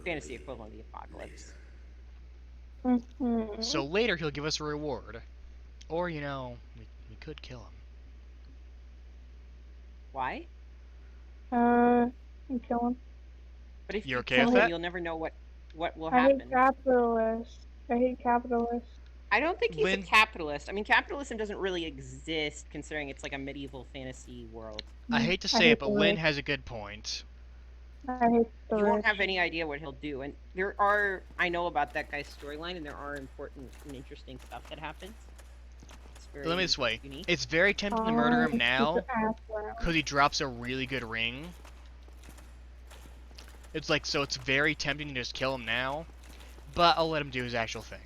Fantasy equivalent of the apocalypse. Mhm. So later he'll give us a reward. Or, you know, we could kill him. Why? You kill him. But if You're you okay kill with him, that? you'll never know what will I hate happen. capitalists. I hate capitalists. I don't think he's Lynn- a capitalist. I mean, capitalism doesn't really exist considering it's like a medieval fantasy world. I hate to I say hate it, but the Lynn rich. has a good point. I hate the You won't rich. have any idea what he'll do. And I know about that guy's storyline, and there are important and interesting stuff that happens. It's very Let me this way. unique. It's very tempting to murder him Keep now, your ass down. because he drops a really good ring. It's like, so it's very tempting to just kill him now, but I'll let him do his actual thing.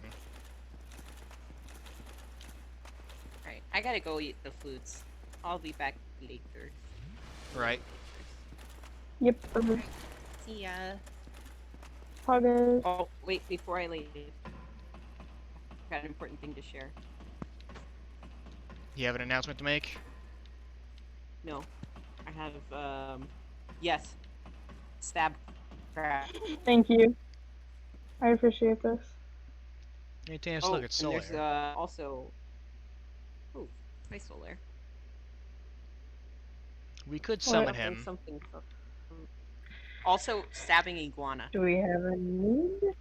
I gotta go eat the foods. I'll be back later. Right. Yep. See ya. Huggers. Oh, wait, before I leave, got an important thing to share. You have an announcement to make? No, I have, yes, stab crab. Thank you. I appreciate this. Hey, Tannis, Oh, look, it's and Solar. there's, also, oh, hi, Solar. We could What? summon Something, him. something, something. Also, stabbing iguana. Do we have a need?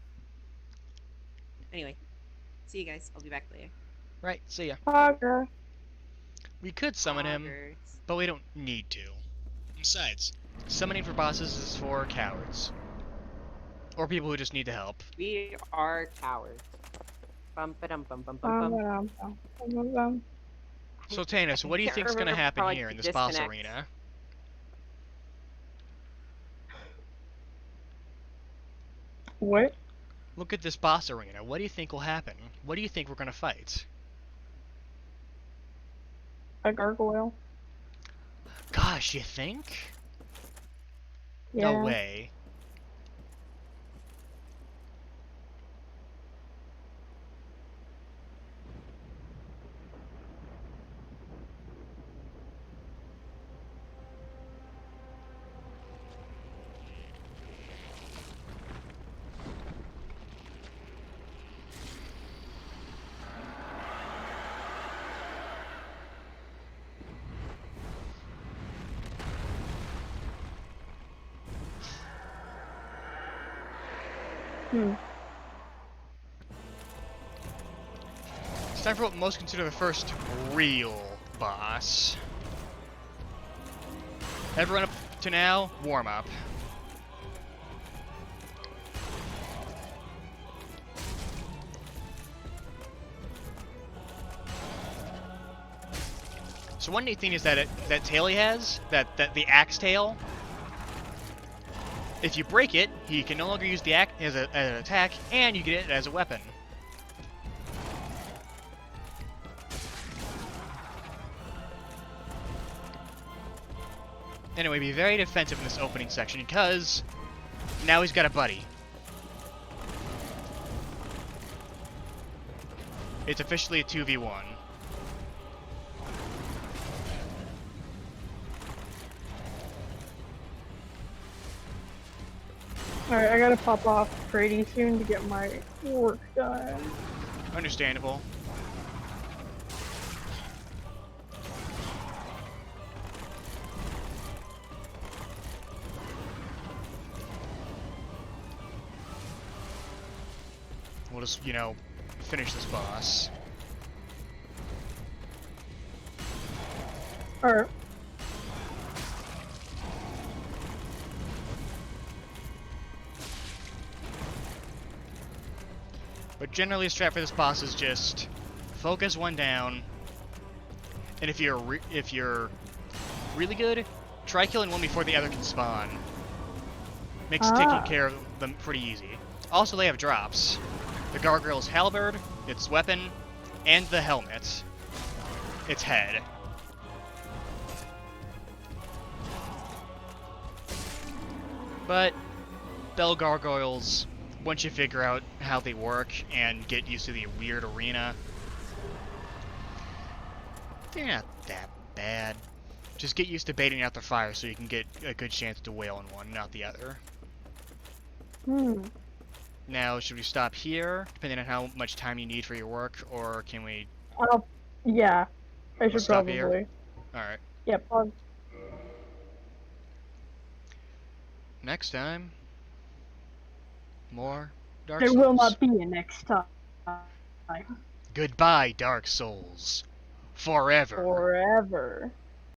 Anyway, see you guys. I'll be back later. Right, see ya. Hugger. We could summon him, Poggers. but we don't need to. Besides, summoning for bosses is for cowards. Or people who just need the help. We are cowards. Bum ba dum bum bum bum bum. So Tannis, what do you can't think's gonna remember happen how I here in could this boss disconnect. arena? What? Look at this boss arena. What do you think will happen? What do you think we're gonna fight? A gargoyle? Gosh, you think? Yeah. No way. It's time for what most consider the first real boss. Everyone up to now, warm up. So one neat thing is that that tail he has, that the axe tail. If you break it, he can no longer use the axe as an attack, and you get it as a weapon. Anyway, be very defensive in this opening section because now he's got a buddy. It's officially a 2v1. Alright, I gotta pop off pretty soon to get my work done. Understandable. We'll just, you know, finish this boss. Alright. But generally, the strat for this boss is just focus one down, and if you're really good, try killing one before the other can spawn. Makes taking care of them pretty easy. Also, they have drops. The Gargoyle's halberd, its weapon, and the helmet. Its head. But Bell Gargoyles, once you figure out how they work and get used to the weird arena, they're not that bad. Just get used to baiting out their fire so you can get a good chance to wail on one, not the other. Now, should we stop here, depending on how much time you need for your work, or can we... Yeah. I should stop probably. here? Alright. Yep. Next time, more Dark There Souls. will not be a next time. Goodbye, Dark Souls. Forever. Forever.